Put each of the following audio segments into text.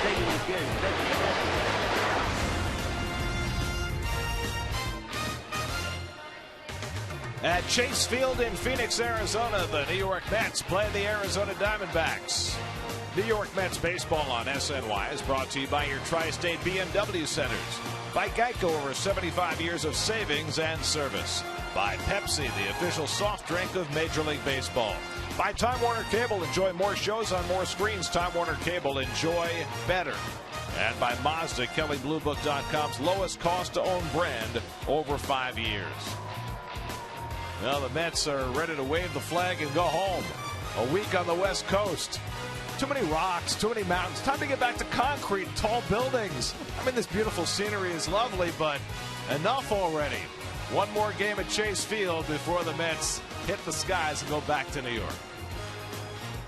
taking this game. At Chase Field in Phoenix, Arizona, the New York Mets play the Arizona Diamondbacks. New York Mets baseball on SNY is brought to you by your Tri-State BMW Centers, by Geico, over 75 years of savings and service, by Pepsi, the official soft drink of Major League Baseball, by Time Warner Cable. Enjoy more shows on more screens. Time Warner Cable, enjoy better. And by Mazda, KellyBlueBook.com's lowest cost to own brand over 5 years. Well, the Mets are ready to wave the flag and go home. A week on the West Coast. Too many rocks, too many mountains. Time to get back to concrete, tall buildings. I mean, this beautiful scenery is lovely, but enough already. One more game at Chase Field before the Mets hit the skies and go back to New York.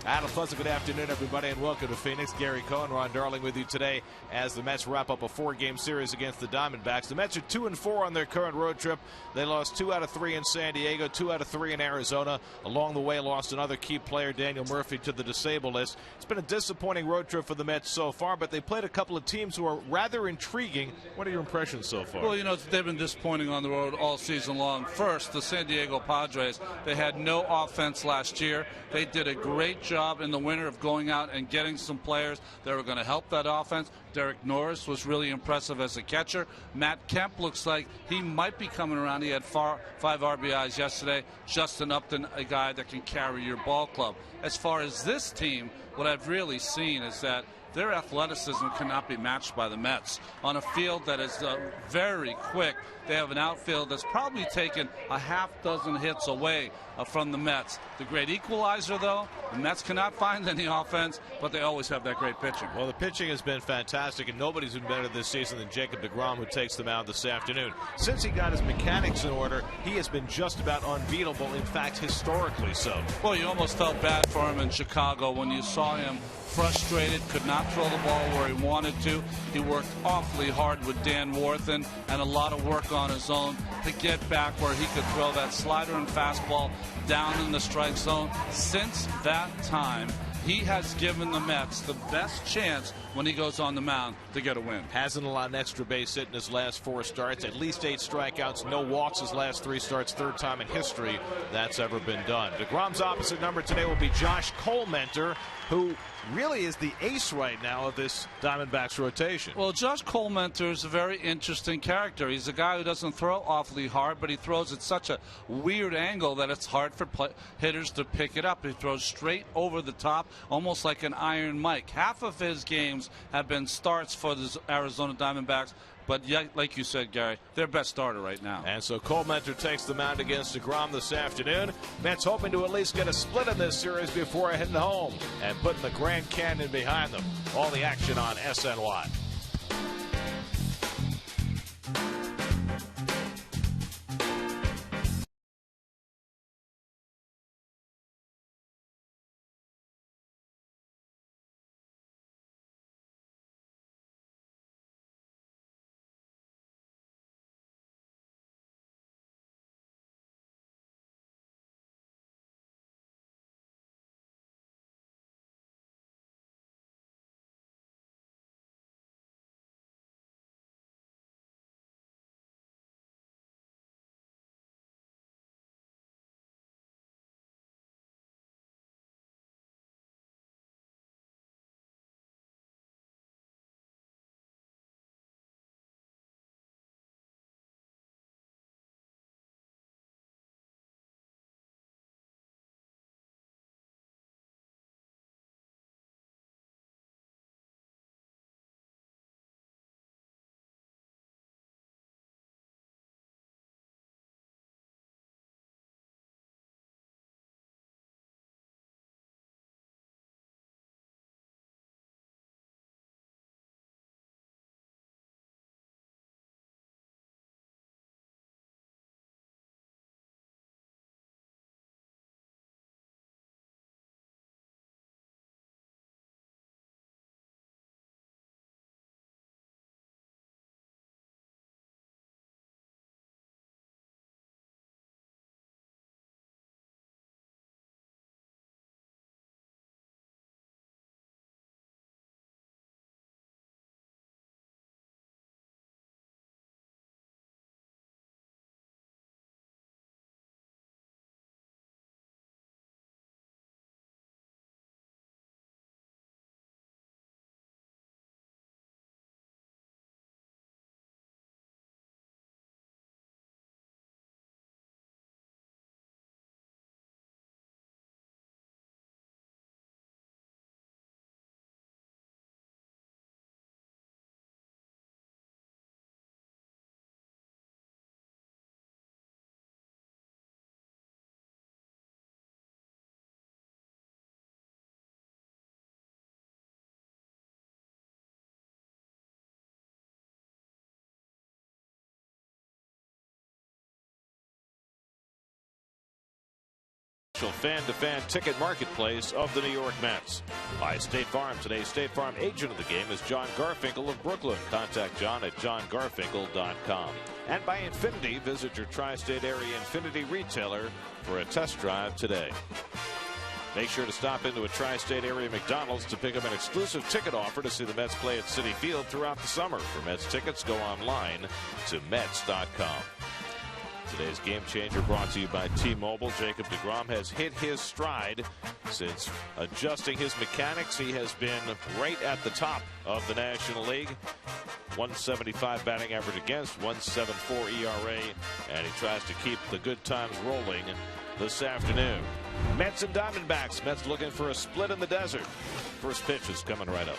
And a pleasant good afternoon, everybody, and welcome to Phoenix. Gary Cohen, Ron Darling with you today as the Mets wrap up a 4-game series against the Diamondbacks. The Mets are 2-4 on their current road trip. They lost 2 out of 3 in San Diego, 2 out of 3 in Arizona. Along the way, lost another key player, Daniel Murphy, to the disabled list. It's been a disappointing road trip for the Mets so far, but they played a couple of teams who are rather intriguing. What are your impressions so far? Well, you know, they've been disappointing on the road all season long. First, the San Diego Padres. They had no offense last year. They did a great job in the winter of going out and getting some players that were going to help that offense. Derek Norris was really impressive as a catcher. Matt Kemp looks like he might be coming around. He had 5 RBIs yesterday. Justin Upton, a guy that can carry your ball club. As far as this team, what I've really seen is that their athleticism cannot be matched by the Mets. On a field that is very quick, they have an outfield that's probably taken a half dozen hits away from the Mets. The great equalizer, though, the Mets cannot find any offense, but they always have that great pitching. Well, the pitching has been fantastic, and nobody's been better this season than Jacob DeGrom, who takes them out this afternoon. Since he got his mechanics in order, he has been just about unbeatable, in fact, historically so. Well, you almost felt bad for him in Chicago when you saw him frustrated, could not throw the ball where he wanted to. He worked awfully hard with Dan Warthen and a lot of work on his own to get back where he could throw that slider and fastball down in the strike zone. Since that time, he has given the Mets the best chance when he goes on the mound to get a win. Hasn't allowed an extra base hit in his last 4 starts. At least 8 strikeouts, no walks his last 3 starts. Third time in history that's ever been done. DeGrom's opposite number today will be Josh Colmenter, who really is the ace right now of this Diamondbacks rotation. Well, Josh Colmenter is a very interesting character. He's a guy who doesn't throw awfully hard, but he throws at such a weird angle that it's hard for hitters to pick it up. He throws straight over the top, almost like an iron Mike. Half of his games have been starts for the Arizona Diamondbacks, but like you said, Gary, their best starter right now. And so Colmenter takes the mound against DeGrom this afternoon. Mets hoping to at least get a split in this series before heading home and putting the Grand Canyon behind them. All the action on SNY. Fan-to-fan ticket marketplace of the New York Mets. By State Farm. Today's State Farm agent of the game is John Garfinkel of Brooklyn. Contact John at johngarfinkel.com. And by Infinity, visit your tri-state area Infinity retailer for a test drive today. Make sure to stop into a tri-state area McDonald's to pick up an exclusive ticket offer to see the Mets play at Citi Field throughout the summer. For Mets tickets, go online to Mets.com. Today's game changer brought to you by T-Mobile. Jacob DeGrom has hit his stride since adjusting his mechanics. He has been right at the top of the National League. 175 batting average against, 1.74 ERA, and he tries to keep the good times rolling this afternoon. Mets and Diamondbacks. Mets looking for a split in the desert. First pitch is coming right up.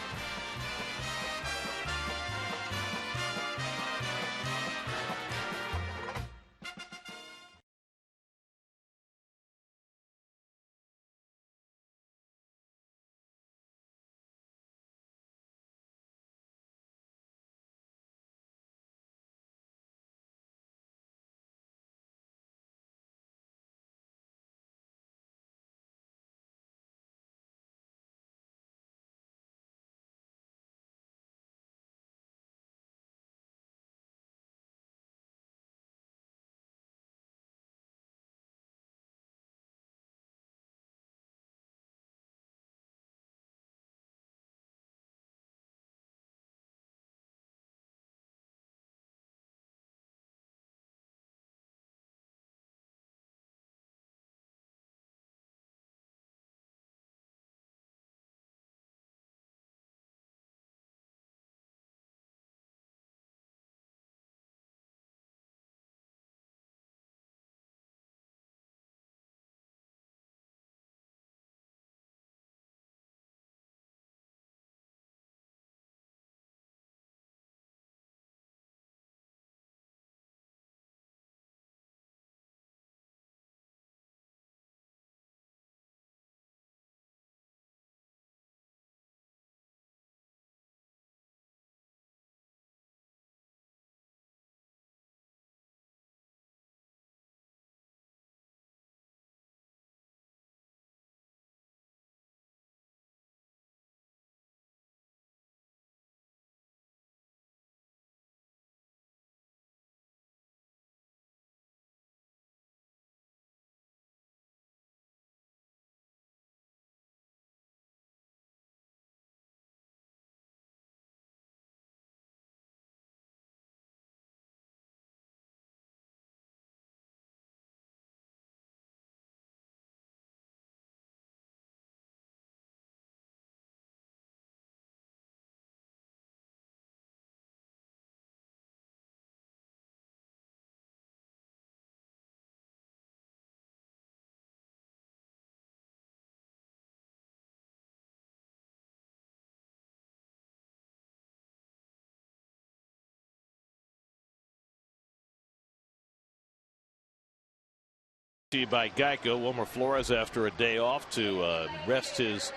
By Geico. Wilmer Flores, after a day off to rest his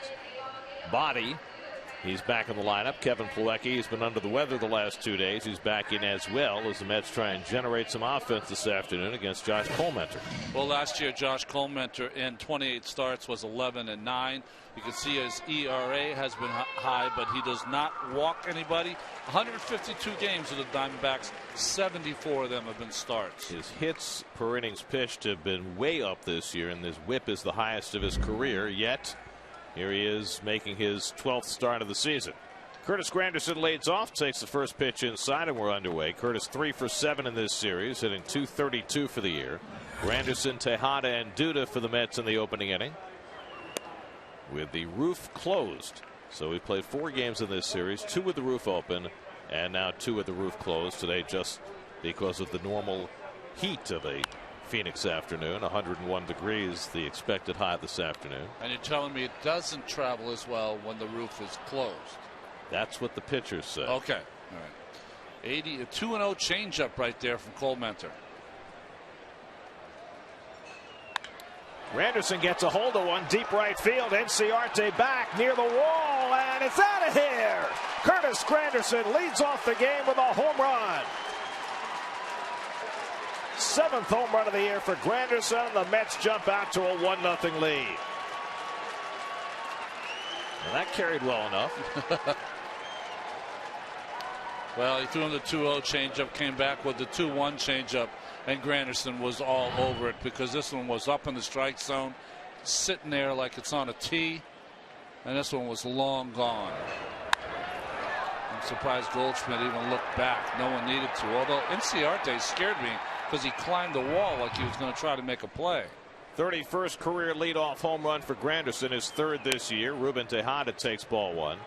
body, he's back in the lineup. Kevin Plawecki has been under the weather the last 2 days. He's back in as well as the Mets try and generate some offense this afternoon against Josh Colmenter. Well, last year Josh Colmenter in 28 starts was 11-9. You can see his ERA has been high, but he does not walk anybody. 152 games with the Diamondbacks, 74 of them have been starts. His hits per innings pitched have been way up this year, and his whip is the highest of his career. Yet here he is making his 12th start of the season. Curtis Granderson leads off, takes the first pitch inside, and we're underway. Curtis 3 for 7 in this series, hitting .232 for the year. Granderson, Tejada, and Duda for the Mets in the opening inning, with the roof closed. So we played 4 games in this series, 2 with the roof open, and now 2 with the roof closed today, just because of the normal heat of a Phoenix afternoon. 101 degrees the expected high this afternoon. And you're telling me it doesn't travel as well when the roof is closed? That's what the pitchers say. Okay. All right. 2-0 changeup right there from Colmenter. Granderson gets a hold of one deep right field. Enciarte back near the wall, and it's out of here. Curtis Granderson leads off the game with a home run. 7th home run of the year for Granderson. The Mets jump out to a 1-0 lead. Well, that carried well enough. Well, he threw in the 2-0 changeup, came back with the 2-1 changeup, and Granderson was all over it because this one was up in the strike zone, sitting there like it's on a tee, and this one was long gone. I'm surprised Goldschmidt even looked back. No one needed to, although Inciarte scared me because he climbed the wall like he was going to try to make a play. 31st career leadoff home run for Granderson, his 3rd this year. Ruben Tejada takes ball 1.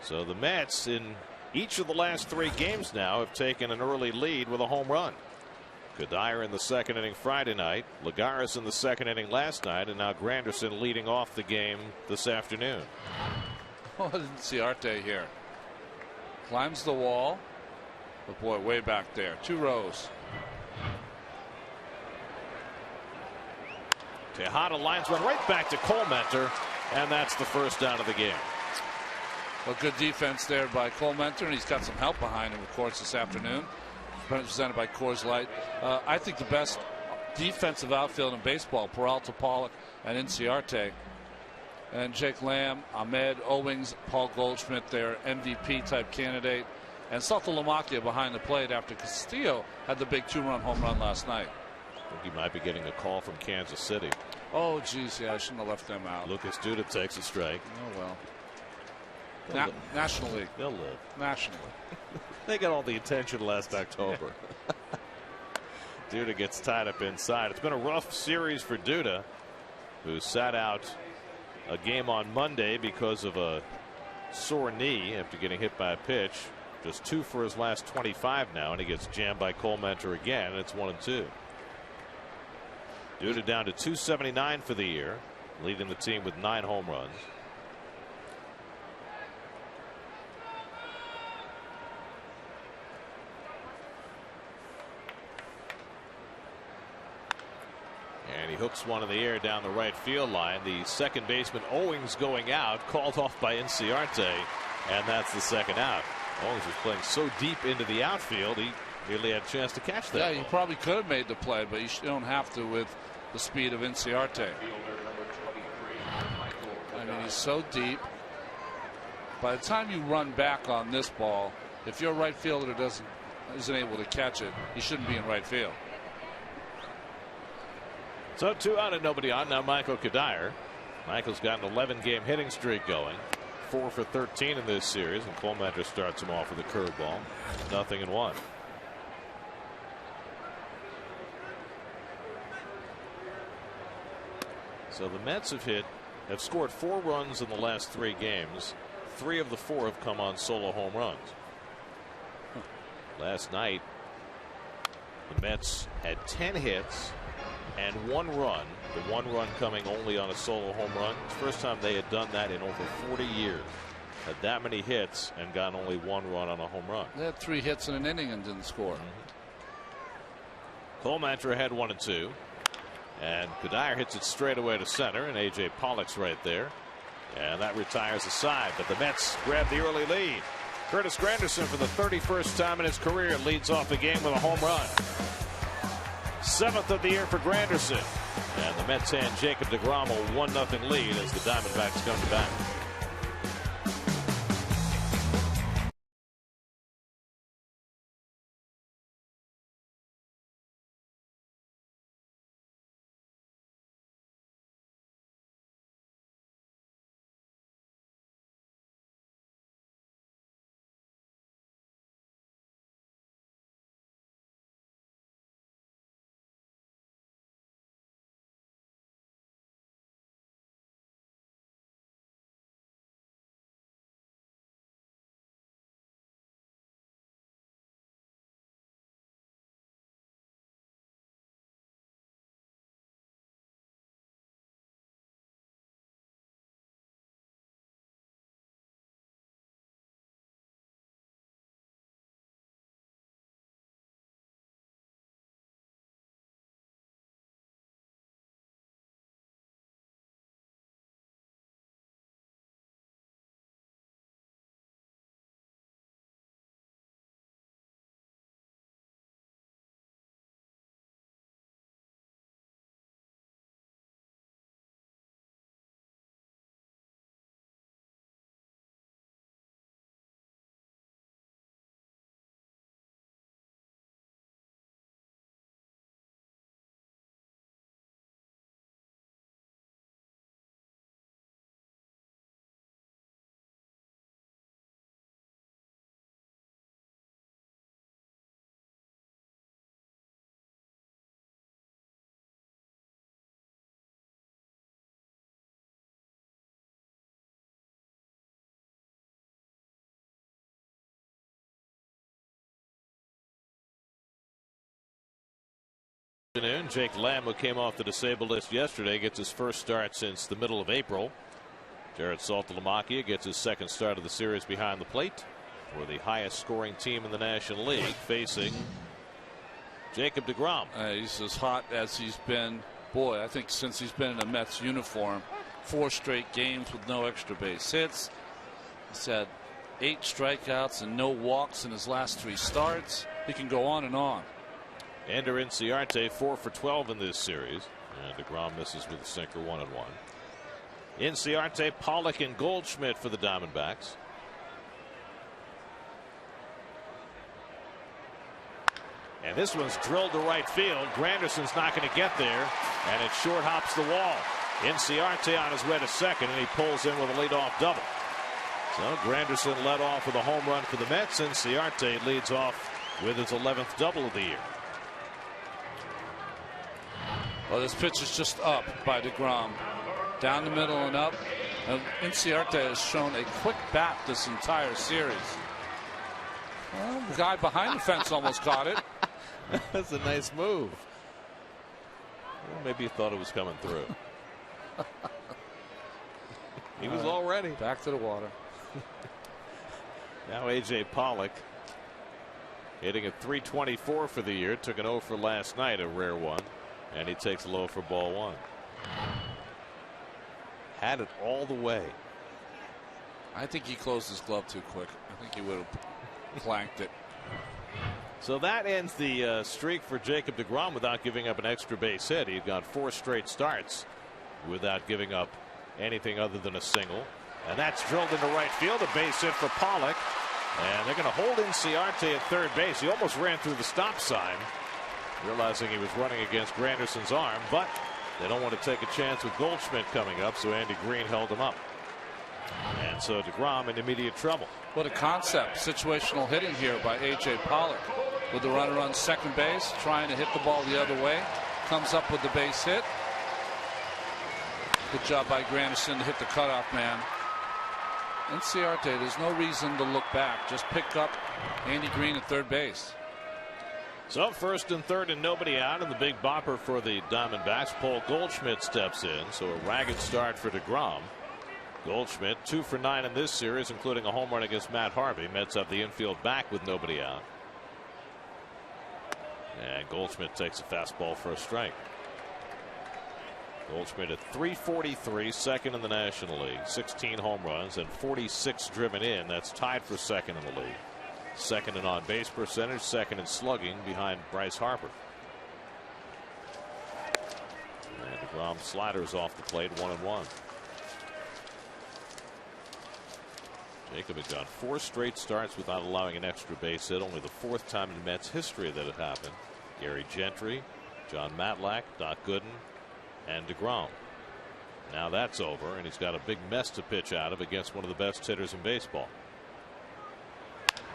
So the Mets in each of the last 3 games now have taken an early lead with a home run. Cuddyer in the 2nd inning Friday night, Lagares in the 2nd inning last night, and now Granderson leading off the game this afternoon. Oh, Inciarte here. Climbs the wall. But boy, way back there. 2 rows. Tejada lines one right back to Colementor, and that's the first down of the game. A good defense there by Colementor, and he's got some help behind him, of course, this afternoon. Presented by Coors Light. I think the best defensive outfield in baseball, Peralta, Pollock, and Inciarte. And Jake Lamb, Ahmed, Owings, Paul Goldschmidt, their MVP type candidate, and Saltalamacchia behind the plate after Castillo had the big 2-run home run last night. I think he might be getting a call from Kansas City. Oh, geez, yeah, I shouldn't have left them out. Lucas Duda takes a strike. Oh, well. National League. They'll live. National League. They got all the attention last October. Duda gets tied up inside. It's been a rough series for Duda, who sat out a game on Monday because of a sore knee after getting hit by a pitch. Just 2 for his last 25 now, and he gets jammed by Colementor again, and it's 1-2. Duda down to 279 for the year, leading the team with 9 home runs. And he hooks one in the air down the right field line. The second baseman Owings going out, called off by Inciarte, and that's the second out. Owings was playing so deep into the outfield, he nearly had a chance to catch that. Yeah, you probably could have made the play, but you don't have to with the speed of Inciarte. I mean, he's so deep. By the time you run back on this ball, if your right fielder isn't able to catch it, he shouldn't be in right field. So 2 out and nobody on. Now Michael Cuddyer. Michael's got an 11-game hitting streak going. 4 for 13 in this series, and Colementor starts him off with a curveball. 0-1. So the Mets have scored 4 runs in the last 3 games. 3 of the 4 have come on solo home runs. Last night, the Mets had 10 hits and 1 run. The 1 run coming only on a solo home run. It's the first time they had done that in over 40 years. Had that many hits and got only 1 run on a home run. They had 3 hits in an inning and didn't score. Colementor had 1-2. And Cuddyer hits it straight away to center, and A.J. Pollock's right there. And that retires the side, but the Mets grab the early lead. Curtis Granderson, for the 31st time in his career, leads off the game with a home run. 7th of the year for Granderson. And the Mets hand Jacob DeGrom a 1-0 lead as the Diamondbacks come back. afternoon. Jake Lamb, who came off the disabled list yesterday, gets his first start since the middle of April. Jared Saltalamacchia gets his second start of the series behind the plate for the highest scoring team in the National League, facing Jacob DeGrom. He's as hot as he's been, boy, I think since he's been in a Mets uniform. 4 straight games with no extra base hits. He's had 8 strikeouts and no walks in his last 3 starts. He can go on and on. Ender Inciarte 4 for 12 in this series, and DeGrom misses with a sinker 1-1. Inciarte, Pollock, and Goldschmidt for the Diamondbacks. And this one's drilled to right field. Granderson's not going to get there, and it short hops the wall. Inciarte on his way to second, and he pulls in with a leadoff double. So Granderson led off with a home run for the Mets. Inciarte leads off with his 11th double of the year. Well, this pitch is just up by DeGrom. Down the middle and up. And Inciarte has shown a quick bat this entire series. Well, the guy behind the fence almost caught it. That's a nice move. Well, maybe he thought it was coming through. He was all ready. Back to the water. Now A.J. Pollock hitting at .324 for the year. Took an 0 for last night, a rare one. And he takes a low for ball 1. Had it all the way. I think he closed his glove too quick. I think he would have clanked it. So that ends the streak for Jacob DeGrom without giving up an extra base hit. He got 4 straight starts without giving up anything other than a single. And that's drilled into right field. A base hit for Pollock. And they're going to hold Inciarte at third base. He almost ran through the stop sign, realizing he was running against Granderson's arm. But they don't want to take a chance with Goldschmidt coming up, so Andy Green held him up. And so DeGrom in immediate trouble. What a concept. Situational hitting here by A.J. Pollock. With the runner on second base, trying to hit the ball the other way. Comes up with the base hit. Good job by Granderson to hit the cutoff man. Inciarte, there's no reason to look back. Just pick up Andy Green at third base. So first and third and nobody out, and the big bopper for the Diamondbacks. Paul Goldschmidt steps in, so a ragged start for DeGrom. Goldschmidt 2 for 9 in this series, including a home run against Matt Harvey. Mets up the infield back with nobody out. And Goldschmidt takes a fastball for a strike. Goldschmidt at .343, second in the National League. 16 home runs and 46 driven in. That's tied for second in the league. Second in on base percentage, second in slugging behind Bryce Harper. And DeGrom sliders off the plate, 1-1. Jacob had got 4 straight starts without allowing an extra base hit. Only the 4th time in Mets history that it happened. Gary Gentry, John Matlack, Doc Gooden, and DeGrom. Now that's over, and he's got a big mess to pitch out of against one of the best hitters in baseball.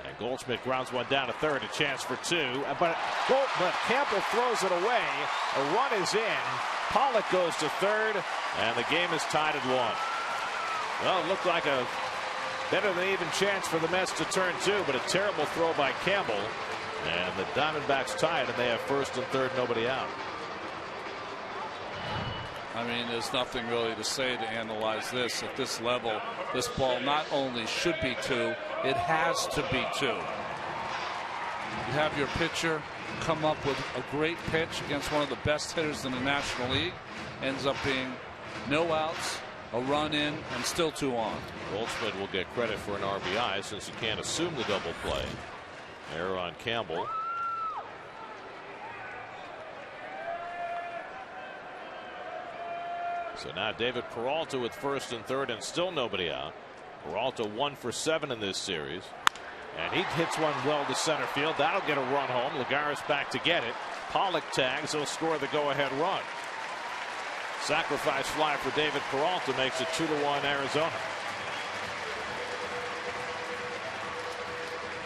And Goldschmidt grounds one down to third, a chance for 2. But Campbell throws it away. A run is in. Pollock goes to third, and the game is tied at 1. Well, it looked like a better than even chance for the Mets to turn 2, but a terrible throw by Campbell. And the Diamondbacks tied, and they have first and third, nobody out. I mean, there's nothing really to say to analyze this. At this level, this ball not only should be 2, it has to be 2. You have your pitcher come up with a great pitch against one of the best hitters in the National League. Ends up being no outs, a run in, and still 2 on. Goldschmidt will get credit for an RBI since he can't assume the double play. Error on Campbell. So now David Peralta with first and third, and still nobody out. Peralta 1 for 7 in this series, and he hits one well to center field. That'll get a run home. Lagares back to get it. Pollock tags. He'll score the go-ahead run. Sacrifice fly for David Peralta makes it 2-1 Arizona.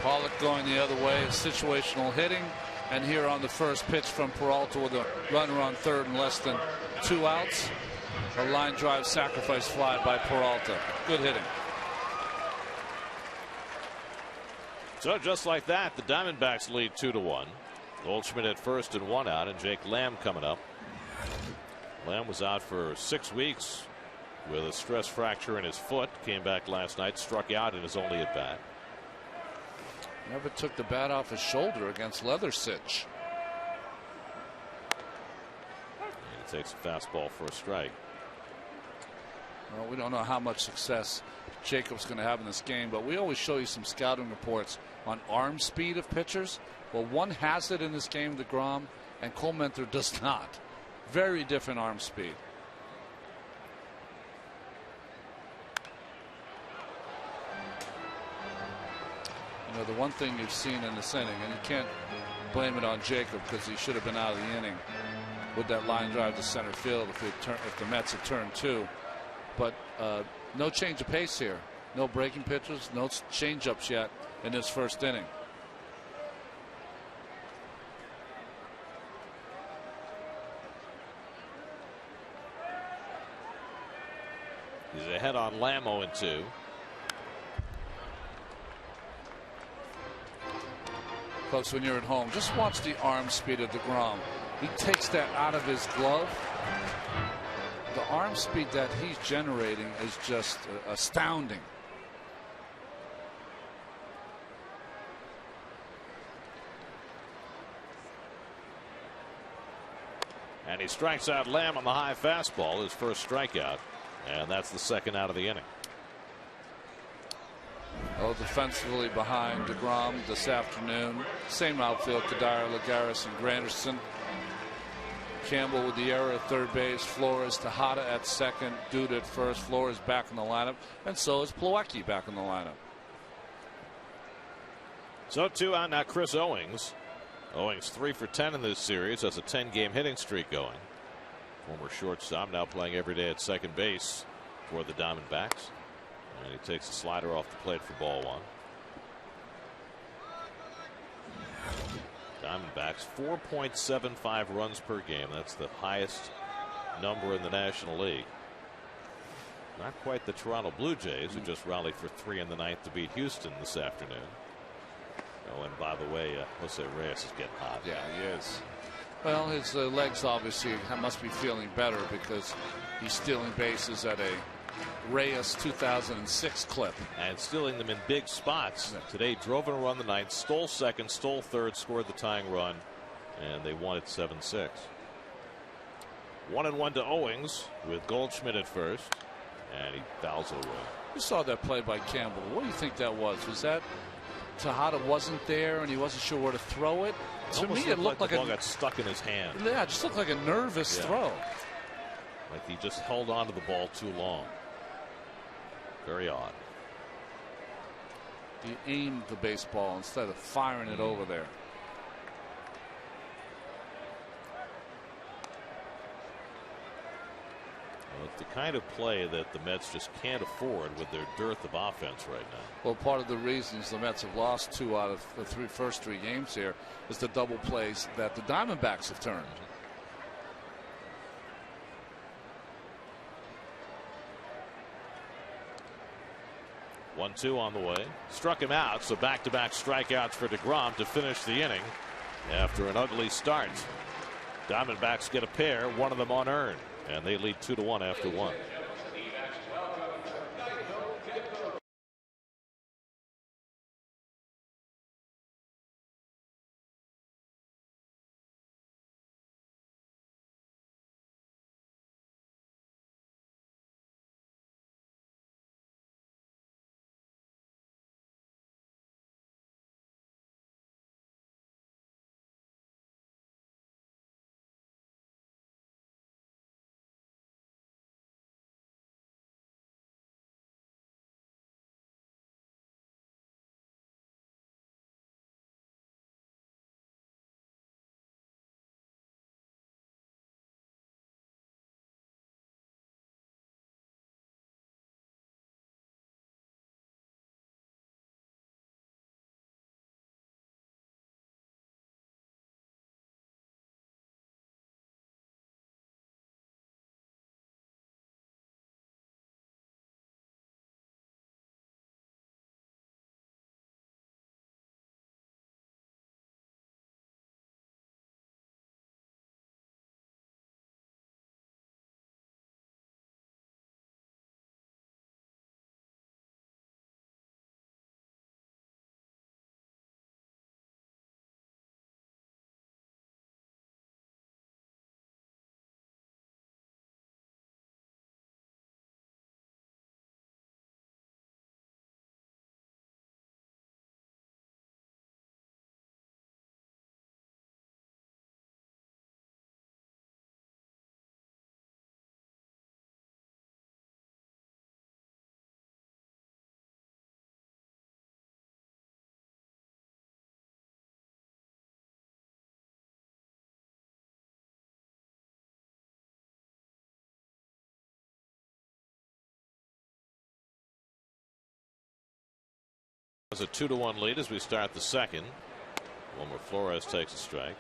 Pollock going the other way is situational hitting, and here on the first pitch from Peralta with a runner on third and less than 2 outs. A line drive sacrifice fly by Peralta. Good hitting. So just like that, the Diamondbacks lead 2-1. Goldschmidt at first and 1 out, and Jake Lamb coming up. Lamb was out for 6 weeks with a stress fracture in his foot. Came back last night, struck out in his only at bat. Never took the bat off his shoulder against Leathersitch. And he takes a fastball for a strike. Well, we don't know how much success Jacob's going to have in this game, but we always show you some scouting reports on arm speed of pitchers. Well, one has it in this game, DeGrom, and Cole Mentor does not. Very different arm speed. You know, the one thing you've seen in this inning, and you can't blame it on Jacob because he should have been out of the inning with that line drive to center field if the Mets had turned 2. But no change of pace here. No breaking pitches, no change-ups yet in this first inning. He's ahead on Lamb 0-2. Folks, when you're at home, just watch the arm speed of DeGrom. He takes that out of his glove. The arm speed that he's generating is just astounding. And he strikes out Lamb on the high fastball, his first strikeout. And that's the second out of the inning. Oh, defensively behind DeGrom this afternoon. Same outfield, Kadire, Lagares, and Granderson. Campbell with the error at third base. Flores, Tejada at second. Duda at first. Flores back in the lineup. And so is Plawecki back in the lineup. So 2 out now, Chris Owings. Owings 3 for 10 in this series. Has a 10-game hitting streak going. Former shortstop now playing every day at second base for the Diamondbacks. And he takes a slider off the plate for ball 1. Diamondbacks 4.75 runs per game. That's the highest number in the National League. Not quite the Toronto Blue Jays, who just rallied for 3 in the 9th to beat Houston this afternoon. Oh, and by the way, Jose Reyes is getting hot. Yeah, he is. Well, his legs obviously must be feeling better because he's stealing bases at a Reyes 2006 clip. And stealing them in big spots. Yeah. Today drove in a run the 9th, stole second, stole third, scored the tying run, and they won it 7-6. 1-1 to Owings with Goldschmidt at first, and he fouls it away. You saw that play by Campbell. What do you think that was? Was that Tejada wasn't there and he wasn't sure where to throw it? To me, it looked like the ball got stuck in his hand. Yeah, it just looked like a nervous throw. Like he just held on to the ball too long. Very odd. He aimed the baseball instead of firing it over there. Well, it's the kind of play that the Mets just can't afford with their dearth of offense right now. Well, part of the reasons the Mets have lost 2 out of the first 3 games here is the double plays that the Diamondbacks have turned. One, 2 on the way. Struck him out, so back-to-back strikeouts for DeGrom to finish the inning after an ugly start. Diamondbacks get a pair, one of them unearned, and they lead 2-1 after 1. It's a 2-1 lead as we start the second. Wilmer Flores takes a strike.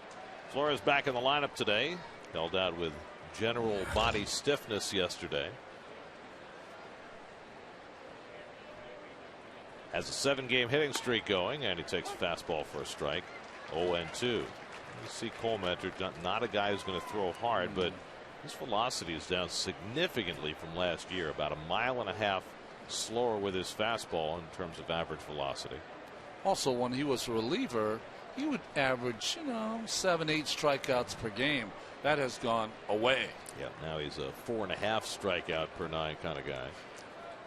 Flores back in the lineup today. Held out with general body stiffness yesterday. Has a 7-game hitting streak going, and he takes a fastball for a strike. 0-2. You see Colemeter, not a guy who's going to throw hard, but his velocity is down significantly from last year. About 1.5 miles slower with his fastball in terms of average velocity. Also, when he was a reliever, he would average, 7-8 strikeouts per game. That has gone away. Yeah, now he's a 4.5 strikeout per 9 kind of guy.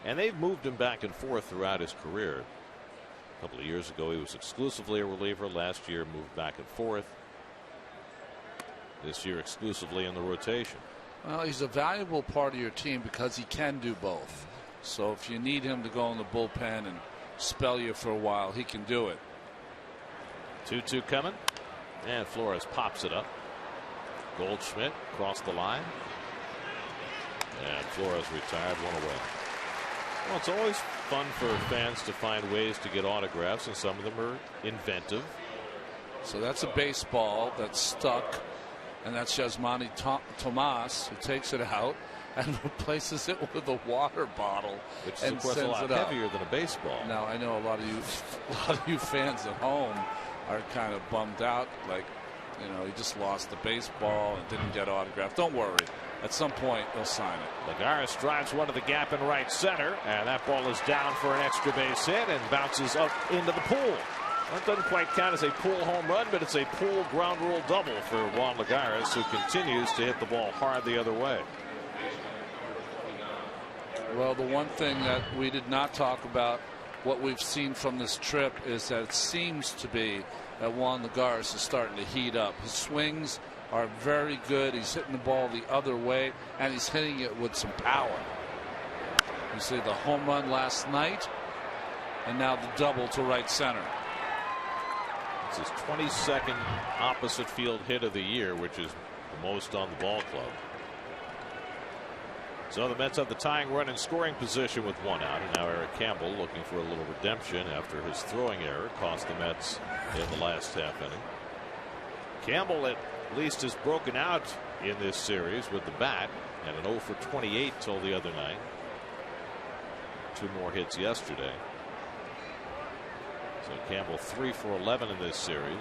And they've moved him back and forth throughout his career. A couple of years ago, he was exclusively a reliever. Last year, moved back and forth. This year, exclusively in the rotation. Well, he's a valuable part of your team because he can do both. So if you need him to go in the bullpen and spell you for a while, he can do it. 2-2 coming, and Flores pops it up. Goldschmidt crossed the line, and Flores retired, 1 away. Well, it's always fun for fans to find ways to get autographs, and some of them are inventive. So that's a baseball that's stuck, and that's Yasmani Tomas, who takes it out and replaces it with a water bottle, which is and of course a lot heavier than a baseball. Now I know a lot of you fans at home are kind of bummed out, like, he just lost the baseball and didn't get autographed. Don't worry, at some point they'll sign it. Lagares drives one to the gap in right center, and that ball is down for an extra base hit and bounces up into the pool. That doesn't quite count as a pool home run, but it's a pool ground rule double for Juan Lagares, who continues to hit the ball hard the other way. Well, the one thing that we did not talk about, what we've seen from this trip, is that it seems to be that Juan Lagares is starting to heat up. His swings are very good. He's hitting the ball the other way, and he's hitting it with some power. You see the home run last night, and now the double to right center. It's his 22nd opposite field hit of the year, which is the most on the ball club. So the Mets have the tying run in scoring position with 1 out, and now Eric Campbell looking for a little redemption after his throwing error cost the Mets in the last half inning. Campbell at least has broken out in this series with the bat, and an 0 for 28 till the other night. 2 more hits yesterday. So Campbell 3 for 11 in this series.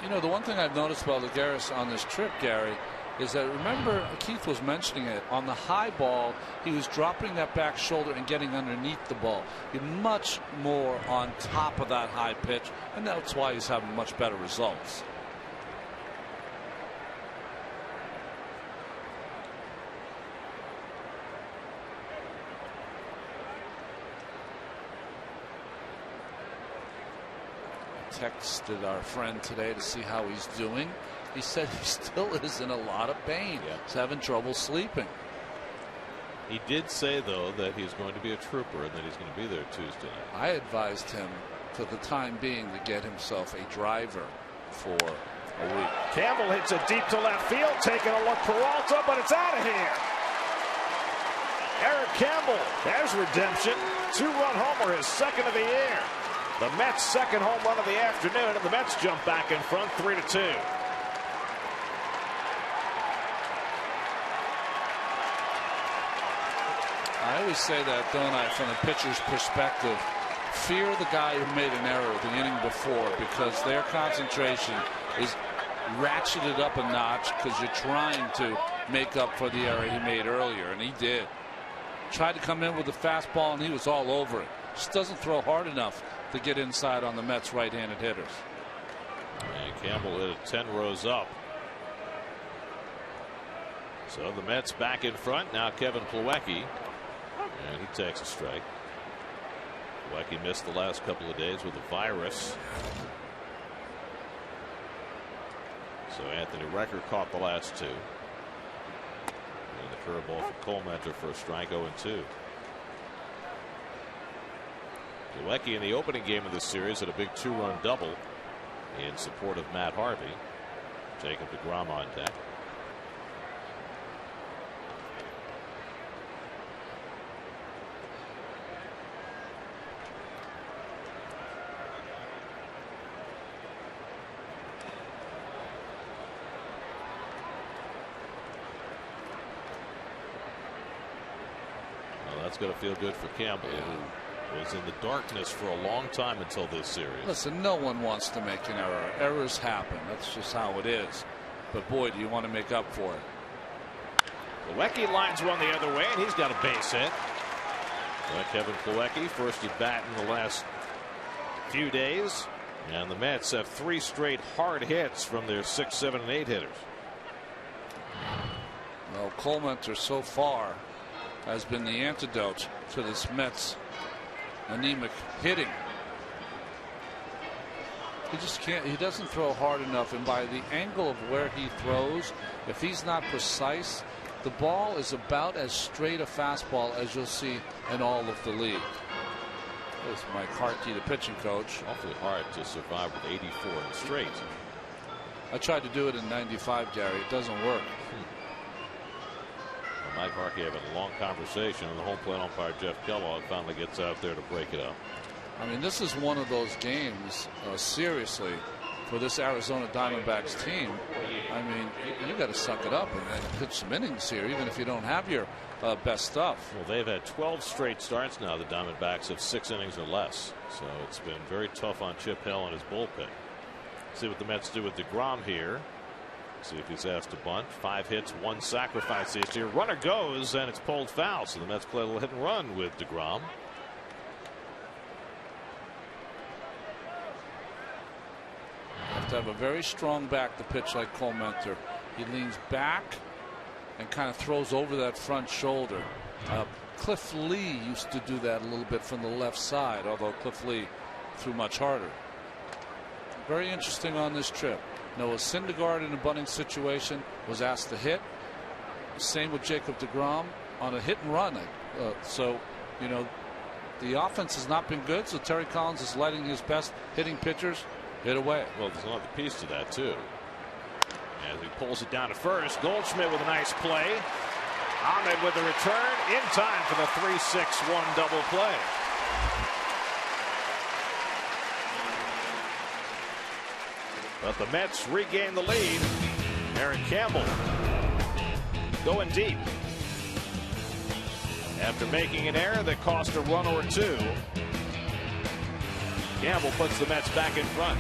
The one thing I've noticed about Lagares on this trip, Gary, is that, remember, Keith was mentioning it, on the high ball he was dropping that back shoulder and getting underneath the ball. He's much more on top of that high pitch, and that's why he's having much better results. I texted our friend today to see how he's doing. He said he still is in a lot of pain. Yeah. He's having trouble sleeping. He did say, though, that he's going to be a trooper and that he's going to be there Tuesday night. I advised him, for the time being, to get himself a driver for a week. Campbell hits it deep to left field, taking a look, Peralta, but it's out of here. Eric Campbell, there's redemption. 2-run homer, his second of the year. The Mets' second home run of the afternoon, and the Mets jump back in front, 3-2. I always say that, don't I, from the pitcher's perspective. Fear the guy who made an error the inning before, because their concentration is ratcheted up a notch because you're trying to make up for the error he made earlier, and he did. Tried to come in with a fastball, and he was all over it. Just doesn't throw hard enough to get inside on the Mets' right-handed hitters. And Campbell hit it 10 rows up. So the Mets back in front. Now Kevin Plawecki. And he takes a strike. Plawecki missed the last couple of days with a virus. So Anthony Recker caught the last 2. And the curveball for Colemeter for a strike, 0-2. Plawecki in the opening game of this series had a big 2-run double in support of Matt Harvey. Jacob DeGrom on deck. got to feel good for Campbell, who was in the darkness for a long time until this series. Listen, no one wants to make an error. Errors happen. That's just how it is. But boy, do you want to make up for it. Plawecki lines one the other way, and he's got a base hit. Kevin Plawecki, first at bat in the last few days. And the Mets have 3 straight hard hits from their 6, 7, and 8 hitters. Well, Colementor so far has been the antidote to this Mets anemic hitting. He just can't. He doesn't throw hard enough, and by the angle of where he throws, if he's not precise, the ball is about as straight a fastball as you'll see in all of the league. This is Mike Harkey, the pitching coach. Awfully hard to survive with 84 and straight. I tried to do it in '95, Gary. It doesn't work. Mike Harkey having a long conversation, and the home plate umpire Jeff Kellogg finally gets out there to break it up. I mean, this is one of those games, seriously, for this Arizona Diamondbacks team. I mean, you got to suck it up and pitch some innings here, even if you don't have your best stuff. Well, they've had 12 straight starts now. The Diamondbacks have 6 innings or less, so it's been very tough on Chip Hill and his bullpen. See what the Mets do with DeGrom here. See if he's asked to bunt. 5 hits, 1 sacrifice this year. Runner goes, and it's pulled foul, so the Mets play a little hit and run with DeGrom. Have to have a very strong back to pitch like Colementor. He leans back and kind of throws over that front shoulder. Cliff Lee used to do that a little bit from the left side, although Cliff Lee threw much harder. Very interesting on this trip. Noah Syndergaard in a bunting situation was asked to hit. Same with Jacob DeGrom on a hit and run. So, you know, the offense has not been good, so Terry Collins is letting his best hitting pitchers hit away. Well, there's another piece to that, too. As he pulls it down to first, Goldschmidt with a nice play. Ahmed with the return in time for the 3-6-1 double play. But the Mets regain the lead. Aaron Campbell going deep after making an error that cost a run or 2. Campbell puts the Mets back in front.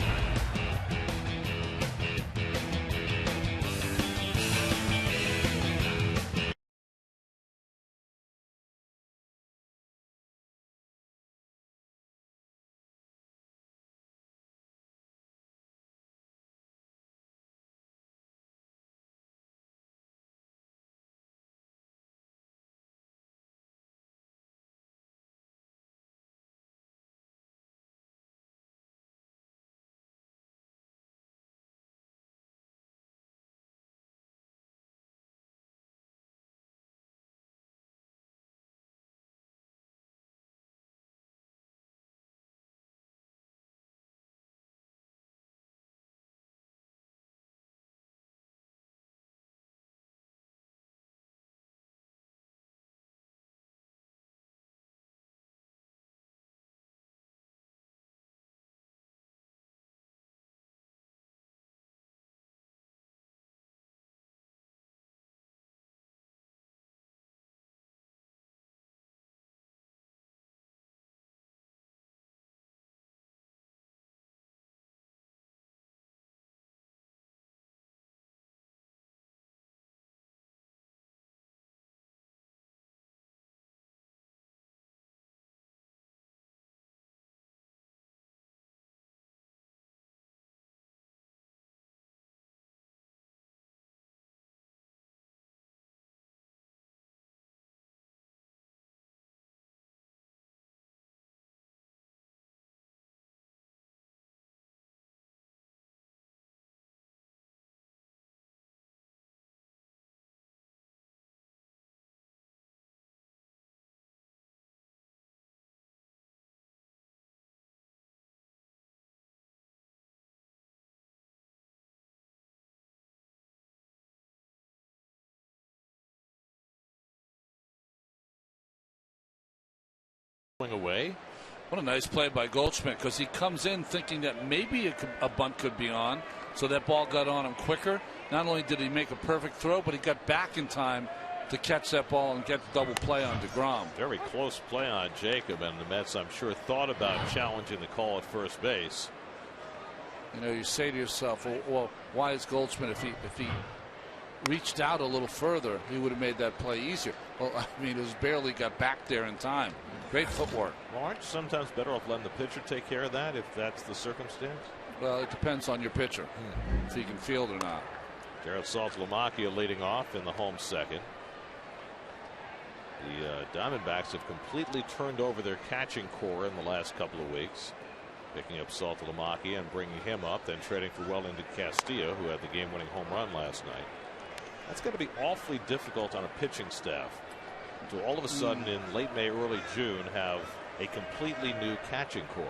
Away. What a nice play by Goldschmidt, because he comes in thinking that maybe a bunt could be on, so that ball got on him quicker. Not only did he make a perfect throw, but he got back in time to catch that ball and get the double play on DeGrom. Very close play on Jacob, and the Mets, I'm sure, thought about challenging the call at first base. You know, you say to yourself, well, why is Goldschmidt, if he reached out a little further, he would have made that play easier. Well, I mean, it was barely got back there in time. Great footwork. Well, aren't you sometimes better off letting the pitcher take care of that if that's the circumstance? Well, it depends on your pitcher, if he can field or not. Garrett Saltalamacchia leading off in the home second. The Diamondbacks have completely turned over their catching core in the last couple of weeks, picking up Saltalamacchia and bringing him up, then trading for Wellington Castillo, who had the game-winning home run last night. That's going to be awfully difficult on a pitching staff to all of a sudden in late May, early June have a completely new catching core.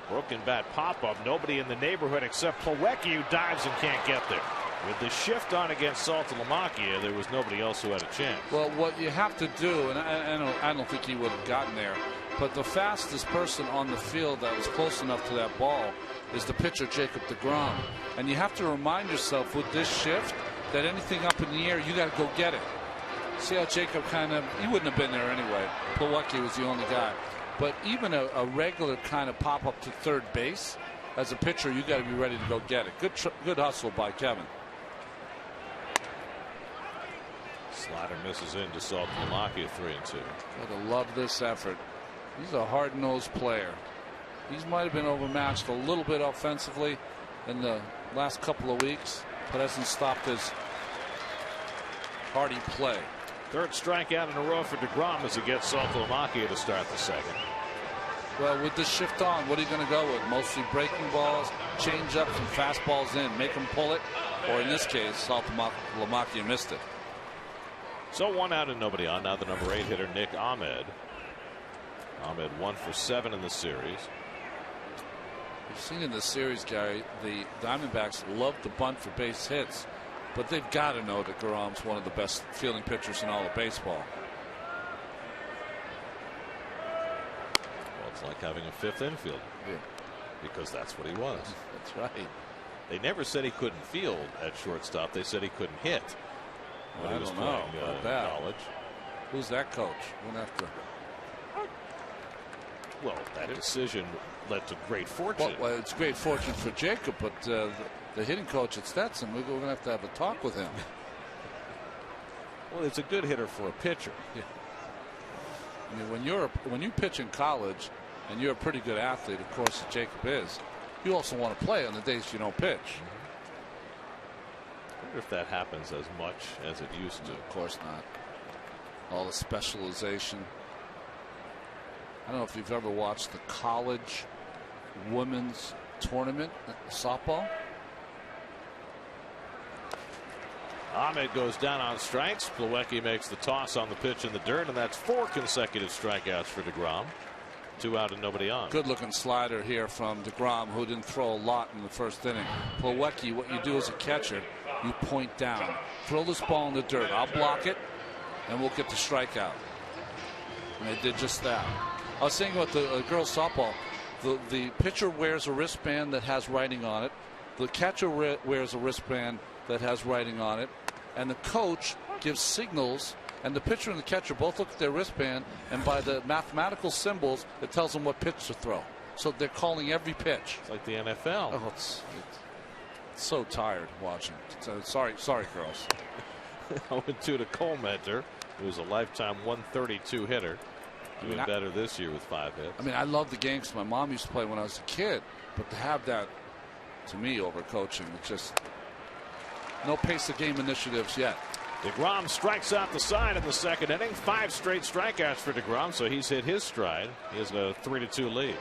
Broken bat pop-up. Nobody in the neighborhood except Plawecki, who dives and can't get there. With the shift on against Saltalamacchia, there was nobody else who had a chance. Well, what you have to do, and I don't think he would have gotten there, but the fastest person on the field that was close enough to that ball is the pitcher, Jacob DeGrom. And you have to remind yourself with this shift that anything up in the air, you got to go get it. See how Jacob he wouldn't have been there anyway. Plawecki was the only guy. But even a regular kind of pop up to third base, as a pitcher, you got to be ready to go get it. Good hustle by Kevin. Slider misses into Saltalamacchia, 3-2. Gotta love this effort. He's a hard-nosed player. He might have been overmatched a little bit offensively in the last couple of weeks, but hasn't stopped his hardy play. Third strikeout in a row for DeGrom as he gets Saltalamacchia to start the second. Well, with this shift on, what are you going to go with? Mostly breaking balls, change ups, and fastballs in. Make him pull it, or in this case, Saltalamacchia missed it. So 1 out and nobody on. Now the number 8 hitter, Nick Ahmed. Ahmed 1 for 7 in the series. We've seen in this series, Gary, the Diamondbacks love to bunt for base hits, but they've got to know that DeGrom's one of the best fielding pitchers in all of baseball. Well, it's like having a fifth infielder. Yeah. Because that's what he was. That's right. They never said he couldn't field at shortstop. They said he couldn't hit when he was playing college. Who's that coach? We'll have to. Well, that decision led to great fortune. Well, it's great fortune for Jacob, but the hitting coach at Stetson, we're going to have a talk with him. Well, it's a good hitter for a pitcher. Yeah. I mean, when you pitch in college and you're a pretty good athlete, of course, Jacob is, you also want to play on the days you don't pitch. I wonder if that happens as much as it used to. No, of course not. All the specialization. I don't know if you've ever watched the college women's tournament softball. Ahmed goes down on strikes. Plawecki makes the toss on the pitch in the dirt, and that's 4 consecutive strikeouts for DeGrom. 2 out and nobody on. Good looking slider here from DeGrom, who didn't throw a lot in the first inning. Plawecki, what you do as a catcher, you point down, throw this ball in the dirt. I'll block it, and we'll get the strikeout. And they did just that. I was saying about the girls softball. The pitcher wears a wristband that has writing on it. The catcher wears a wristband that has writing on it, and the coach gives signals, and the pitcher and the catcher both look at their wristband, and by the mathematical symbols it tells them what pitch to throw. So they're calling every pitch. It's like the NFL. Oh, it's so tired watching. So sorry girls. 0-2 to Colmenter, who's a lifetime 132 hitter. Doing better this year with 5 hits. I mean, I love the game because my mom used to play when I was a kid, but to have that, to me, over coaching, it's just no pace of game initiatives yet. DeGrom strikes out the side in the second inning. 5 straight strikeouts for DeGrom, so he's hit his stride. He has a 3-2 lead.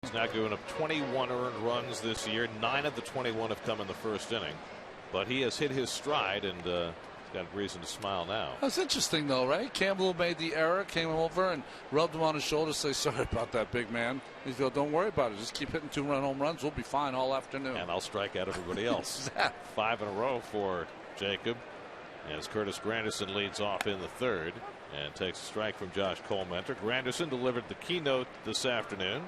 He's now given up 21 earned runs this year. 9 of the 21 have come in the first inning. But he has hit his stride, and he's got reason to smile now. That's interesting, though, right? Campbell made the error, came over and rubbed him on his shoulder, say, sorry about that, big man. He goes, don't worry about it. Just keep hitting 2-run home runs. We'll be fine all afternoon. And I'll strike out everybody else. Exactly. 5 in a row for Jacob, as Curtis Granderson leads off in the third and takes a strike from Josh Colmentor. Granderson delivered the keynote this afternoon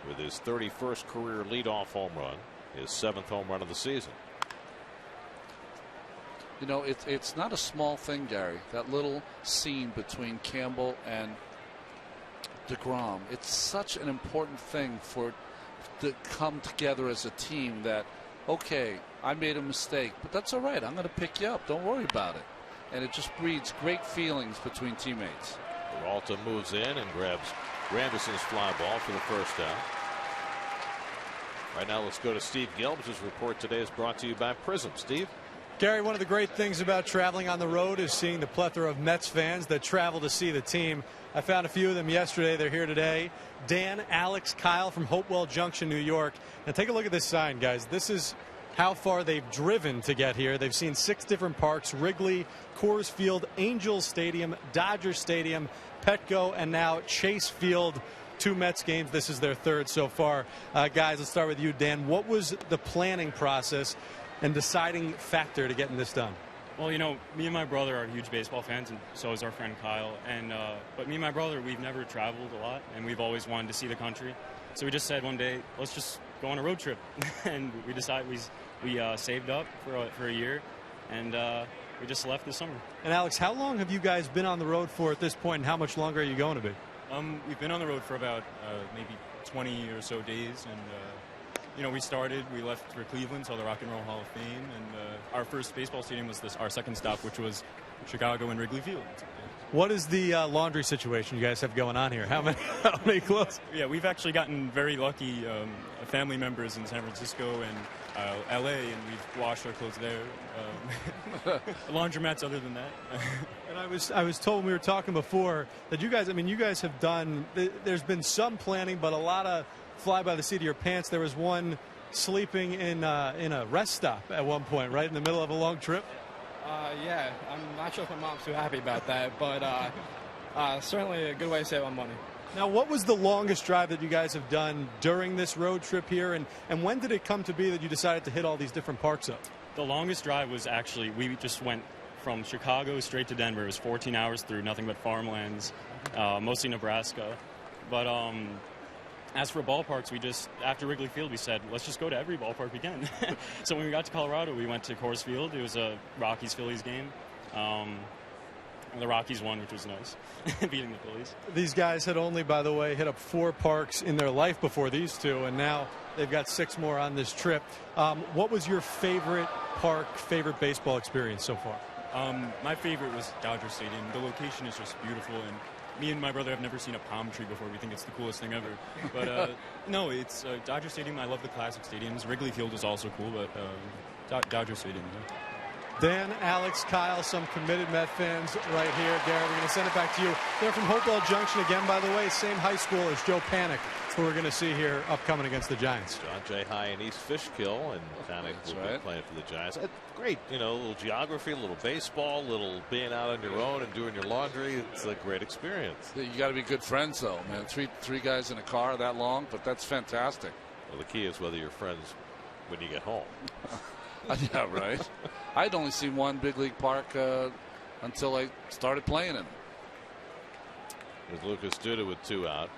with his 31st career leadoff home run, his 7th home run of the season. You know, it's not a small thing, Gary, that little scene between Campbell and DeGrom. It's such an important thing for to come together as a team that, okay, I made a mistake, but that's all right. I'm going to pick you up. Don't worry about it. And it just breeds great feelings between teammates. Peralta moves in and grabs Granderson's fly ball for the first out. Right now, let's go to Steve Gelbs. His report today is brought to you by Prism. Steve? Gary, one of the great things about traveling on the road is seeing the plethora of Mets fans that travel to see the team. I found a few of them yesterday. They're here today. Dan, Alex, Kyle from Hopewell Junction, New York. Now take a look at this sign, guys. This is how far they've driven to get here. They've seen 6 different parks: Wrigley, Coors Field, Angels Stadium, Dodger Stadium, Petco, and now Chase Field. 2 Mets games. This is their 3rd so far. Guys, let's start with you, Dan. What was the planning process and deciding factor to getting this done? Well, you know, me and my brother are huge baseball fans, and so is our friend Kyle. And but me and my brother, we've never traveled a lot, and we've always wanted to see the country. So we just said one day, let's just go on a road trip. And we decided we saved up for a year, and we just left this summer. And Alex, how long have you guys been on the road for at this point, and how much longer are you going to be? We've been on the road for about maybe 20 or so days, and you know, we left for Cleveland, saw the Rock and Roll Hall of Fame, and our first baseball stadium was our second stop, which was Chicago and Wrigley Field. What is the laundry situation you guys have going on here? How many clothes? Yeah, we've actually gotten very lucky. Family members in San Francisco and LA, and we've washed our clothes there. Laundromats other than that. And I was told when we were talking before that you guys have done, there's been some planning, but a lot of fly by the seat of your pants. There was one sleeping in a rest stop at one point, right in the middle of a long trip. Yeah, I'm not sure if my mom's too happy about that, but certainly a good way to save on money. Now, what was the longest drive that you guys have done during this road trip here, and when did it come to be that you decided to hit all these different parks up? The longest drive was actually, we just went from Chicago straight to Denver. It was 14 hours through nothing but farmlands, mostly Nebraska. But as for ballparks, after Wrigley Field, we said, let's just go to every ballpark we can. So when we got to Colorado, we went to Coors Field. It was a Rockies-Phillies game. The Rockies won, which was nice, beating the Phillies. These guys had only, by the way, hit up 4 parks in their life before these 2, and now they've got 6 more on this trip. What was your favorite park, favorite baseball experience so far? My favorite was Dodger Stadium. The location is just beautiful, and me and my brother have never seen a palm tree before. We think it's the coolest thing ever. But no, it's Dodger Stadium. I love the classic stadiums. Wrigley Field is also cool, but Dodger Stadium. Yeah. Dan, Alex, Kyle, some committed Met fans right here. Gary, we're going to send it back to you. They're from Hopewell Junction again, by the way, same high school as Joe Panik, who we're going to see here upcoming against the Giants. John Jay High and East Fishkill, and Panik will be playing for the Giants. Great, you know, a little geography, a little baseball, a little being out on your own and doing your laundry. It's a great experience. You got to be good friends, though, man. Three guys in a car that long, but that's fantastic. Well, the key is whether you're friends when you get home. Yeah, right. I'd only seen one big league park until I started playing in it. With Lucas Duda with 2 out.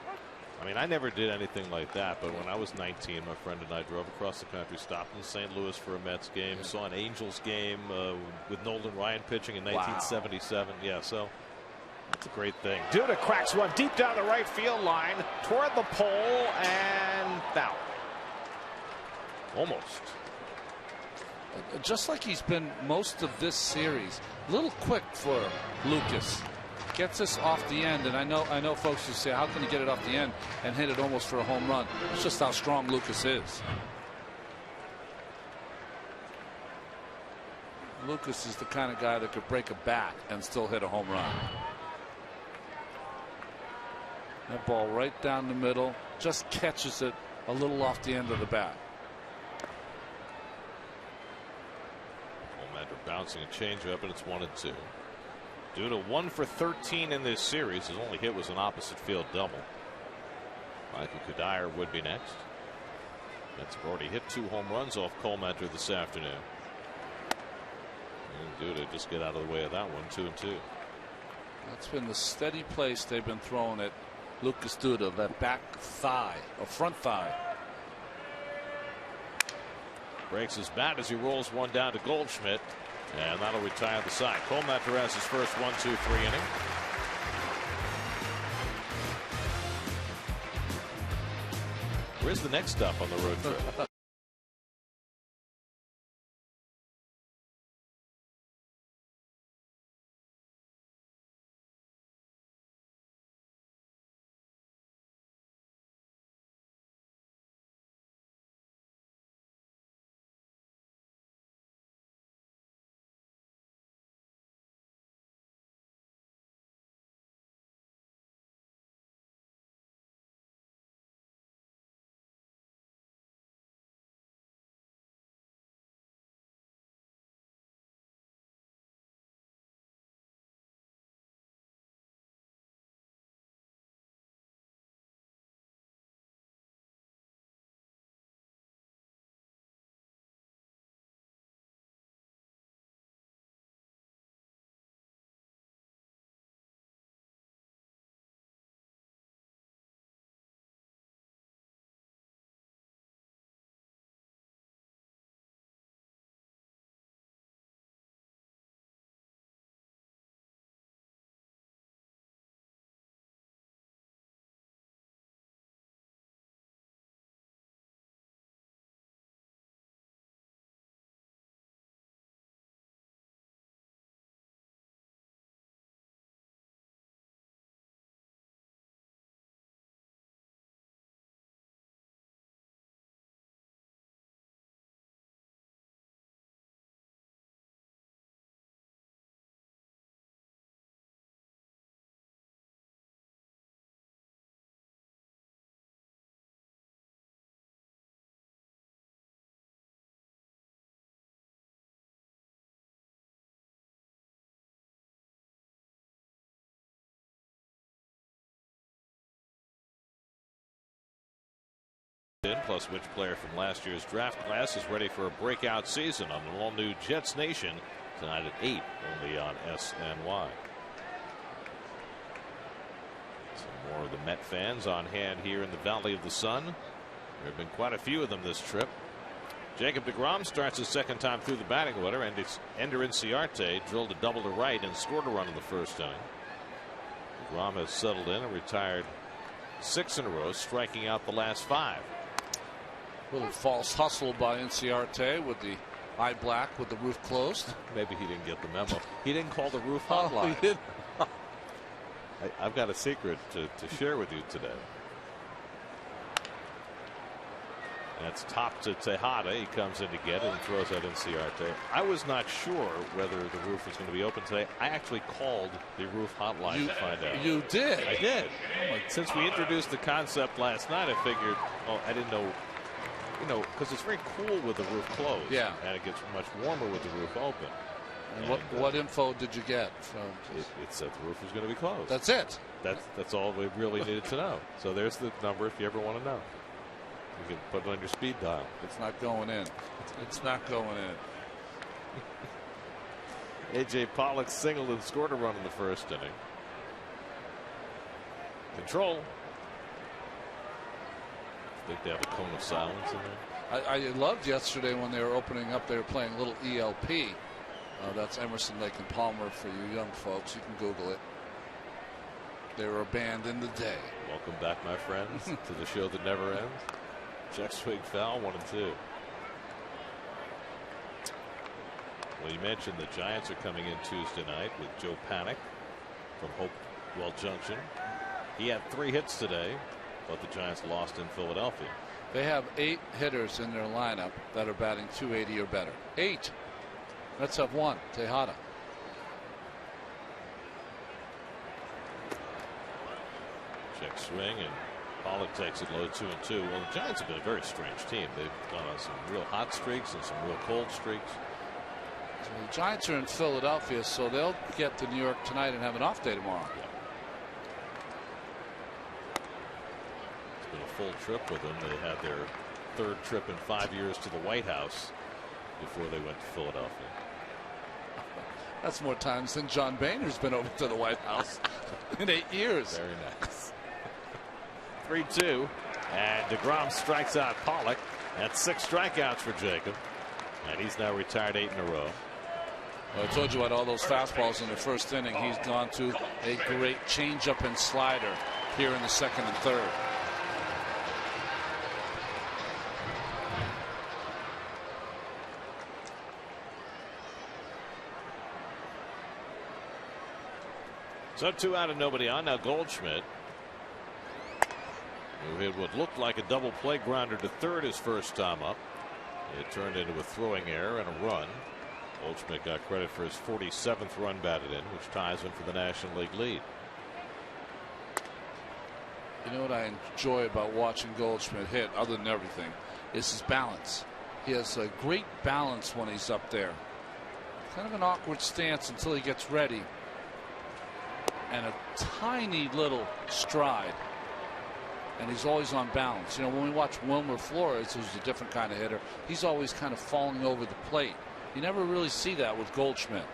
I mean, I never did anything like that, but when I was 19, my friend and I drove across the country, stopped in St. Louis for a Mets game, saw an Angels game with Nolan Ryan pitching in 1977. Wow. Yeah, so that's a great thing. Duda cracks one deep down the right field line, toward the pole, and foul. Almost. Just like he's been most of this series, a little quick for Lucas. Gets us off the end, and I know folks who say, how can he get it off the end and hit it almost for a home run? It's just how strong Lucas is. Lucas is the kind of guy that could break a bat and still hit a home run. That ball right down the middle, just catches it a little off the end of the bat. Commander bouncing a changeup, and it's 1-2. Due to 1 for 13 in this series, his only hit was an opposite field double. Michael Cuddyer would be next. Mets have already hit 2 home runs off Commander this afternoon. And Duda just get out of the way of that one. 2-2. That's been the steady place they've been throwing at Lucas Duda, that back thigh or front thigh. Breaks his bat as he rolls one down to Goldschmidt, and that'll retire the side. Commander has his first 1-2-3 inning. Where's the next stop on the road trip? Plus, which player from last year's draft class is ready for a breakout season on the all-new Jets Nation tonight at 8, only on SNY. Some more of the Met fans on hand here in the Valley of the Sun. There have been quite a few of them this trip. Jacob DeGrom starts his second time through the batting order, and Ender Inciarte drilled a double to right and scored a run in the first inning. DeGrom has settled in and retired 6 in a row, striking out the last 5. Little false hustle by Inciarte with the eye black with the roof closed. Maybe he didn't get the memo. He didn't call the roof hotline. He did. I've got a secret to share with you today. That's top to Tejada. He comes in to get it and throws out Inciarte. I was not sure whether the roof was going to be open today. I actually called the roof hotline to find out. You did? I did. Since we introduced the concept last night, I figured, well, I didn't know. You know, because it's very cool with the roof closed. Yeah. And it gets much warmer with the roof open. And what info did you get from? It said the roof was going to be closed. That's it. That's all we really needed to know. So there's the number if you ever want to know. You can put it on your speed dial. It's not going in. It's not going in. A.J. Pollock singled and scored a run in the first inning. Control. I think they have a cone of silence in there. I loved yesterday when they were opening up. They were playing a little ELP. That's Emerson, Lake and Palmer for you young folks. You can Google it. They were a band in the day. Welcome back, my friends, to the show that never ends. Check swing foul, 1-2. Well, you mentioned the Giants are coming in Tuesday night with Joe Panik from Hopewell Junction. He had 3 hits today, but the Giants lost in Philadelphia. They have 8 hitters in their lineup that are batting .280 or better. 8. Let's have 1. Tejada. Check swing, and Pollock takes it low 2-2. Well, the Giants have been a very strange team. They've gone on some real hot streaks and some real cold streaks. So the Giants are in Philadelphia, so they'll get to New York tonight and have an off day tomorrow. Yeah. It's been a full trip with them. They had their third trip in 5 years to the White House before they went to Philadelphia. That's more times than John Boehner's been over to the White House in 8 years. Very nice. 3-2, and DeGrom strikes out Pollock. That's 6 strikeouts for Jacob, and he's now retired 8 in a row. Well, I told you about all those fastballs in the first inning. He's gone to a great changeup and slider here in the second and third. So 2 out and nobody on. Now Goldschmidt, who hit what looked like a double play grounder to third his first time up. It turned into a throwing error and a run. Goldschmidt got credit for his 47th run batted in, which ties him for the National League lead. You know what I enjoy about watching Goldschmidt hit, other than everything, is his balance. He has a great balance when he's up there. Kind of an awkward stance until he gets ready. And a tiny little stride. And he's always on balance. You know, when we watch Wilmer Flores, who's a different kind of hitter, he's always kind of falling over the plate. You never really see that with Goldschmidt.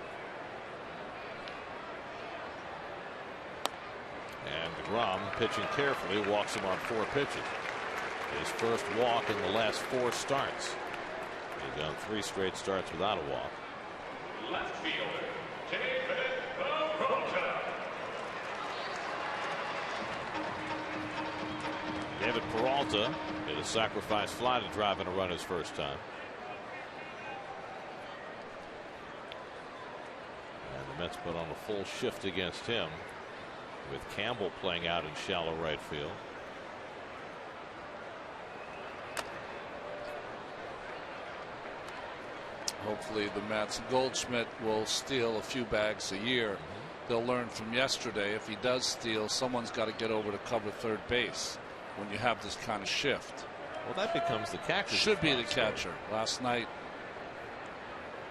And DeGrom, pitching carefully, walks him on 4 pitches. His first walk in the last 4 starts. He's gone 3 straight starts without a walk. Left fielder, David. David Peralta hit a sacrifice fly to drive in a run his first time. And the Mets put on a full shift against him, with Campbell playing out in shallow right field. Hopefully the Mets. Goldschmidt will steal a few bags a year. They'll learn from yesterday. If he does steal, someone's got to get over to cover third base when you have this kind of shift. Well, that becomes the catcher. Should be the catcher. Last night,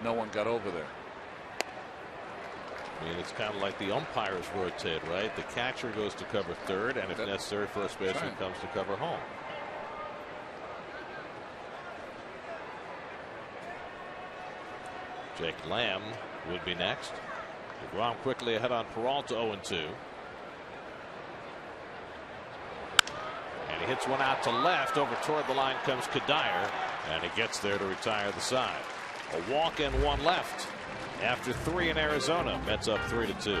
no one got over there. I mean, it's kind of like the umpires rotate, right? The catcher goes to cover third, and if necessary, first baseman comes to cover home. Jake Lamb would be next. DeGrom quickly ahead on Peralta, 0-2. And he hits one out to left. Over toward the line comes Kadire, and he gets there to retire the side. A walk and 1 left after 3 in Arizona. Mets up 3-2.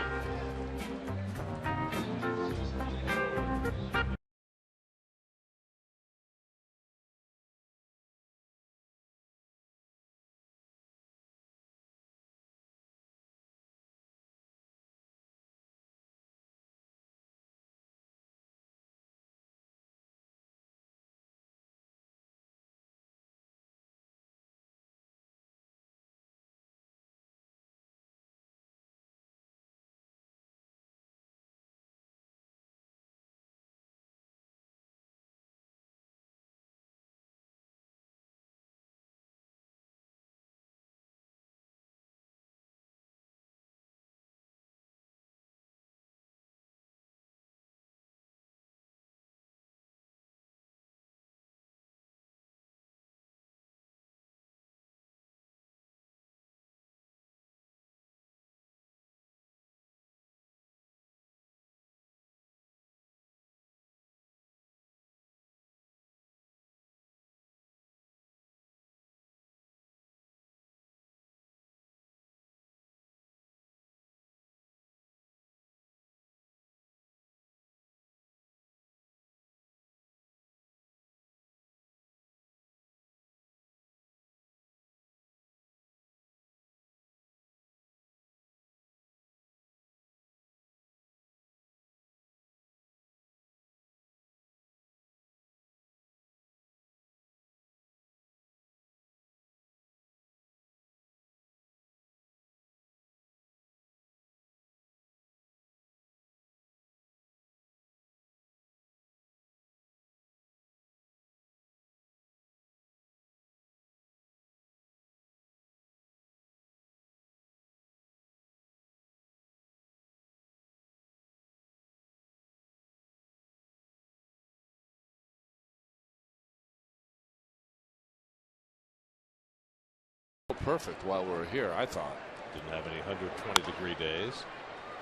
perfect while we were here, I thought. Didn't have any 120-degree days.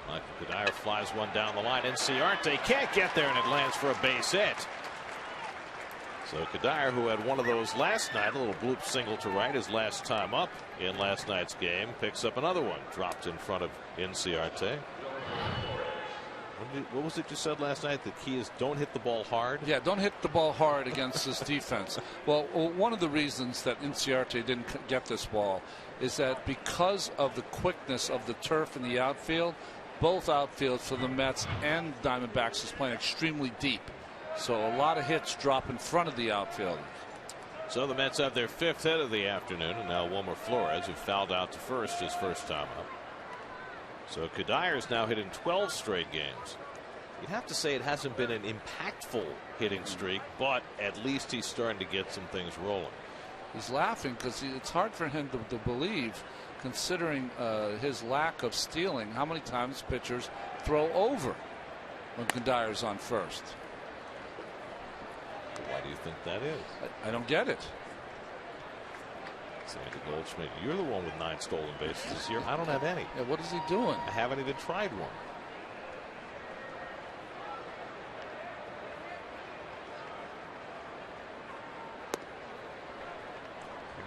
Michael Cuddyer flies one down the line. Inciarte can't get there, and it lands for a base hit. So Cuddyer, who had one of those last night, a little bloop single to right his last time up in last night's game, picks up another one. Dropped in front of Inciarte. What was it you said last night? The key is don't hit the ball hard? Yeah, don't hit the ball hard against this defense. Well, one of the reasons that Inciarte didn't get this ball is that because of the quickness of the turf in the outfield, both outfields for the Mets and Diamondbacks is playing extremely deep. So a lot of hits drop in front of the outfielders. So the Mets have their 5th hit of the afternoon, and now Wilmer Flores, who fouled out to first his first time up. So Cuddyer now hit in 12 straight games. You'd have to say it hasn't been an impactful hitting streak, but at least he's starting to get some things rolling. He's laughing because it's hard for him to believe, considering his lack of stealing, how many times pitchers throw over when Cuddyer's on first. Why do you think that is? I don't get it. Sandy Goldschmidt, you're the one with 9 stolen bases this year. I don't have any. Yeah, what is he doing? I haven't even tried one.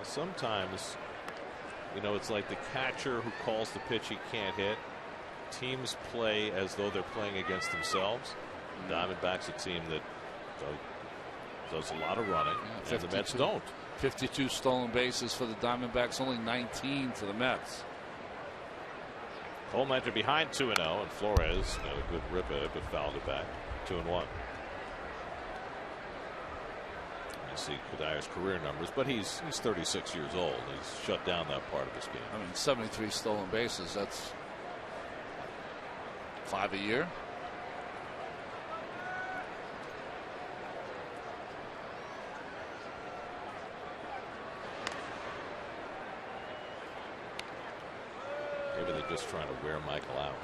Sometimes, you know, it's like the catcher who calls the pitch he can't hit. Teams play as though they're playing against themselves. Diamondbacks, a team that does a lot of running, and the Mets don't. 52 stolen bases for the Diamondbacks, only 19 for the Mets. Coleman behind 2-0, and Flores got a good rip at it, but fouled it back. 2-1. You see Cuddier's career numbers, but he's 36 years old. He's shut down that part of his game. I mean, 73 stolen bases, that's 5 a year. Maybe they're just trying to wear Michael out.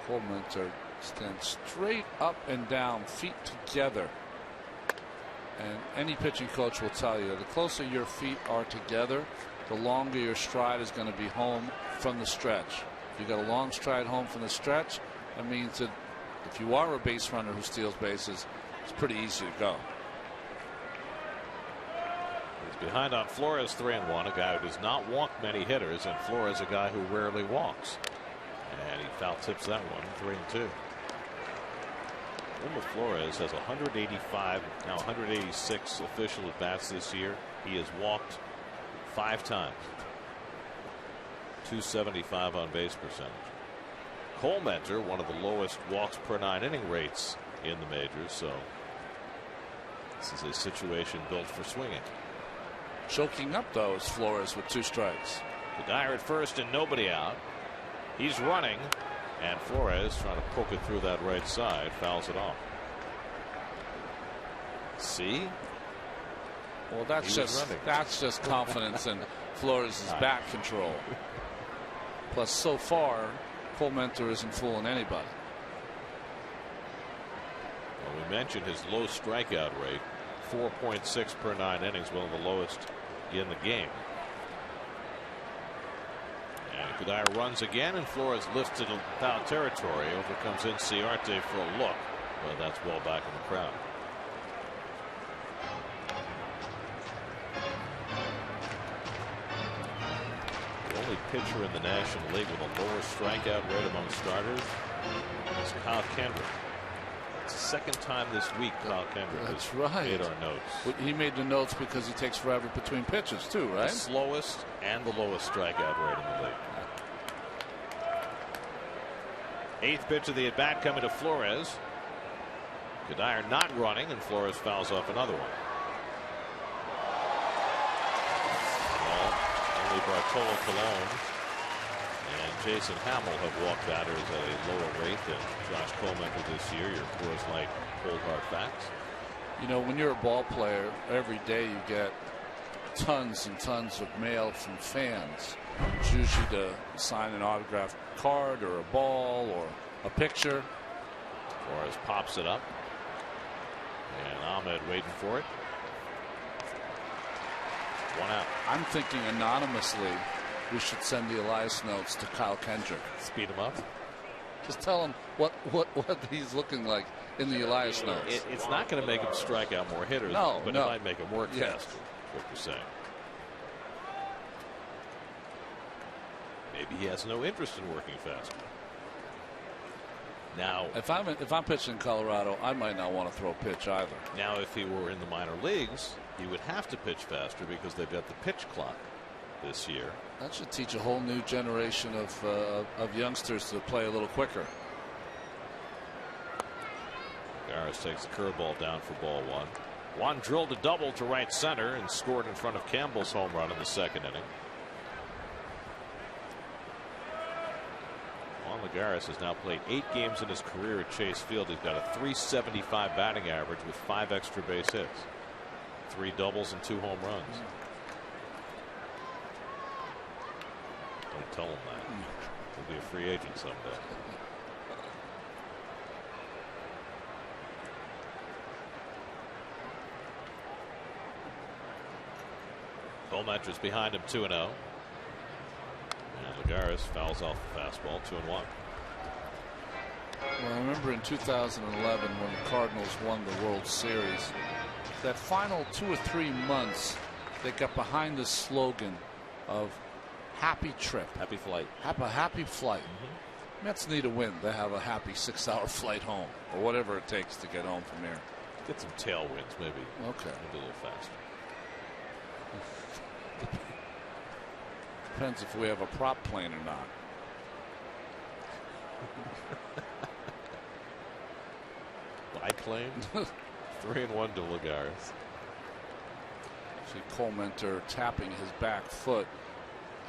Coleman stand straight up and down, feet together. And any pitching coach will tell you, the closer your feet are together, the longer your stride is going to be home from the stretch. If you got a long stride home from the stretch, that means that if you are a base runner who steals bases, it's pretty easy to go. He's behind on Flores 3-1, a guy who does not walk many hitters, and Flores a guy who rarely walks. And he foul tips that one, 3-2. Wilmer Flores has 185, now 186 official at bats this year. He has walked 5 times. 275 on base percentage. Coleman, one of the lowest walks per 9 inning rates in the majors, so this is a situation built for swinging. Choking up though is Flores with 2 strikes. Cuddyer at first and nobody out. He's running, and Flores trying to poke it through that right side, fouls it off. See? Well, that's just confidence in Flores' bat control. Plus, so far, Coleman isn't fooling anybody. Well, we mentioned his low strikeout rate, 4.6 per 9 innings, one of the lowest in the game. And Cuddyer runs again, and Flores lifts it in foul territory. Over comes Inciarte for a look, but that's well back in the crowd. The only pitcher in the National League with a lower strikeout rate among starters is Kyle Kendrick. It's the second time this week Kyle Kendrick has made our notes. Well, he made the notes because he takes forever between pitches too, right? The slowest and the lowest strikeout rate in the league. 8th pitch of the at bat coming to Flores. Cuddyer not running, and Flores fouls off another one. Well, only Bartolo Colon and Jason Hamill have walked batters at a lower rate than Josh Coleman this year. Your Coors Light cold hard facts. You know, when you're a ball player, every day you get tons and tons of mail from fans. It's usually to sign an autographed card or a ball or a picture. Flores pops it up. And Ahmed waiting for it. 1 out. I'm thinking anonymously we should send the Elias notes to Kyle Kendrick. Speed him up. Just tell him what he's looking like in the Elias notes. It's not going to make him strike out more hitters, but it might make him work faster. What you're saying. Maybe he has no interest in working faster. Now, if I'm pitching in Colorado, I might not want to throw a pitch either. Now, if he were in the minor leagues, he would have to pitch faster because they've got the pitch clock this year. That should teach a whole new generation of youngsters to play a little quicker. Garris takes the curveball down for ball 1. Juan drilled a double to right center and scored in front of Campbell's home run in the 2nd inning. Juan Lagares has now played 8 games in his career at Chase Field. He's got a .375 batting average with 5 extra base hits, 3 doubles and 2 home runs. Don't tell him that. He'll be a free agent someday. Beaumetr is behind him 2-0. And Lagares fouls off the fastball 2-1. Well, I remember in 2011 when the Cardinals won the World Series, that final 2 or 3 months they got behind the slogan of happy trip, happy flight, happy flight. Mets need a win. They have a happy 6-hour flight home, or whatever it takes to get home from here. Get some tailwinds, maybe. Okay, maybe a little faster. Depends if we have a prop plane or not. Biplane. 3-1 to Lagares. See Colementor tapping his back foot.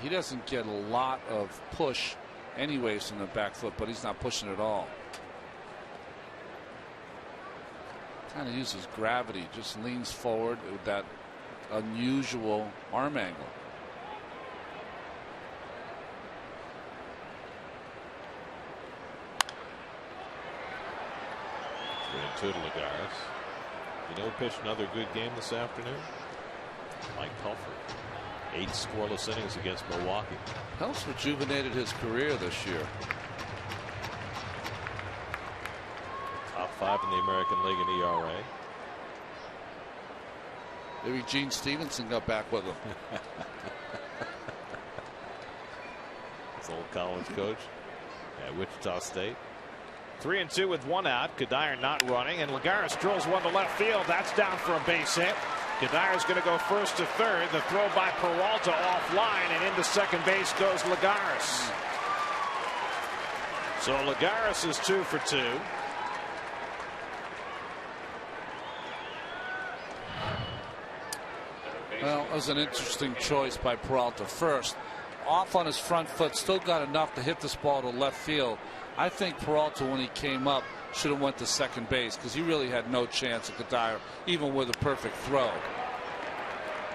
He doesn't get a lot of push anyways from the back foot, but he's not pushing at all. Kind of uses gravity, just leans forward with that unusual arm angle. To Lagares. You know, pitched another good game this afternoon. Mike Pelfrey. 8 scoreless innings against Milwaukee. Pelf's rejuvenated his career this year. Top 5 in the American League in ERA. Maybe Gene Stevenson got back with him. His old college coach at Wichita State. 3-2 with 1 out. Kadire not running, and Lagares drills one to left field. That's down for a base hit. Kadire's going to go first to third. The throw by Peralta offline, and into second base goes Lagares. So Lagares is 2 for 2. Well, it was an interesting choice by Peralta. First, off on his front foot, still got enough to hit this ball to left field. I think Peralta, when he came up, should have went to second base because he really had no chance of Kadire, even with a perfect throw.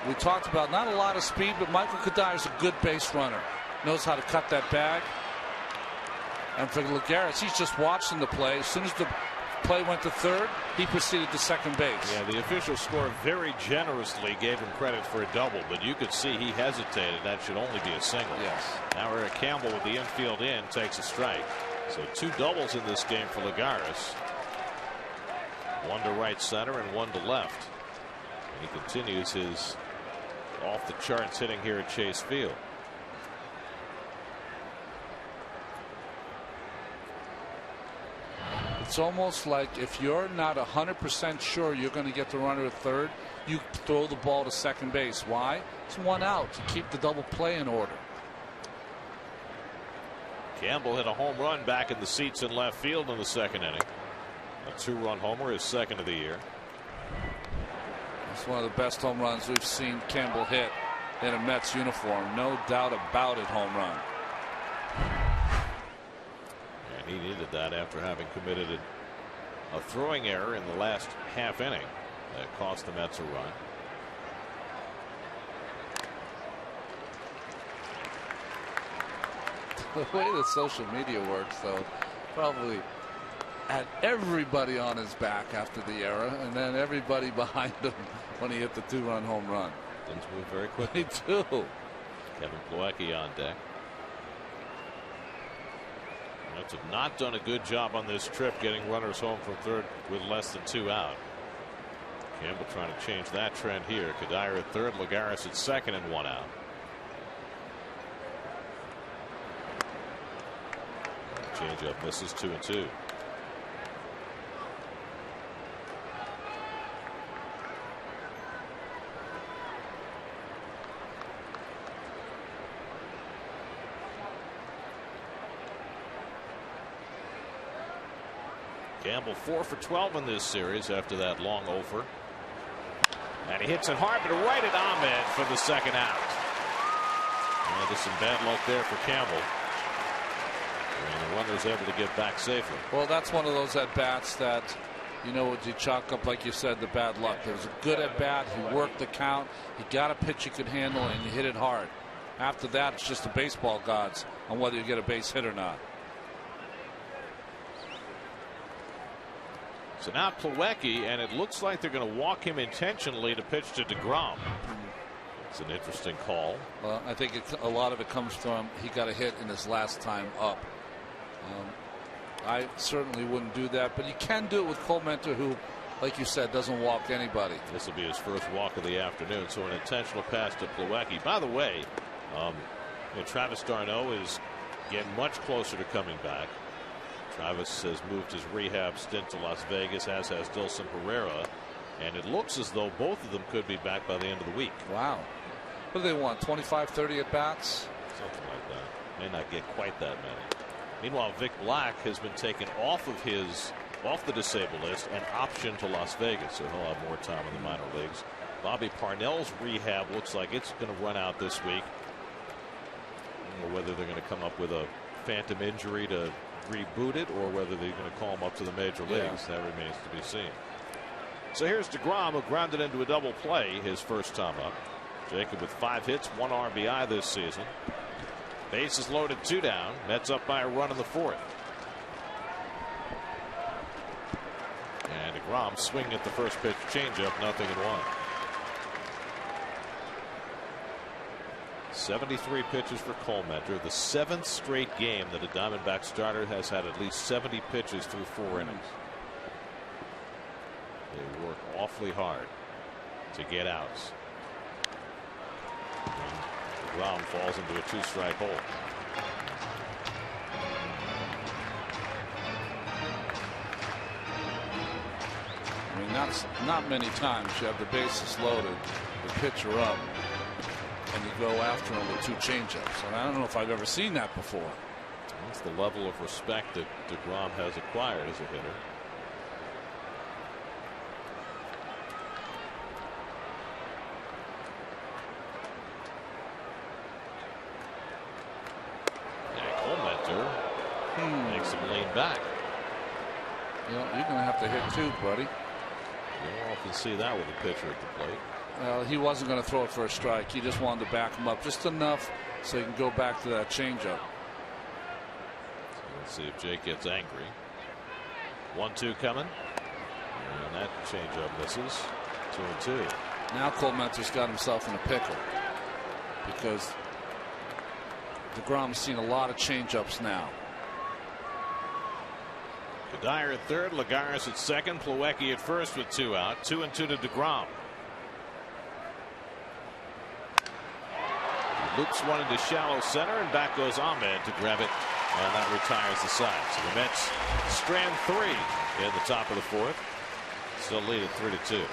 We talked about not a lot of speed, but Michael Kadire is a good base runner. Knows how to cut that bag. And for Lagares, he's just watching the play. As soon as the play went to third, he proceeded to second base. Yeah, the official score very generously gave him credit for a double, but you could see he hesitated. That should only be a single. Yes. Now Eric Campbell with the infield in takes a strike. So 2 doubles in this game for Lagares. 1 to right center and 1 to left. And he continues his off the charts hitting here at Chase Field. It's almost like if you're not 100% sure you're going to get the runner at third, you throw the ball to second base. Why? It's 1 out to keep the double play in order. Campbell hit a home run back in the seats in left field in the 2nd inning. A 2-run homer, his 2nd of the year. It's one of the best home runs we've seen Campbell hit in a Mets uniform. No doubt about it, home run. And he needed that after having committed a throwing error in the last half inning that cost the Mets a run. The way that social media works, though, probably had everybody on his back after the error, and then everybody behind him when he hit the 2-run home run. Things move very quickly. too. Kevin Plawecki on deck. Mets have not done a good job on this trip getting runners home from third with less than 2 out. Campbell trying to change that trend here. Kadire at third, Lagares at second, and 1 out. Changeup misses, 2-2. Campbell 4 for 12 in this series after that long over. And he hits it hard, but right at Ahmed for the second out. Well, there's some bad luck there for Campbell. And the runner's able to get back safely. Well, that's one of those at-bats that, you know, you chalk up, like you said, the bad luck. There was a good at-bat. He worked the count. He got a pitch he could handle, and he hit it hard. After that, it's just the baseball gods on whether you get a base hit or not. So now Plawecki, and it looks like they're going to walk him intentionally to pitch to DeGrom. It's an interesting call. Well, I think a lot of it comes from he got a hit in his last time up. I certainly wouldn't do that, but you can do it with Cole Mentor, who, like you said, doesn't walk anybody. This will be his first walk of the afternoon, so an intentional pass to Plawecki. By the way, Travis d'Arnaud is getting much closer to coming back. Travis has moved his rehab stint to Las Vegas, as has Dilson Herrera, and it looks as though both of them could be back by the end of the week. Wow. What do they want, 25, 30 at bats? Something like that. May not get quite that many. Meanwhile, Vic Black has been taken off the disabled list and optioned to Las Vegas, so he'll have more time in the minor leagues. Bobby Parnell's rehab looks like it's going to run out this week. I don't know whether they're going to come up with a phantom injury to reboot it or whether they're going to call him up to the major leagues. That remains to be seen. So here's DeGrom, who grounded into a double play his first time up. Jacob with 5 hits, 1 RBI this season. Bases loaded, 2 down. Mets up by a run in the 4th. And DeGrom swinging at the first pitch changeup, 0-1. 73 pitches for Cole Mentor, the 7th straight game that a Diamondback starter has had at least 70 pitches through 4 innings. They work awfully hard to get outs. And DeGrom falls into a 2-strike hole. I mean, not many times you have the bases loaded, the pitcher up, and you go after him with 2 changeups. And I don't know if I've ever seen that before. That's the level of respect that DeGrom has acquired as a hitter. And Cole Mentor makes him lean back. You know, you're going to have to hit 2, buddy. You don't often see that with a pitcher at the plate. Well, he wasn't going to throw it for a strike. He just wanted to back him up just enough so he can go back to that changeup. So let's see if Jake gets angry. 1-2 coming. And that changeup misses. 2-2. Now Cole Mentor's got himself in a pickle because DeGrom's seen a lot of changeups now. Kadire at third, Lagares at second, Plawecki at first with 2 out. 2-2 to DeGrom. He loops one into shallow center, and back goes Ahmed to grab it, and that retires the side. So the Mets strand 3 in the top of the 4th. Still lead at 3-2.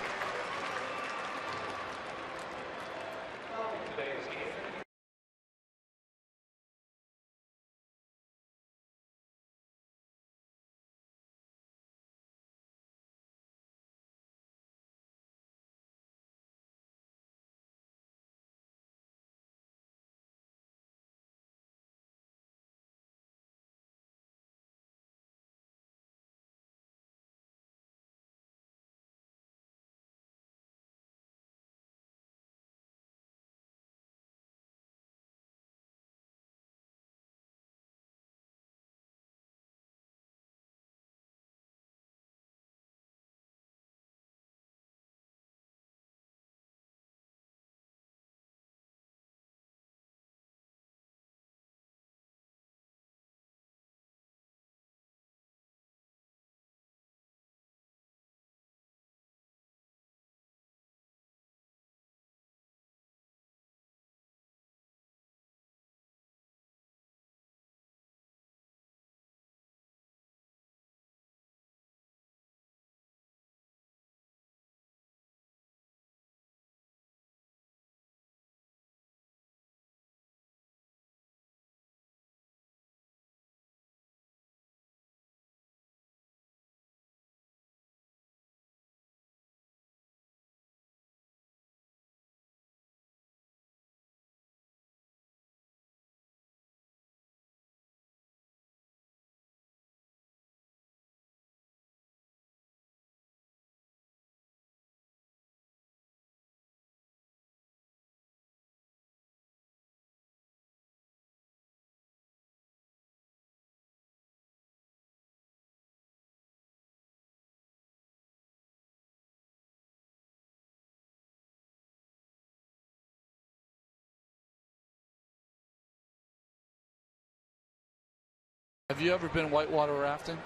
Have you ever been whitewater rafting?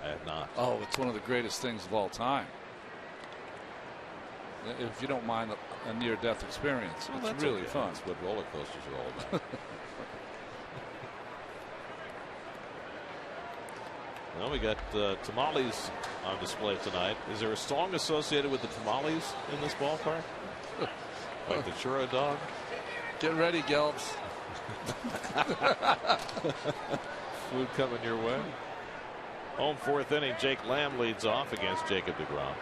I have not. Oh, it's one of the greatest things of all time. If you don't mind a near-death experience, well, it's really fun. That's what roller coasters are all about. Well, we got tamales on display tonight. Is there a song associated with the tamales in this ballpark? Like the churro dog? Get ready, Gelbs. Food coming your way. Home fourth inning, Jake Lamb leads off against Jacob DeGrom.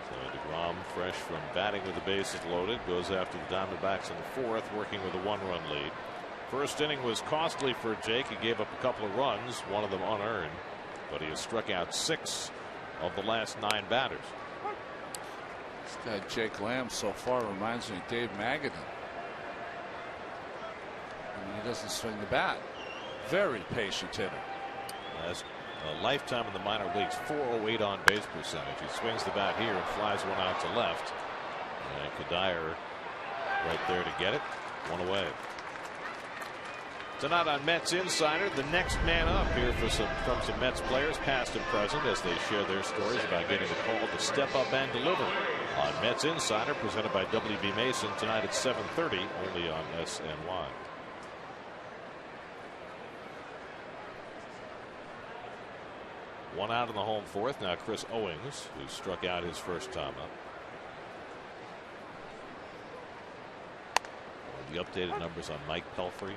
So DeGrom, fresh from batting with the bases loaded, goes after the Diamondbacks in the fourth, working with a 1-run lead. First inning was costly for Jake. He gave up a couple of runs, one of them unearned, but he has struck out 6 of the last 9 batters. This guy Jake Lamb so far reminds me of Dave Magadan. I mean, he doesn't swing the bat. Very patient hitter. Has a lifetime in the minor leagues, 408 on base percentage. He swings the bat here and flies one out to left. And Kadire right there to get it. 1 away. Tonight on Mets Insider, the next man up here from some Mets players, past and present, as they share their stories about getting the call to step up and deliver. On Mets Insider, presented by W.B. Mason, tonight at 7:30, only on SNY. One out in the home fourth. Now Chris Owings, who struck out his first time up. The updated numbers on Mike Pelfrey.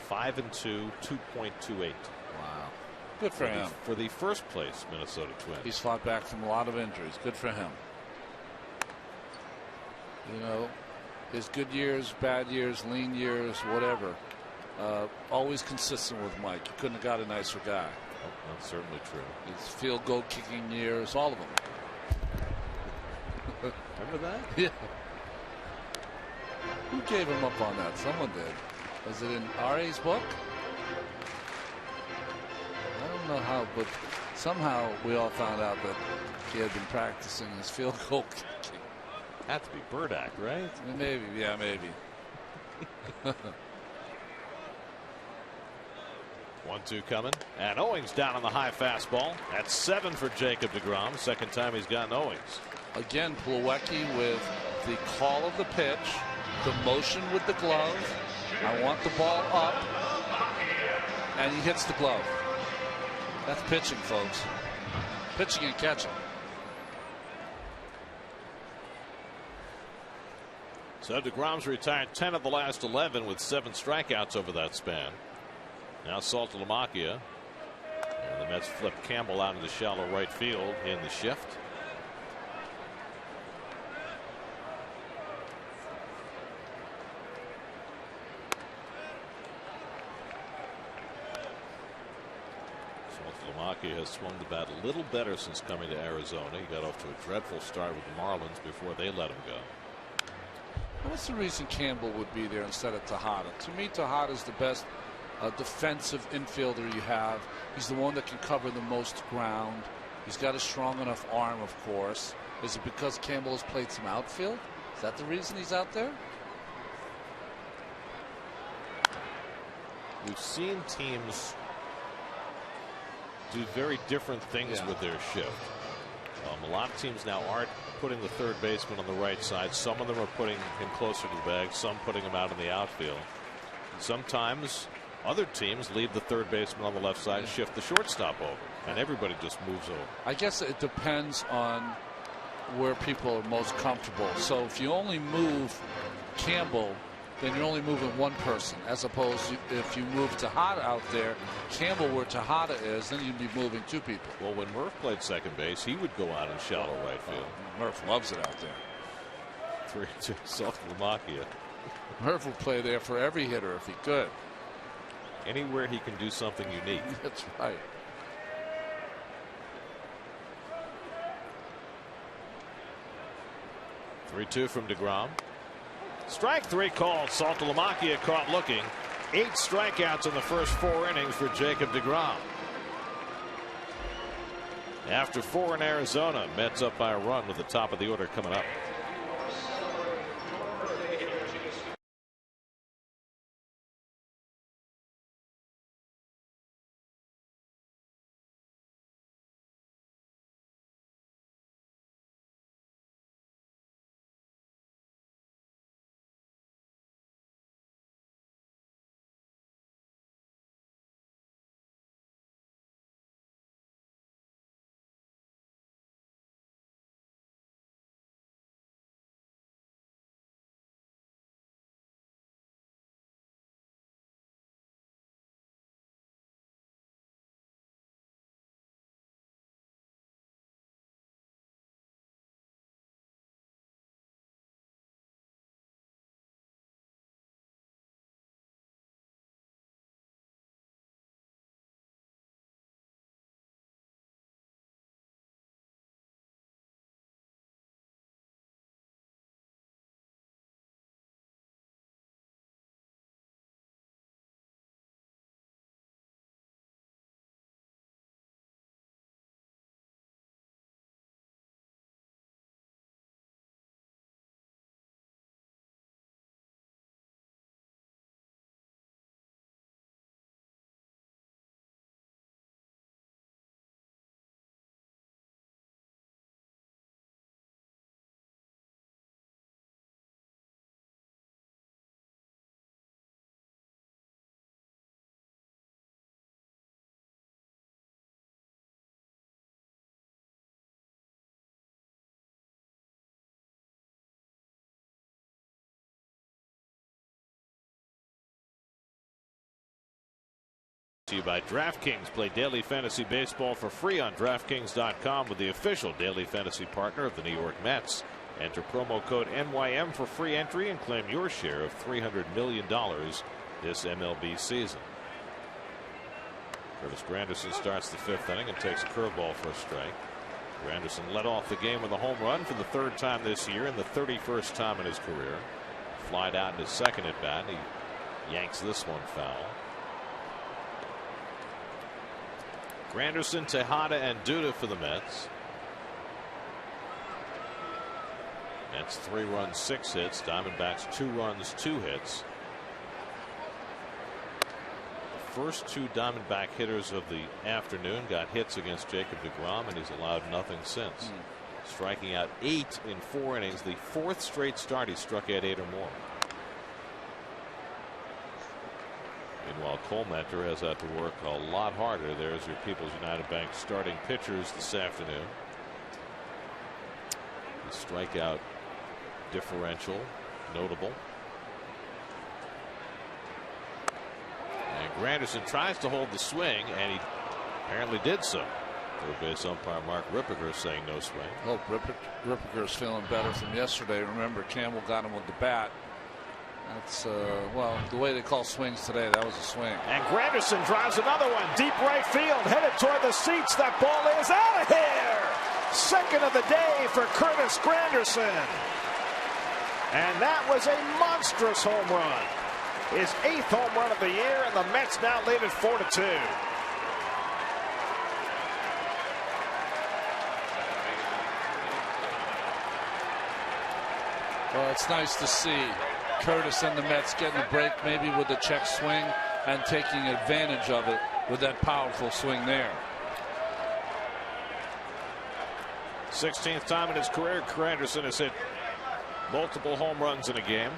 5-2, 2.28. Wow. Good for him. For the first place Minnesota Twins. He's fought back from a lot of injuries. Good for him. You know, his good years, bad years, lean years, whatever. Always consistent with Mike. You couldn't have got a nicer guy. Oh, that's certainly true. His field goal kicking years, all of them. Remember that? Yeah. Who gave him up on that? Someone did. Was it in Ari's book? I don't know how, but somehow we all found out that he had been practicing his field goal kicking. Had to be Burdack, right? Maybe, yeah, maybe. 1-2 coming, and Owings down on the high fastball. That's 7 for Jacob DeGrom. Second time he's gotten Owings. Again, Plawecki with the call of the pitch, the motion with the glove. I want the ball up, and he hits the glove. That's pitching, folks. Pitching and catching. So DeGrom's retired 10 of the last 11 with 7 strikeouts over that span. Now Saltalamacchia, and the Mets flip Campbell out into shallow right field in the shift. Saltalamacchia has swung the bat a little better since coming to Arizona. He got off to a dreadful start with the Marlins before they let him go. What's the reason Campbell would be there instead of Tejada? To me, Tejada's the best defensive infielder you have. He's the one that can cover the most ground. He's got a strong enough arm, of course. Is it because Campbell has played some outfield? Is that the reason he's out there? We've seen teams do very different things with their shift. A lot of teams now aren't putting the third baseman on the right side. Some of them are putting him closer to the bag, some putting him out in the outfield. Sometimes other teams leave the third baseman on the left side and shift the shortstop over, and everybody just moves over. I guess it depends on where people are most comfortable. So if you only move Campbell, then you're only moving one person, as opposed to if you move Tejada out there, Campbell where Tejada is, then you'd be moving 2 people. Well, when Murph played second base, he would go out in shallow right field. Murph loves it out there. 3-2 Saltalamacchia. Murph will play there for every hitter if he could. Anywhere he can do something unique. That's right. (3-2) from DeGrom. Strike 3 called. Saltalamacchia caught looking. 8 strikeouts in the first 4 innings for Jacob DeGrom. After 4 in Arizona, Mets up by a run with the top of the order coming up. To you by DraftKings. Play daily fantasy baseball for free on DraftKings.com with the official daily fantasy partner of the New York Mets. Enter promo code NYM for free entry and claim your share of $300 million this MLB season. Curtis Granderson starts the 5th inning and takes a curveball for a strike. Granderson led off the game with a home run for the 3rd time this year and the 31st time in his career. Flied out in his 2nd at bat. He yanks this one foul. Granderson, Tejada, and Duda for the Mets. Mets 3 runs, 6 hits. Diamondbacks 2 runs, 2 hits. The first 2 Diamondback hitters of the afternoon got hits against Jacob DeGrom, and he's allowed nothing since. Striking out 8 in 4 innings. The 4th straight start he struck out 8 or more. Meanwhile, Colemanter has had to work a lot harder. There's your People's United Bank starting pitchers this afternoon. The strikeout differential notable. And Granderson tries to hold the swing, and he apparently did so. Third base umpire Mark Ripperger saying no swing. Hope Ripperger's feeling better from yesterday. Remember, Campbell got him with the bat. That's well, the way they call swings today, that was a swing. And Granderson drives another one deep right field, headed toward the seats. That ball is out of here. 2nd of the day for Curtis Granderson, and that was a monstrous home run. His 8th home run of the year, and the Mets now lead it 4-2. Well, it's nice to see Curtis and the Mets getting a break, maybe with the check swing, and taking advantage of it with that powerful swing there. 16th time in his career, Granderson has hit multiple home runs in a game.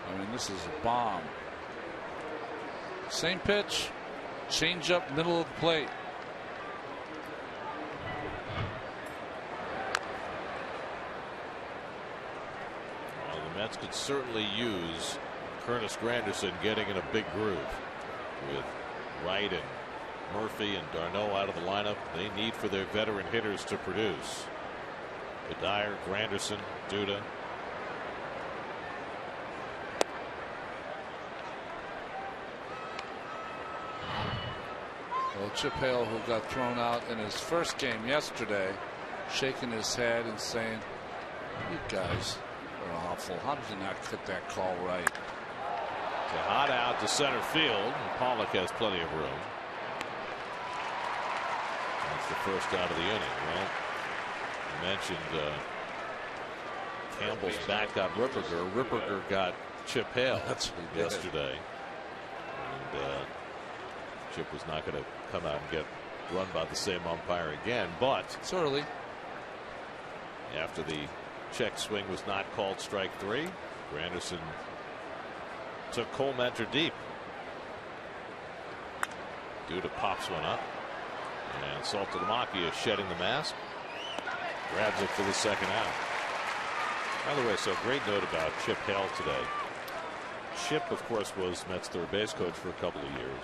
I mean, this is a bomb. Same pitch, change up, middle of the plate. Mets could certainly use Curtis Granderson getting in a big groove with Wright and Murphy and Darno out of the lineup. They need for their veteran hitters to produce. Dyer, Granderson, Duda. Well, Chip Hale, who got thrown out in his first game yesterday, shaking his head and saying, "You guys are awful. How did you not get that call right?" Tejada out to center field, and Pollock has plenty of room. That's the first out of the inning. Well, you mentioned Campbell's bat got Ripperger. Ripperger got Chip Hale yesterday. And Chip was not going to come out and get run by the same umpire again, but it's early. After the check swing was not called, strike 3, Granderson took Colemanter deep. Duda pops one up, and Saltalamacchia is shedding the mask, grabs it for the 2nd out. By the way, so great note about Chip Hale today. Chip, of course, was Mets third base coach for a couple of years.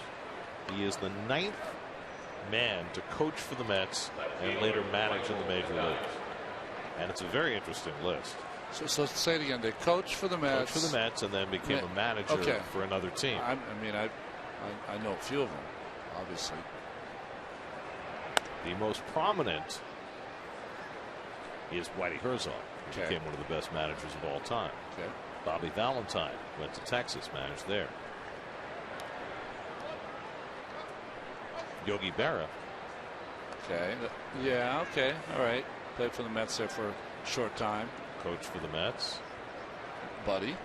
He is the 9th man to coach for the Mets and later manage in the major leagues. And it's a very interesting list. So say it again. They coach for the Mets. Coach for the Mets and then became a manager for another team. I know a few of them, obviously. The most prominent is Whitey Herzog, who became one of the best managers of all time. Bobby Valentine went to Texas, managed there. Yogi Berra. Yeah. Okay. All right. Played for the Mets there for a short time. Coach for the Mets. Buddy.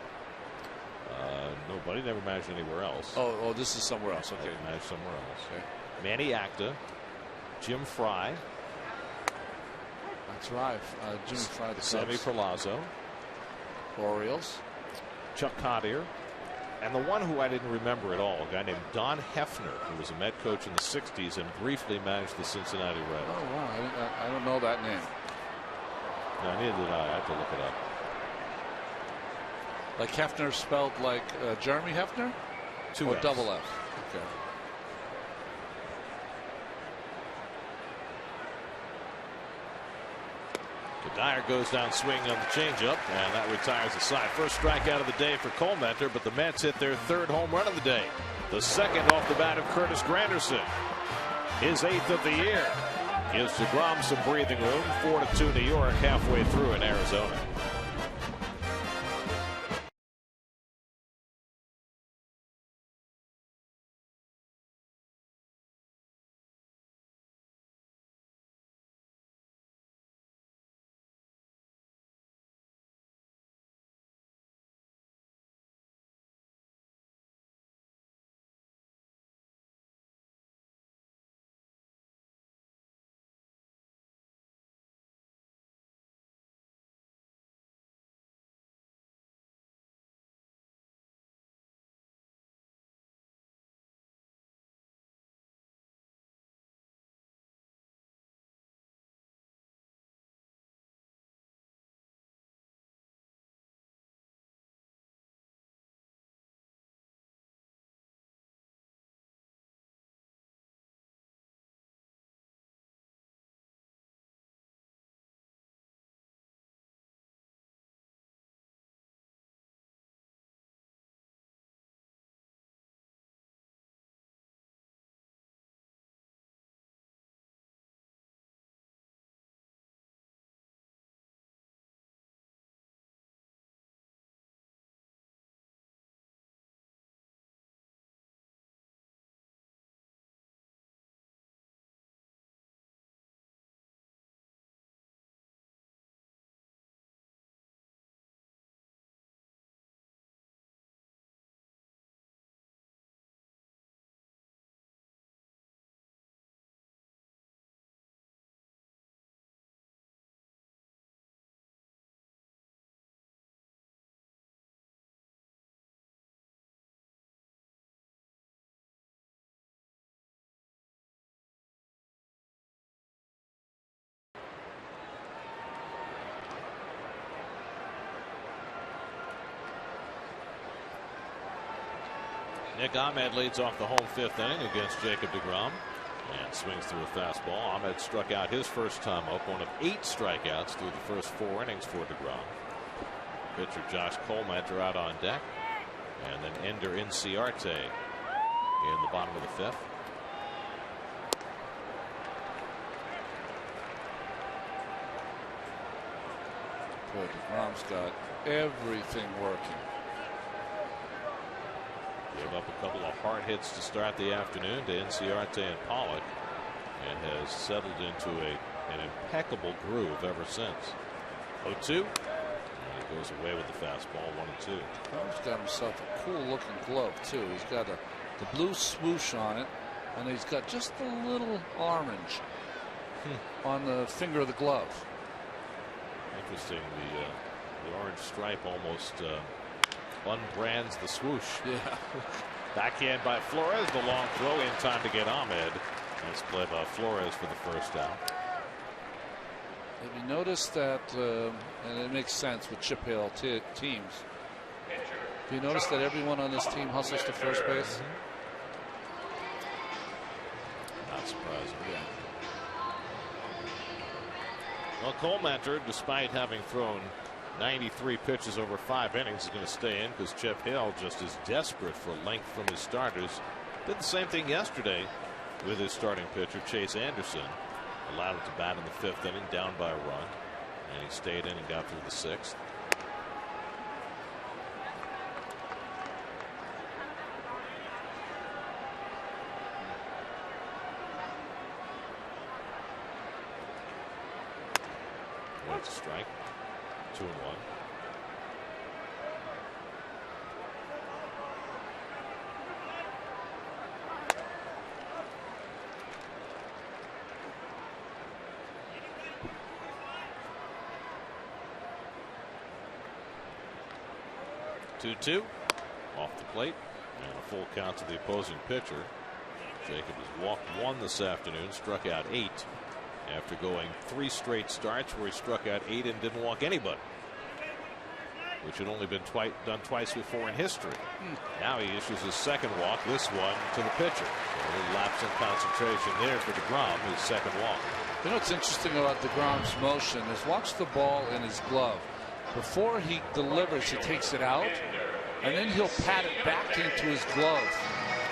No, Buddy never managed anywhere else. Oh, this is somewhere else. Okay. Managed somewhere else. Okay. Manny Acta. Jim Fry. That's right. Jimmy Fry. The Sammy Perlazzo. Orioles. Chuck Cottier. And the one who I didn't remember at all, a guy named Don Hefner, who was a Met coach in the 60s and briefly managed the Cincinnati Reds. Oh, wow. I don't know that name. No, neither did I. I have to look it up. Like Hefner spelled like Jeremy Hefner? Or double F? Okay. Dyer goes down swinging on the changeup, and that retires the side. First strikeout of the day for Comenter, but the Mets hit their 3rd home run of the day. The 2nd off the bat of Curtis Granderson. His 8th of the year. Gives DeGrom some breathing room. 4-2 New York halfway through in Arizona. Nick Ahmed leads off the home 5th inning against Jacob DeGrom and swings through a fastball. Ahmed struck out his first time up, one of 8 strikeouts through the first 4 innings for DeGrom. Pitcher Josh Comenter out on deck, and then Ender Inciarte in the bottom of the 5th. Boy, DeGrom's got everything working. Gave up a couple of hard hits to start the afternoon to Inciarte and Pollock, and has settled into an impeccable groove ever since. 0-2. And he goes away with the fastball. 1-2. He's got himself a cool looking glove too. He's got the blue swoosh on it, and he's got just a little orange on the finger of the glove. Interesting. The orange stripe almost unbrands the swoosh. Yeah. Backhand by Flores. The long throw in time to get Ahmed. Nice play by Flores for the first out. Have you noticed that, and it makes sense with Chip Hill teams, have you noticed that everyone on this team hustles to first base? Not surprising. Yeah. Well, Comenter, despite having thrown 93 pitches over 5 innings, is going to stay in because Chip Hill just is desperate for length from his starters. Did the same thing yesterday with his starting pitcher Chase Anderson. Allowed him to bat in the 5th inning, down by a run, and he stayed in and got through the 6th. It's a strike. 2-1. Two off the plate, and a full count to the opposing pitcher. Jacob has walked 1 this afternoon, struck out 8 after going 3 straight starts where he struck out 8 and didn't walk anybody. which had only been done twice before in history. Now he issues his second walk, this one to the pitcher. So a little lapse in concentration there for DeGrom, his second walk. You know what's interesting about DeGrom's motion is watch the ball in his glove. Before he delivers, he takes it out, and then he'll pat it back into his glove.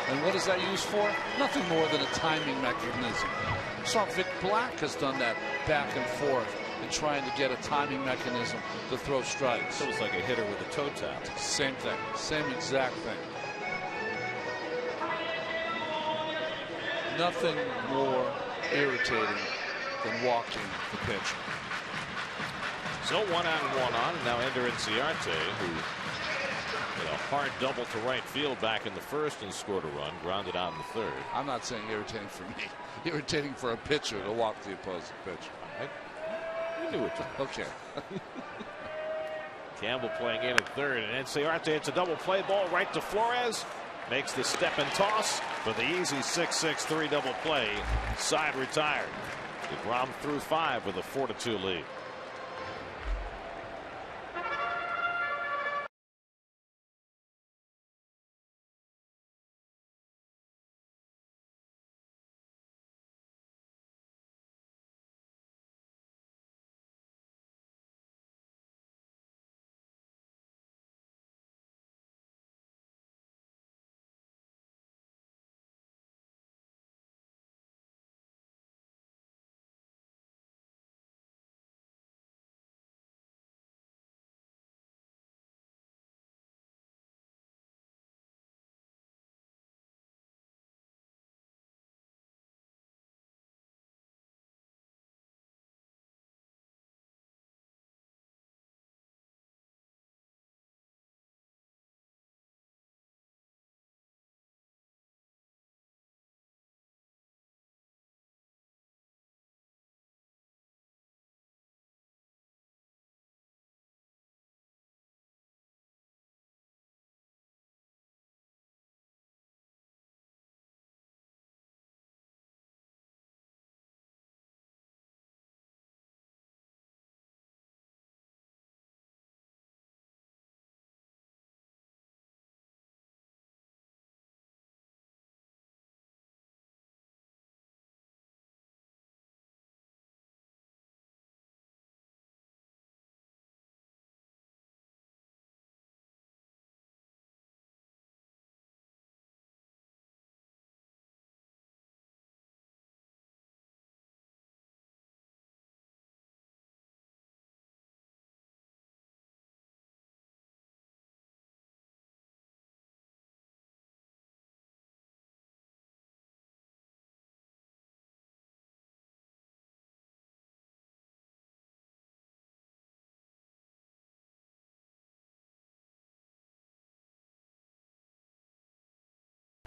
And what is that used for? Nothing more than a timing mechanism. So Vic Black has done that back and forth and trying to get a timing mechanism to throw strikes. So it's like a hitter with a toe tap. Same thing. Same exact thing. Nothing more irritating than walking the pitcher. So 1 out and 1 on, and now Ender Inciarte, who with a hard double to right field back in the first and scored a run, grounded out in the third. I'm not saying irritating for me. Irritating for a pitcher to walk the opposing pitcher. You knew it. Okay. Campbell playing in at third, and Inciarte hits a double play ball right to Flores. Makes the step and toss for the easy 6-6-3 double play. Side retired. DeGrom threw 5 with a 4-2 lead.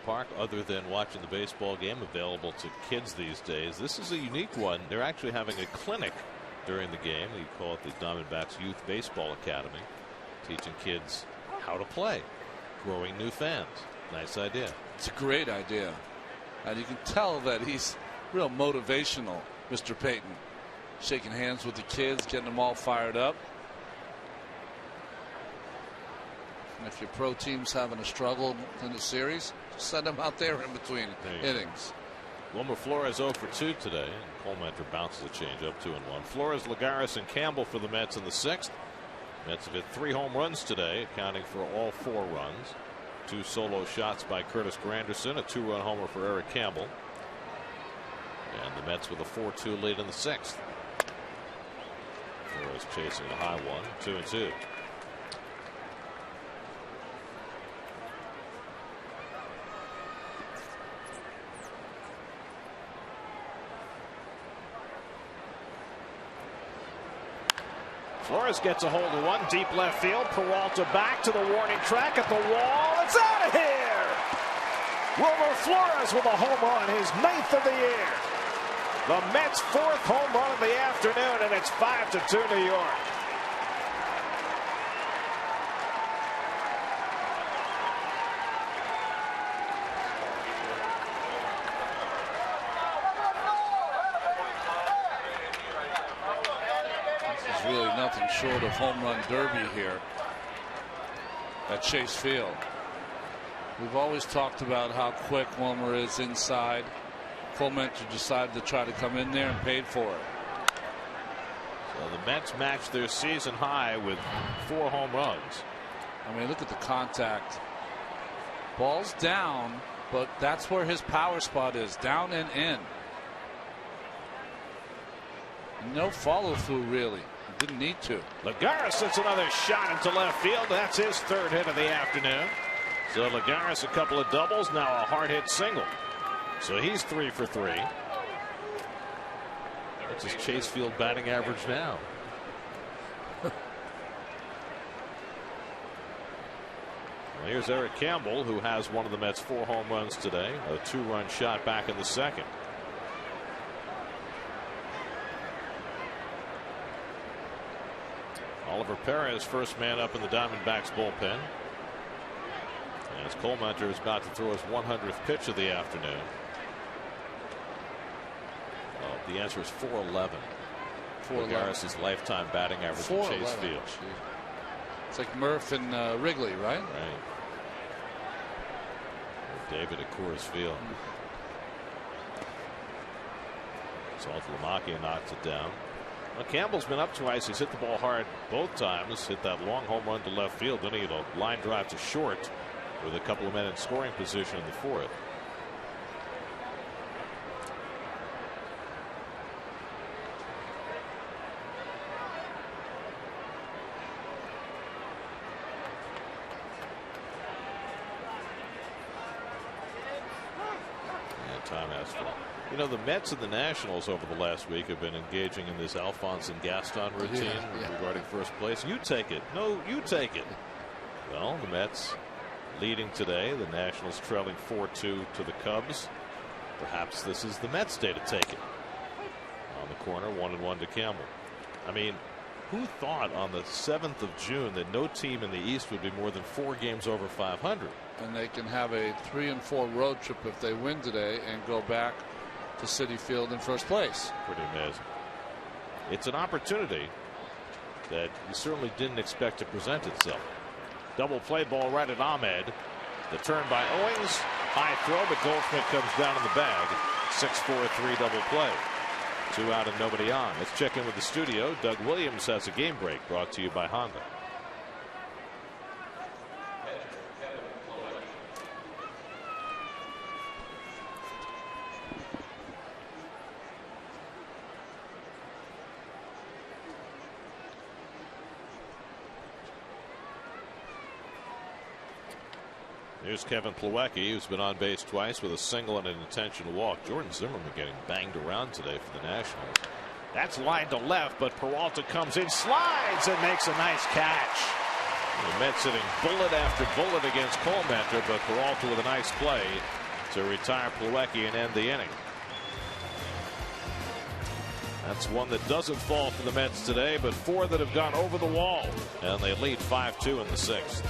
Park, other than watching the baseball game available to kids these days. This is a unique one. They're actually having a clinic during the game. We call it the Diamondbacks Youth Baseball Academy, teaching kids how to play, growing new fans. Nice idea. It's a great idea, and you can tell that he's real motivational, Mr. Payton, shaking hands with the kids, getting them all fired up. And if your pro team's having a struggle in the series, send them out there in between innings. Wilmer Flores 0 for 2 today. And Colmentor bounces a changeup 2-1. Flores, Lagares, and Campbell for the Mets in the 6th. Mets have hit 3 home runs today, accounting for all 4 runs. 2 solo shots by Curtis Granderson, a 2-run homer for Eric Campbell. And the Mets with a 4-2 lead in the 6th. Flores chasing a high one, 2-2. Flores gets a hold of one deep left field. Peralta back to the warning track at the wall. It's out of here. Wilmer Flores with a home run, his 9th of the year. The Mets' 4th home run of the afternoon, and it's 5-2 New York. Really nothing short of home run derby here. at Chase Field. We've always talked about how quick Wilmer is inside. Cole Mentor decided to try to come in there and paid for it. So the Mets matched their season high with 4 home runs. I mean, look at the contact. Ball's down, but that's where his power spot is, down and in. No follow through, really. Didn't need to. Lagares hits another shot into left field. That's his 3rd hit of the afternoon. So Lagares a couple of doubles, now a hard hit single. So he's 3 for 3. What's his Chase Field batting average now? Well, here's Eric Campbell, who has one of the Mets' 4 home runs today, a 2-run shot back in the 2nd. Oliver Perez, first man up in the Diamondbacks bullpen. As Cole Mentor is about to throw his 100th pitch of the afternoon. The answer is 411. Lagares' lifetime batting average at Chase Field. It's like Murph and Wrigley, right? Right. David at Coors Field. Salt Lamacchia knocks it down. Well, Campbell's been up twice. He's hit the ball hard both times. Hit that long home run to left field. Then he hit a line drive to short with a couple of men in scoring position in the 4th. Time has flown. You know, the Mets and the Nationals over the last week have been engaging in this Alphonse and Gaston routine regarding first place. You take it. No, you take it. Well, the Mets leading today. The Nationals trailing 4-2 to the Cubs. Perhaps this is the Mets' day to take it. On the corner, 1-1 to Campbell. I mean, who thought on the 7th of June that no team in the East would be more than 4 games over 500? And they can have a 3-4 road trip if they win today and go back to Citi Field in first place. Pretty amazing. It's an opportunity that you certainly didn't expect to present itself. Double play ball right at Ahmed. The turn by Owings. High throw, but Goldschmidt comes down in the bag. 6-4-3 double play. 2 out and nobody on. Let's check in with the studio. Doug Williams has a game break brought to you by Honda. Here's Kevin Plawecki, who's been on base twice with a single and an intentional walk. Jordan Zimmerman getting banged around today for the Nationals. That's lined to left, but Peralta comes in, slides, and makes a nice catch. The Mets hitting bullet after bullet against Cole Mentor, but Peralta with a nice play to retire Plawecki and end the inning. That's one that doesn't fall for the Mets today, but 4 that have gone over the wall, and they lead 5-2 in the 6th.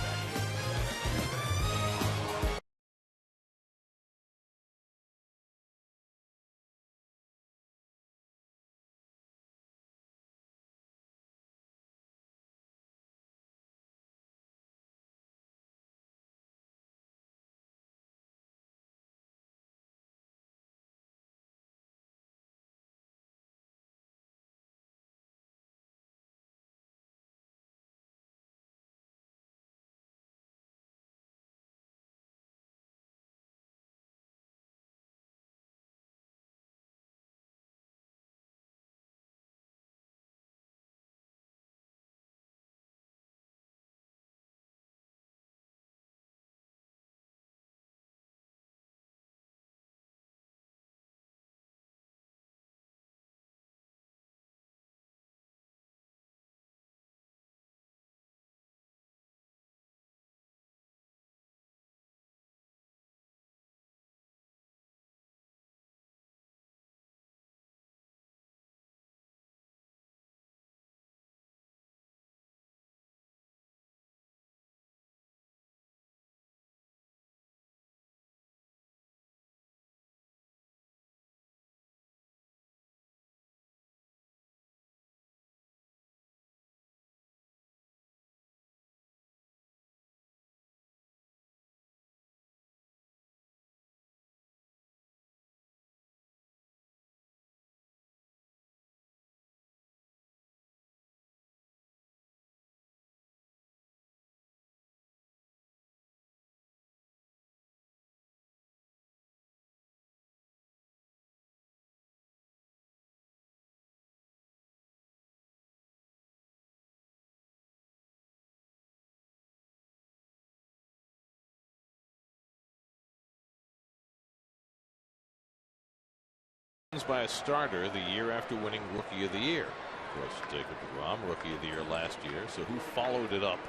by a starter the year after winning Rookie of the Year. Of course, Jacob DeGrom, Rookie of the Year last year. So who followed it up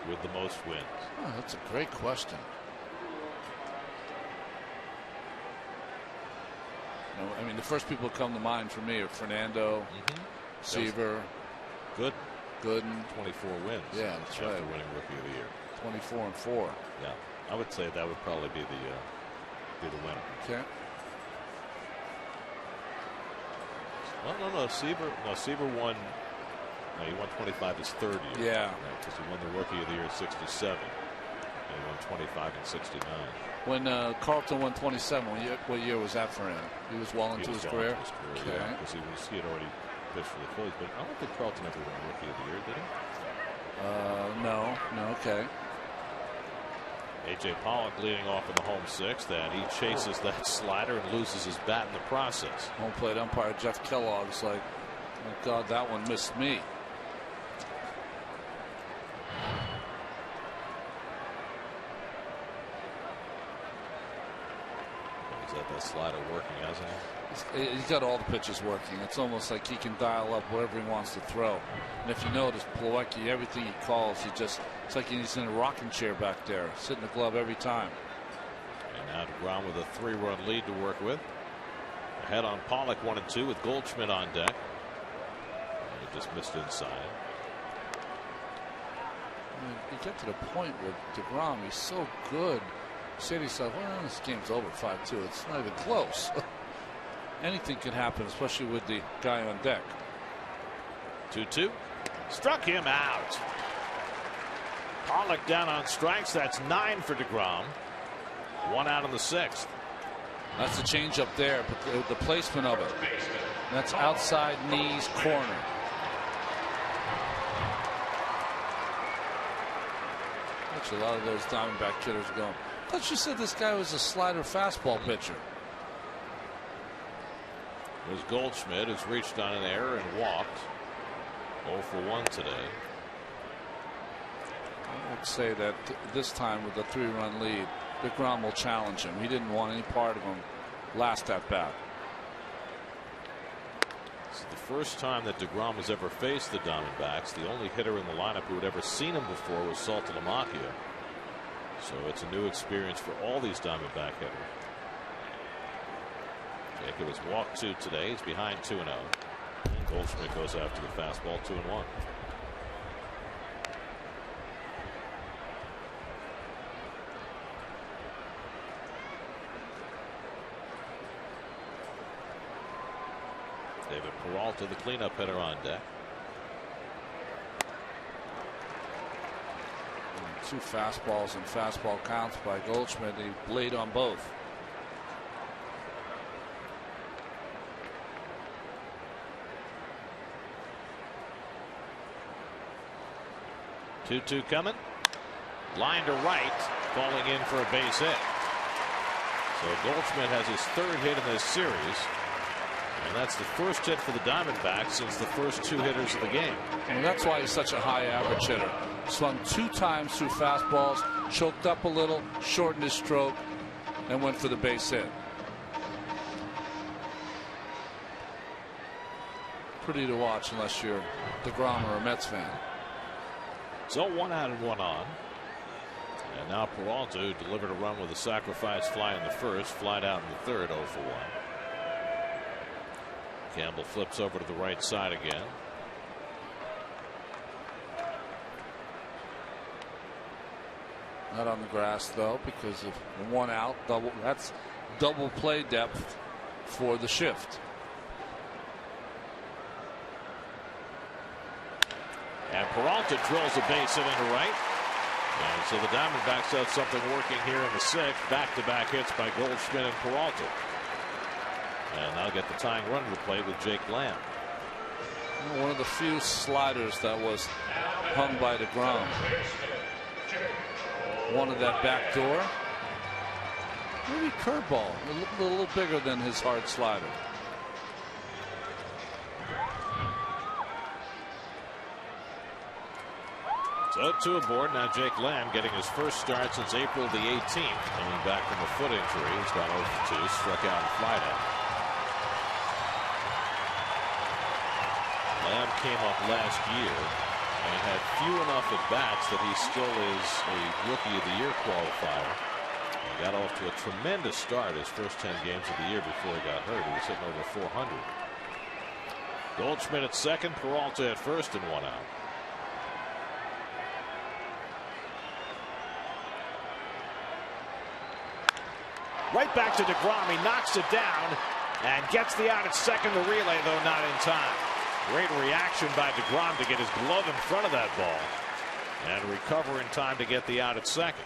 with the most wins? Oh, that's a great question. You know, I mean, the first people who come to mind for me are Fernando, Seaver, Gooden. 24 wins. Yeah, that's after right. winning Rookie of the Year. 24-4. Yeah, I would say that would probably be the winner. Okay. Well, no, Seaver won. No, he won 25 his third year. Yeah, because he won the Rookie of the Year in '67, and he won 25 in '69. When Carlton won 27, what year was that for him? He was well into his career. Okay, because he had already pitched for the Phillies, but I don't think Carlton ever won Rookie of the Year, did he? No. Okay. A.J. Pollock leading off in the home sixth, and he chases that slider and loses his bat in the process. Home plate umpire Jeff Kellogg's like, oh God, that one missed me. He's got that slider working, hasn't he? He's got all the pitches working. It's almost like he can dial up wherever he wants to throw. And if you notice, Plawecki, everything he calls, it's like he's in a rocking chair back there, sitting the glove every time. And now DeGrom with a 3-run lead to work with. Ahead on Pollock 1-2 with Goldschmidt on deck. And he just missed inside. You get to the point with DeGrom, he's so good. You say to yourself, well, this game's over 5-2. It's not even close. Anything can happen, especially with the guy on deck. 2-2. Struck him out. Pollock down on strikes. That's 9 for DeGrom. 1 out in the 6th. That's the change up there, but the placement of it. That's outside knees corner. Actually, a lot of those Diamondback hitters are going, I thought you said this guy was a slider fastball pitcher. There's Goldschmidt, who's reached on an error and walked. 0 for 1 today. I would say that this time with a 3-run lead, DeGrom will challenge him. He didn't want any part of him last at bat. This is the first time that DeGrom has ever faced the Diamondbacks. The only hitter in the lineup who had ever seen him before was Saltalamacchia. So it's a new experience for all these Diamondback hitters. Jacob has walked 2 today. He's behind 2-0. Goldschmidt goes after the fastball, 2-1. David Peralta, the cleanup hitter, on deck. 2 fastballs and fastball counts by Goldschmidt. He laid on both. Two coming. Line to right, falling in for a base hit. So Goldschmidt has his 3rd hit in this series. And that's the first hit for the Diamondbacks since the first 2 hitters of the game. And that's why he's such a high average hitter. Swung 2 times through fastballs, choked up a little, shortened his stroke, and went for the base hit. Pretty to watch unless you're DeGrom or a Mets fan. So 1 out and 1 on. And now Peralta, who delivered a run with a sacrifice fly in the first, flied out in the third, 0 for 1. Campbell flips over to the right side again. Not on the grass though, because of 1 out, that's double play depth for the shift. And Peralta drills a base hit into right. And so the Diamondbacks have something working here in the 6th. Back-to-back hits by Goldschmidt and Peralta. And they'll get the tying run to the plate with Jake Lamb. One of the few sliders that was hung by DeGrom. Wanted that back door. Maybe curveball. A little bigger than his hard slider. So 2 aboard. Now Jake Lamb getting his first start since April the 18th. Coming back from a foot injury. He's gone 0 for 2. Struck out and flied out. came up last year and had few enough at bats that he still is a Rookie of the Year qualifier. He got off to a tremendous start his first 10 games of the year before he got hurt. He was hitting over 400. Goldschmidt at second, Peralta at first, and 1 out. Right back to DeGrom. He knocks it down and gets the out at second. The relay, though, not in time. Great reaction by DeGrom to get his glove in front of that ball and recover in time to get the out at second.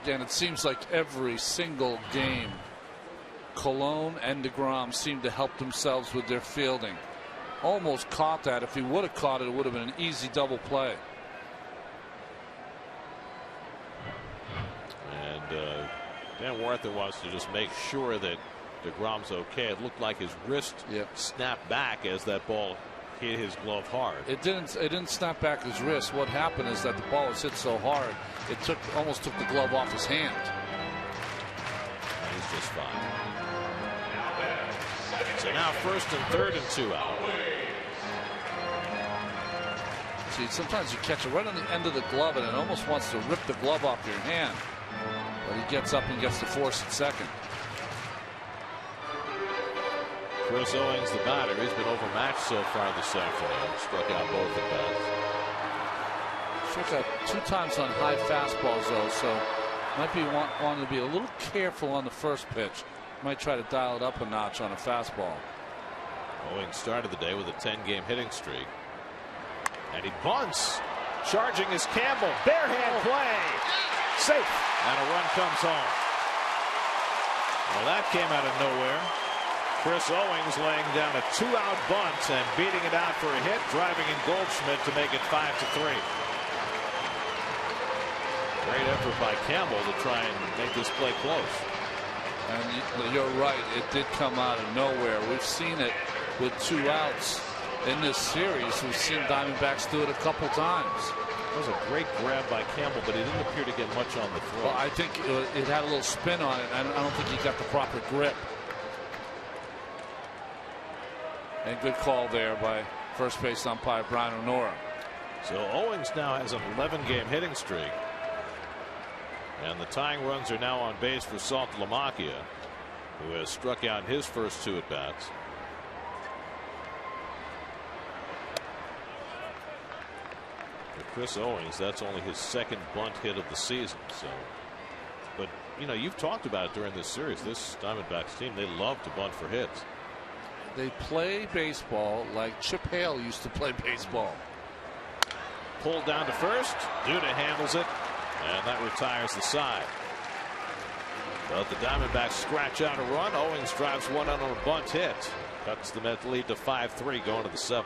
Again, it seems like every single game, Colon and DeGrom seem to help themselves with their fielding. Almost caught that. If he would have caught it, it would have been an easy double play. Dan Wartha wants to just make sure that DeGrom's okay. It looked like his wrist snapped back as that ball hit his glove hard. It didn't snap back his wrist. What happened is that the ball was hit so hard it almost took the glove off his hand. He's just fine. So now first and third and 2 out. See, sometimes you catch it right on the end of the glove and it almost wants to rip the glove off your hand. But he gets up and gets the force at second. Chris Owings, the batter, he's been overmatched so far this afternoon. Struck out both at bats. Struck out 2 times on high fastballs, though, so might be wanting to be a little careful on the first pitch. Might try to dial it up a notch on a fastball. Owings started the day with a 10-game hitting streak. And he bunts. Charging is Campbell. Bare hand play. Safe. And a run comes home. Well, that came out of nowhere. Chris Owings laying down a 2-out bunt and beating it out for a hit, driving in Goldschmidt to make it 5-3. Great effort by Campbell to try and make this play close. And you're right, it did come out of nowhere. We've seen it with 2 outs in this series. We've seen Diamondbacks do it a couple times. That was a great grab by Campbell, but he didn't appear to get much on the throw. Well, I think it had a little spin on it. I don't think he got the proper grip. And good call there by first base umpire Brian Honora. So Owings now has an 11-game hitting streak. And the tying runs are now on base for Salt Lamacchia, who has struck out his first 2 at bats. For Chris Owings, that's only his 2nd bunt hit of the season. So, but you know, you've talked about it during this series. This Diamondbacks team, they love to bunt for hits. They play baseball like Chip Hale used to play baseball. Pulled down to first. Duda handles it, and that retires the side. But the Diamondbacks scratch out a run. Owings drives 1 out on a bunt hit. Cuts the Mets lead to 5-3 going to the 7th.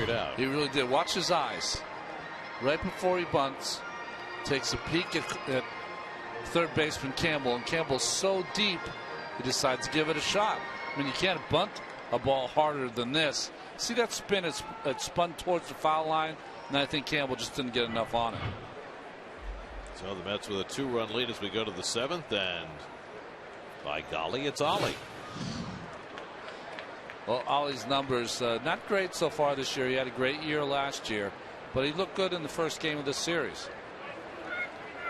figured out. He really did. Watch his eyes. Right before he bunts, takes a peek at third baseman Campbell, and Campbell's so deep, he decides to give it a shot. I mean, you can't bunt a ball harder than this. See that spin? It spun towards the foul line, and I think Campbell just didn't get enough on it. So the Mets with a 2-run lead as we go to the 7th, and by golly, it's Ollie. Well, Ollie's numbers not great so far this year. He had a great year last year, but he looked good in the first game of this series.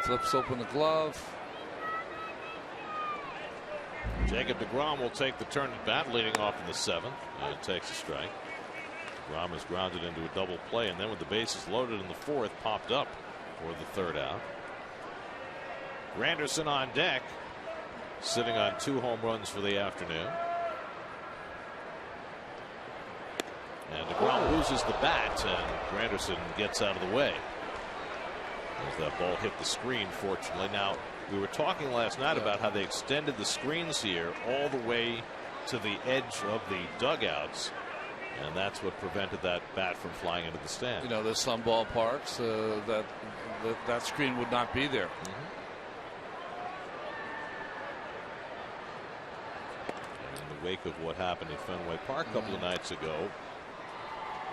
Flips open the glove. Jacob DeGrom will take the turn at bat, leading off in the 7th, and takes a strike. DeGrom is grounded into a double play, and then with the bases loaded in the 4th, popped up for the 3rd out. Granderson on deck, sitting on 2 home runs for the afternoon. And DeGrom loses the bat, and Granderson gets out of the way as that ball hit the screen, fortunately. Now, we were talking last night about how they extended the screens here all the way to the edge of the dugouts, and that's what prevented that bat from flying into the stand. You know, there's some ballparks that screen would not be there. In the wake of what happened at Fenway Park a couple of nights ago,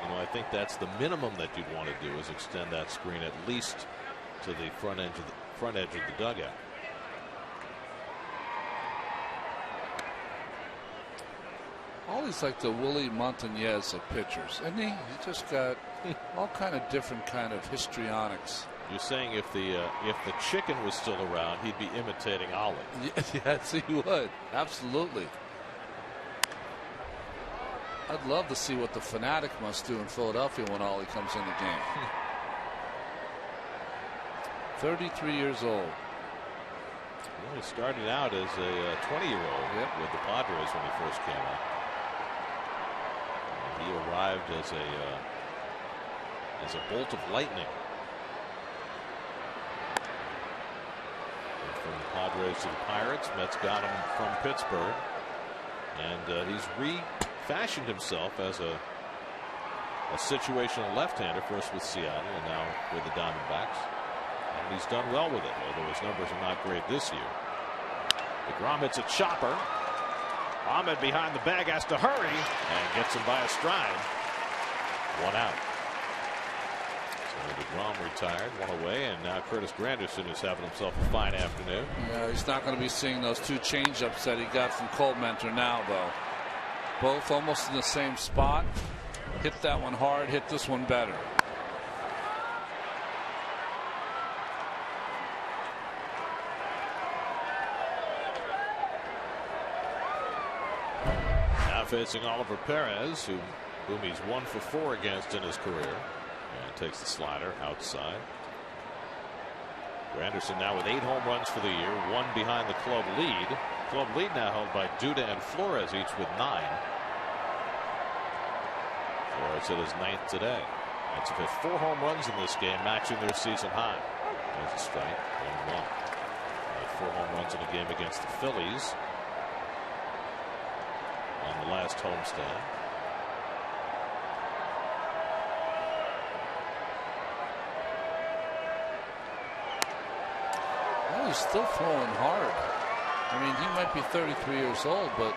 you know, I think that's the minimum that you'd want to do, is extend that screen at least to the front edge of the dugout. Always like the Willie Montañez of pitchers, isn't he? He just got all kind of different kind of histrionics. You're saying if the chicken was still around, he'd be imitating Ollie. Yes, he would. Absolutely. I'd love to see what the Fanatic must do in Philadelphia when Ollie comes in the game. 33 years old. Well, he started out as a 20-year-old with the Padres when he first came up. He arrived as a bolt of lightning. And from the Padres to the Pirates, Mets got him from Pittsburgh, and he's refashioned himself as a situational left-hander, first with Seattle and now with the Diamondbacks, and he's done well with it, although his numbers are not great this year. DeGrom hits a chopper. Ahmed behind the bag has to hurry and gets him by a stride. 1 out. So DeGrom retired, 1 away, and now Curtis Granderson is having himself a fine afternoon. Yeah, he's not going to be seeing those 2 changeups that he got from Cole Mentor now, though. Both almost in the same spot. Hit that one hard, hit this one better. Facing Oliver Perez, whom he's 1 for 4 against in his career, and takes the slider outside. Granderson now with 8 home runs for the year, 1 behind the club lead. Club lead now held by Duda and Flores, each with 9. Flores hit his 9th today. Mets have hit 4 home runs in this game, matching their season high. There's a strike, 1-1. 4 home runs in a game against the Phillies on the last homestand. Well, he's still throwing hard. I mean, he might be 33 years old, but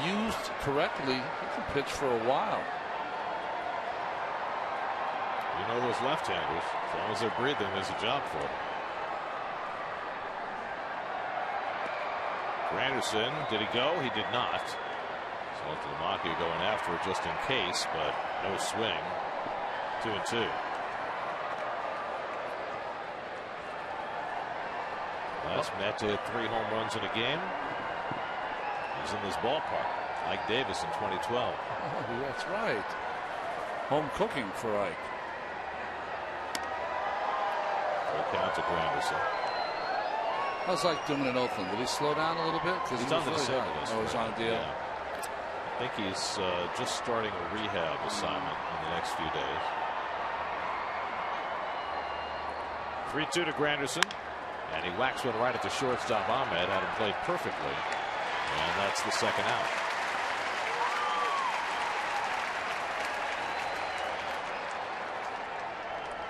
used correctly, he can pitch for a while. You know those left-handers, as long as they're breathing, there's a job for them. Granderson, did he go? He did not. So Lamacchia going after it just in case, but no swing. 2-2. Last Met hit 3 home runs in a game. He's in this ballpark. Ike Davis in 2012. Oh, that's right. Home cooking for Ike. Count to Granderson. How's Ike doing in Oakland? Did he slow down a little bit? He's on the DL. Oh, he's on a DL. Yeah. I think he's just starting a rehab assignment in the next few days. 3-2 to Granderson, and he whacks one right at the shortstop. Ahmed had him played perfectly, and that's the second out.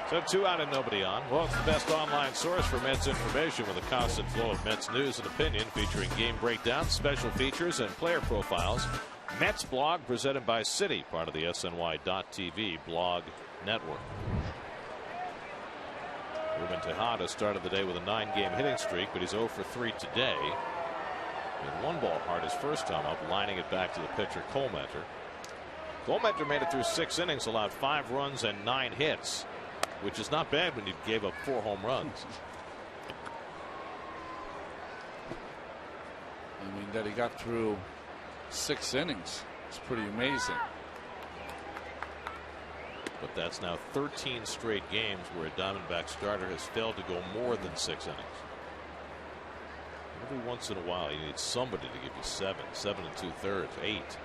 So 2 out and nobody on. Well, it's the best online source for Mets information with a constant flow of Mets news and opinion featuring game breakdowns, special features, and player profiles. Mets blog presented by Citi, part of the SNY.TV blog network. Ruben Tejada started the day with a 9-game hitting streak, but he's 0 for 3 today. And 1 ball hard his first time up, lining it back to the pitcher Colmeter. Colmeter made it through 6 innings, allowed 5 runs and 9 hits, which is not bad when you gave up 4 home runs. I mean, that he got through 6 innings. It's pretty amazing. But that's now 13 straight games where a Diamondback starter has failed to go more than 6 innings. Every once in a while, you need somebody to give you 7, 7 2/3, 8.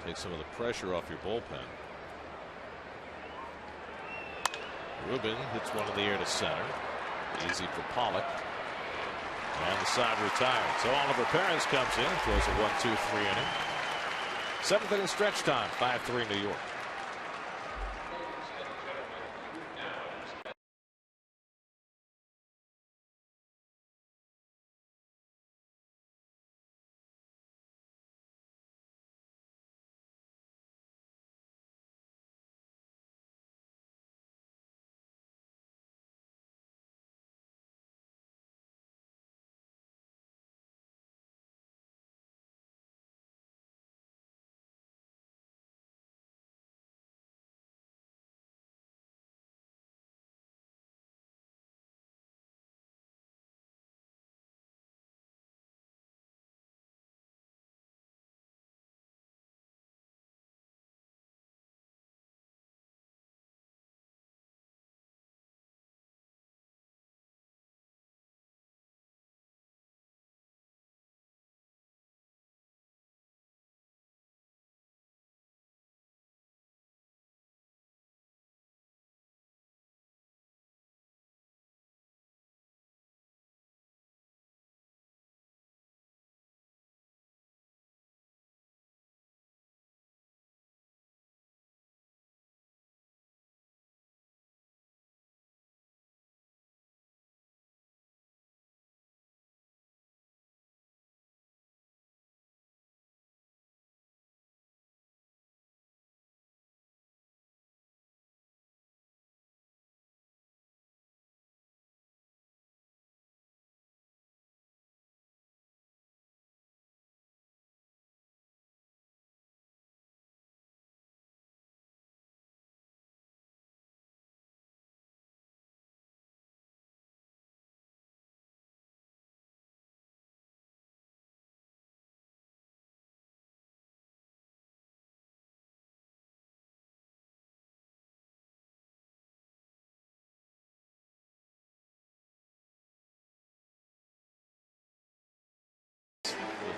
Take some of the pressure off your bullpen. Ruben hits one in the air to center. Easy for Pollock. And the side retired. So Oliver Perez comes in, throws a 1-2-3 inning. 7th inning stretch time, 5-3 New York.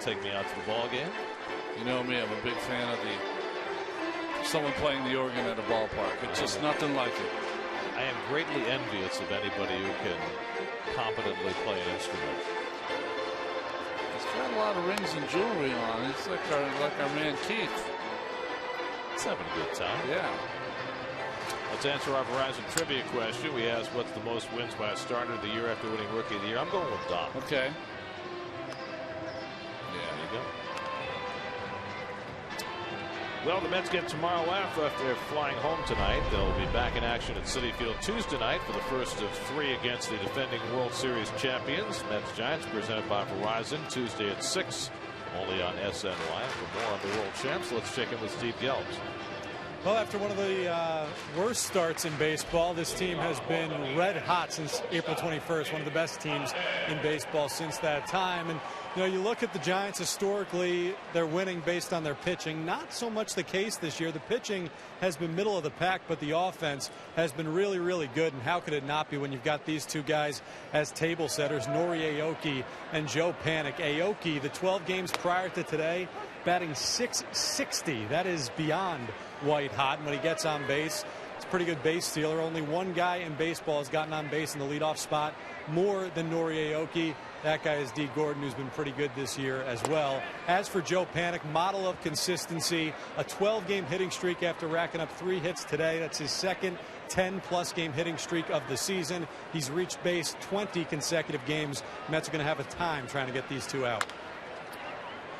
Take me out to the ball game. You know me, I'm a big fan of someone playing the organ at a ballpark. It's just nothing like it. I am greatly envious of anybody who can competently play an instrument. He's got a lot of rings and jewelry on. It's like our man Keith. He's having a good time. Yeah. Let's answer our Verizon trivia question. We asked what's the most wins by a starter of the year after winning Rookie of the Year. I'm going with Doc. Okay. Well, the Mets get tomorrow off after flying home tonight. They'll be back in action at Citi Field Tuesday night for the first of 3 against the defending World Series champions. Mets Giants presented by Verizon Tuesday at 6, only on SNY. For more on the world champs, let's check in with Steve Gelbs. Well, after one of the worst starts in baseball, this team has been red hot since April 21st, one of the best teams in baseball since that time. And, you know, you look at the Giants historically, they're winning based on their pitching. Not so much the case this year. The pitching has been middle of the pack, but the offense has been really, really good. And how could it not be when you've got these two guys as table setters, Nori Aoki and Joe Panik. Aoki, the 12 games prior to today, batting .660. That is beyond white hot. And when he gets on base, it's a pretty good base stealer. Only one guy in baseball has gotten on base in the leadoff spot more than Nori Aoki. That guy is D. Gordon, who's been pretty good this year as well. As for Joe Panik, model of consistency, a 12-game hitting streak after racking up 3 hits today. That's his second 10-plus game hitting streak of the season. He's reached base 20 consecutive games. Mets are going to have a time trying to get these 2 out.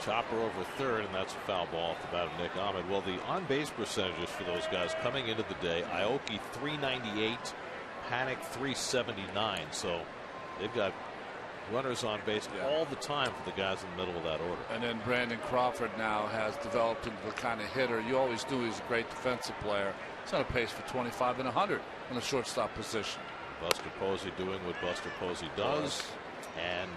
Chopper over third, and that's a foul ball off the bat of Nick Ahmed. Well, the on-base percentages for those guys coming into the day, Aoki 398, Panik 379. So they've got runners on base all the time for the guys in the middle of that order. And then Brandon Crawford now has developed into the kind of hitter you always knew he was a great defensive player. He's on a pace for 25 and 100 in the shortstop position. Buster Posey doing what Buster Posey does. And,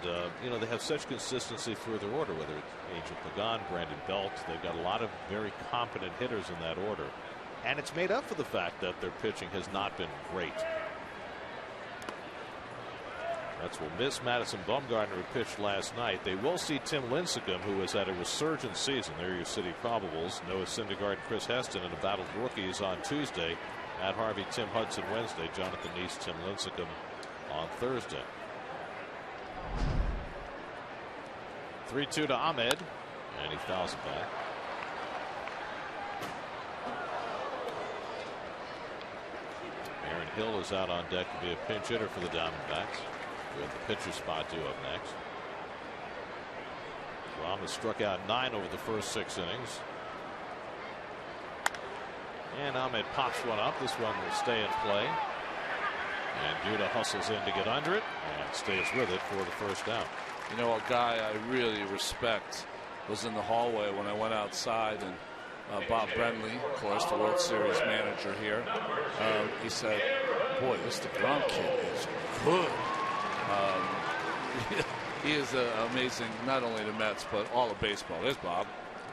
you know, they have such consistency through their order, whether it's Angel Pagan, Brandon Belt. They've got a lot of very competent hitters in that order. And it's made up for the fact that their pitching has not been great. Mets will miss Madison Bumgarner, who pitched last night. They will see Tim Lincecum, who has had a resurgent season. They're your City probables. Noah Syndergaard and Chris Heston in a battle of rookies on Tuesday. Matt Harvey, Tim Hudson Wednesday. Jonathan Neese, Tim Lincecum on Thursday. 3-2 to Ahmed, and he fouls it back. Aaron Hill is out on deck to be a pinch hitter for the Diamondbacks. We have the pitcher spot due up next. DeGrom has struck out 9 over the first 6 innings. And Ahmed pops one up. This one will stay in play. And Duda hustles in to get under it and stays with it for the first down. You know, a guy I really respect was in the hallway when I went outside, and Bob Brenly, of course, the World Series manager here, he said, boy, this DeGrom kid is good. He is amazing, not only the Mets, but all of baseball. There's Bob.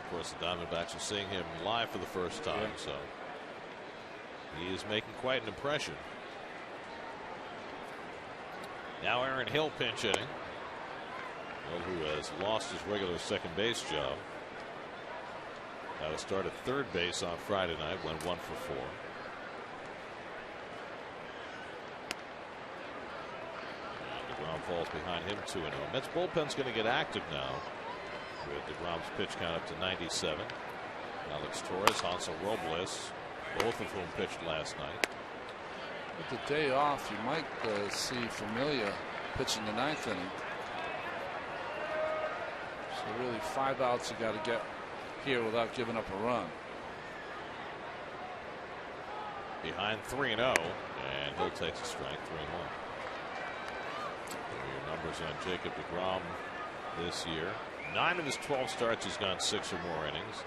Of course, the Diamondbacks are seeing him live for the first time, so he is making quite an impression. Now Aaron Hill pinch hitting. Hill, who has lost his regular second base job. Got to start at third base on Friday night, went 1 for 4. DeGrom falls behind him 2-0. Mets bullpen's going to get active now with DeGrom's pitch count up to 97. Alex Torres, Hansel Robles, both of whom pitched last night. With the day off, you might see Familia pitching the 9th inning. So really 5 outs you got to get here without giving up a run. Behind 3-0, and Hill takes a strike, 3-1. Your numbers on Jacob DeGrom this year. 9 of his 12 starts he's gone 6 or more innings.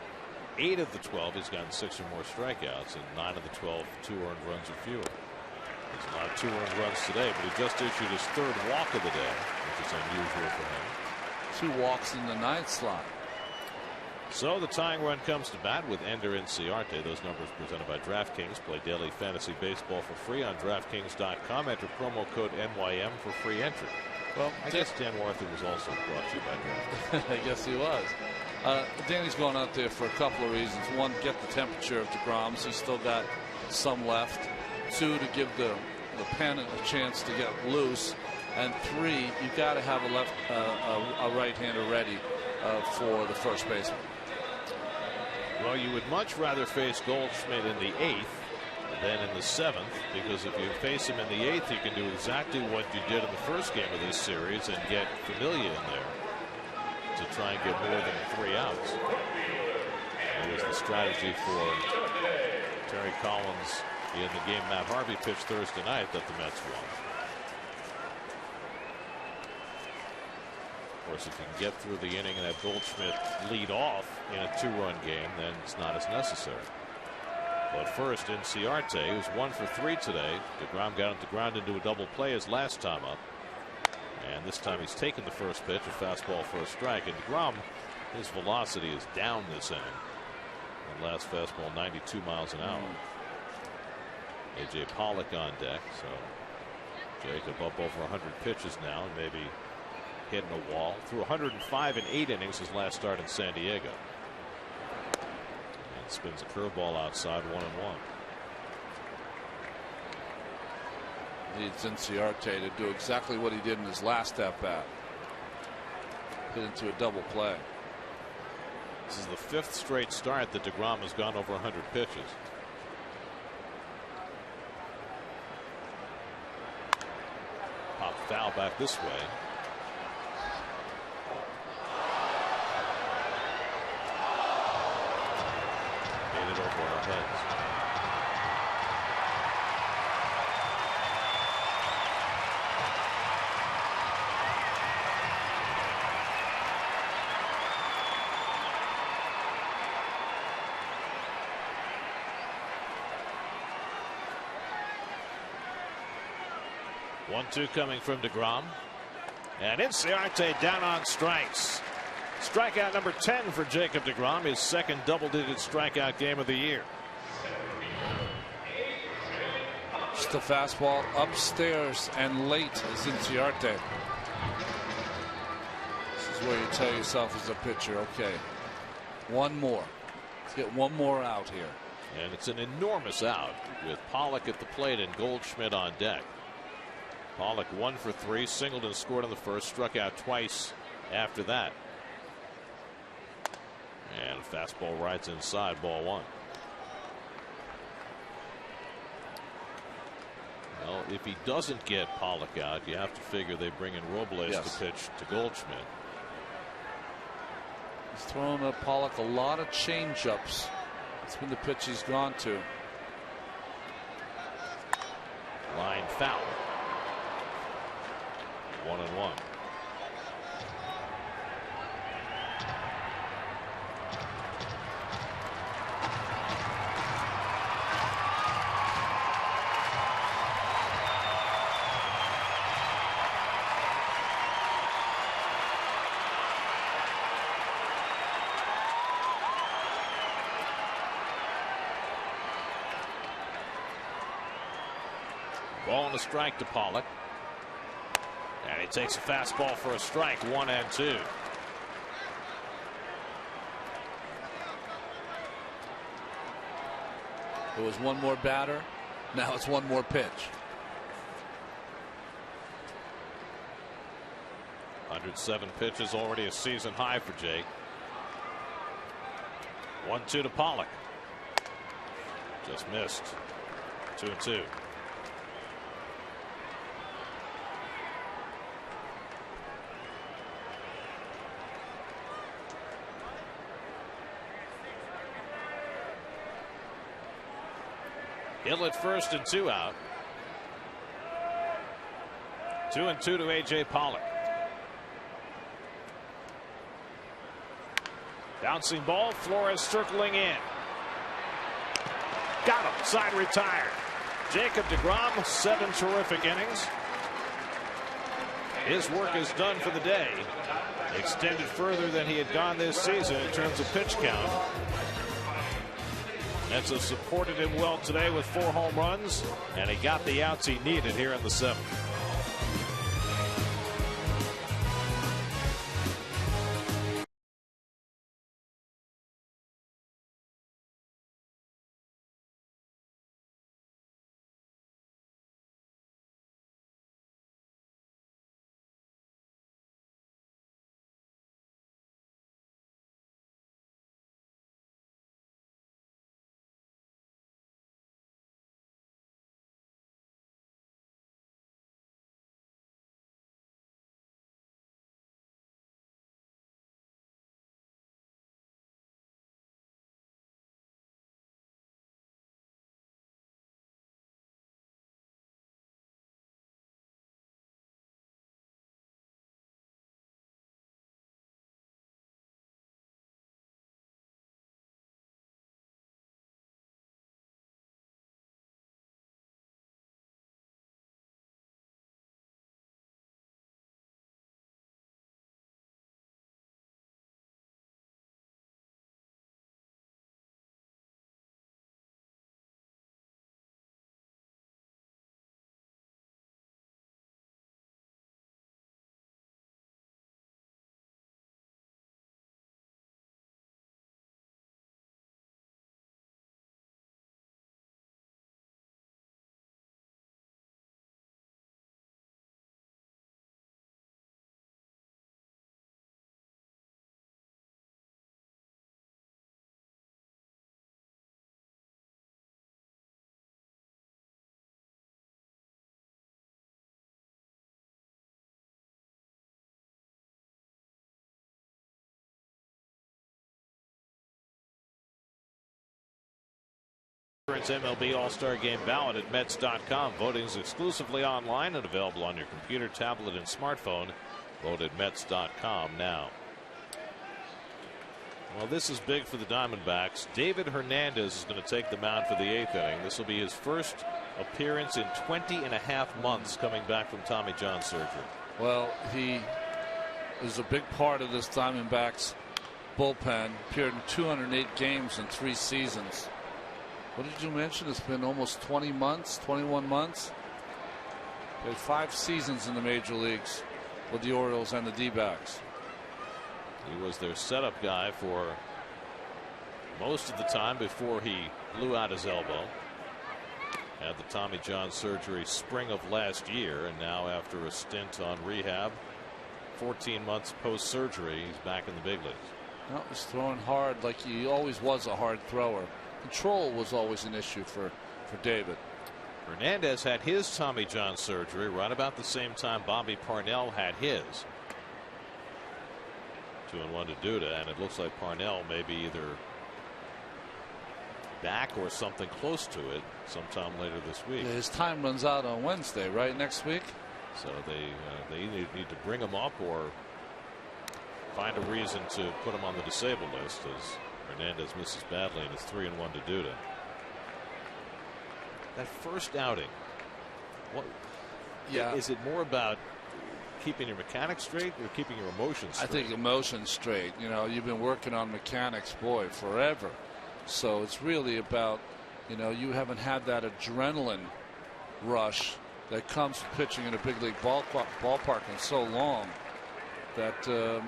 8 of the 12 he's gotten 6 or more strikeouts, and 9 of the 12 2 earned runs or fewer. He's allowed 2 earned runs today, but he just issued his 3rd walk of the day, which is unusual for him. 2 walks in the 9th slot. So the tying run comes to bat with Ender Inciarte. Those numbers presented by DraftKings. Play daily fantasy baseball for free on DraftKings.com. Enter promo code NYM for free entry. Well, I guess Dan Warthy was also brought to you by DraftKings. I guess he was. Danny's going out there for a couple of reasons. One, get the temperature of DeGrom's. He's still got some left. 2, to give the pen a chance to get loose. And 3, you got to have a right-hander ready for the first baseman. Well, you would much rather face Goldschmidt in the 8th than in the 7th, because if you face him in the 8th, you can do exactly what you did in the first game of this series and get Familia in there to try and get more than 3 outs. That was the strategy for Terry Collins in the game Matt Harvey pitched Thursday night that the Mets won. Of course, if you can get through the inning and have Goldschmidt lead off in a 2-run game, then it's not as necessary. But first, Inciarte, who's 1 for 3 today. DeGrom got him to ground into a double play his last time up. And this time he's taken the first pitch, a fastball for a strike. And DeGrom, his velocity is down this inning. And last fastball, 92 miles an hour. A.J. Pollock on deck. So Jacob up over 100 pitches now, and maybe hitting a wall. Threw 105 in 8 innings his last start in San Diego. And spins a curveball outside, 1-1. Needs Inciarte to do exactly what he did in his last at bat. it into a double play. This is the 5th straight start that DeGrom has gone over 100 pitches. Pop foul back this way. Made it over our heads. One-two coming from DeGrom. And Inciarte down on strikes. Strikeout number 10 for Jacob DeGrom, his second double-digit strikeout game of the year. Just a fastball upstairs and late is Inciarte. This is where you tell yourself as a pitcher, okay, one more. Let's get one more out here. And it's an enormous out with Pollock at the plate and Goldschmidt on deck. Pollock 1 for 3. Singleton scored on the first, struck out twice after that. And fastball rights inside, ball 1. Well, if he doesn't get Pollock out, you have to figure they bring in Robles to pitch to Goldschmidt. He's thrown at Pollock a lot of change-ups. That's been the pitch he's gone to. Line foul. 1-1. Ball and a strike to Pollock. And he takes a fastball for a strike, 1-2. It was one more batter. Now it's one more pitch. 107 pitches, already a season high for Jake. 1-2 to Pollock. Just missed. 2-2. Hill at first and 2 out. 2-2 to A.J. Pollock. Bouncing ball, Flores circling in. Got him, side retired. Jacob DeGrom, 7 terrific innings. His work is done for the day. Extended further than he had gone this season in terms of pitch count. Mets have supported him well today with 4 home runs, and he got the outs he needed here in the 7th. MLB All-Star Game ballot at Mets.com. Voting is exclusively online and available on your computer, tablet, and smartphone. Vote at Mets.com now. Well, this is big for the Diamondbacks. David Hernandez is going to take the mound for the 8th inning. This will be his first appearance in 20.5 months coming back from Tommy John surgery. Well, he is a big part of this Diamondbacks bullpen. Appeared in 208 games in 3 seasons. What did you mention? It's been almost 20 months, 21 months. He had 5 seasons in the major leagues with the Orioles and the D-backs. He was their setup guy for most of the time before he blew out his elbow. Had the Tommy John surgery spring of last year, and now after a stint on rehab, 14 months post-surgery, he's back in the big leagues. Well, he's throwing hard like he always was a hard thrower. Control was always an issue for David. Hernandez had his Tommy John surgery right about the same time Bobby Parnell had his. 2-1 to Duda, and it looks like Parnell may be either back or something close to it sometime later this week. Yeah, his time runs out on Wednesday, right? Next week. So they either need to bring him up or find a reason to put him on the disabled list, as Hernandez misses badly and it's 3-1 to Duda. That first outing, what? Yeah, is it more about keeping your mechanics straight or keeping your emotions straight? I think emotions straight. You know, you've been working on mechanics, boy, forever. So it's really about, you know, you haven't had that adrenaline rush that comes from pitching in a big league ballpark in so long that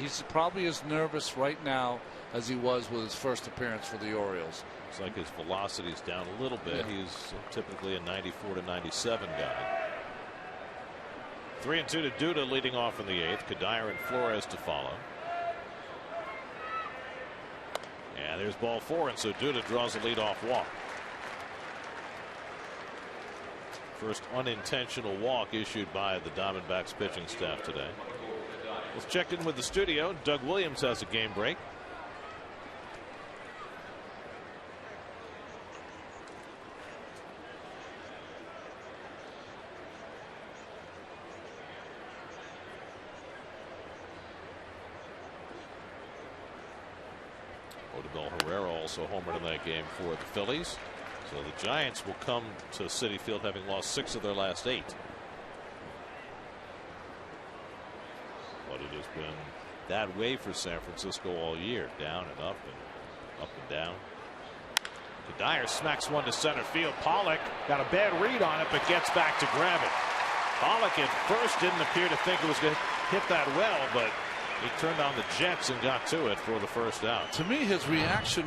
he's probably as nervous right now as he was with his first appearance for the Orioles. It's like his velocity is down a little bit. Yeah. He's typically a 94 to 97 guy. 3-2 to Duda leading off in the 8th. Kadire and Flores to follow. And there's ball 4, and so Duda draws a leadoff walk. First unintentional walk issued by the Diamondbacks pitching staff today. Let's check in with the studio. Doug Williams has a game break. Also homered in that game for the Phillies. So the Giants will come to Citi Field having lost 6 of their last 8. But it has been that way for San Francisco all year. Down and up and down. Kadire smacks one to center field. Pollock got a bad read on it, but gets back to grab it. Pollock at first didn't appear to think it was going to hit that well, but he turned on the jets and got to it for the first out. To me, his reaction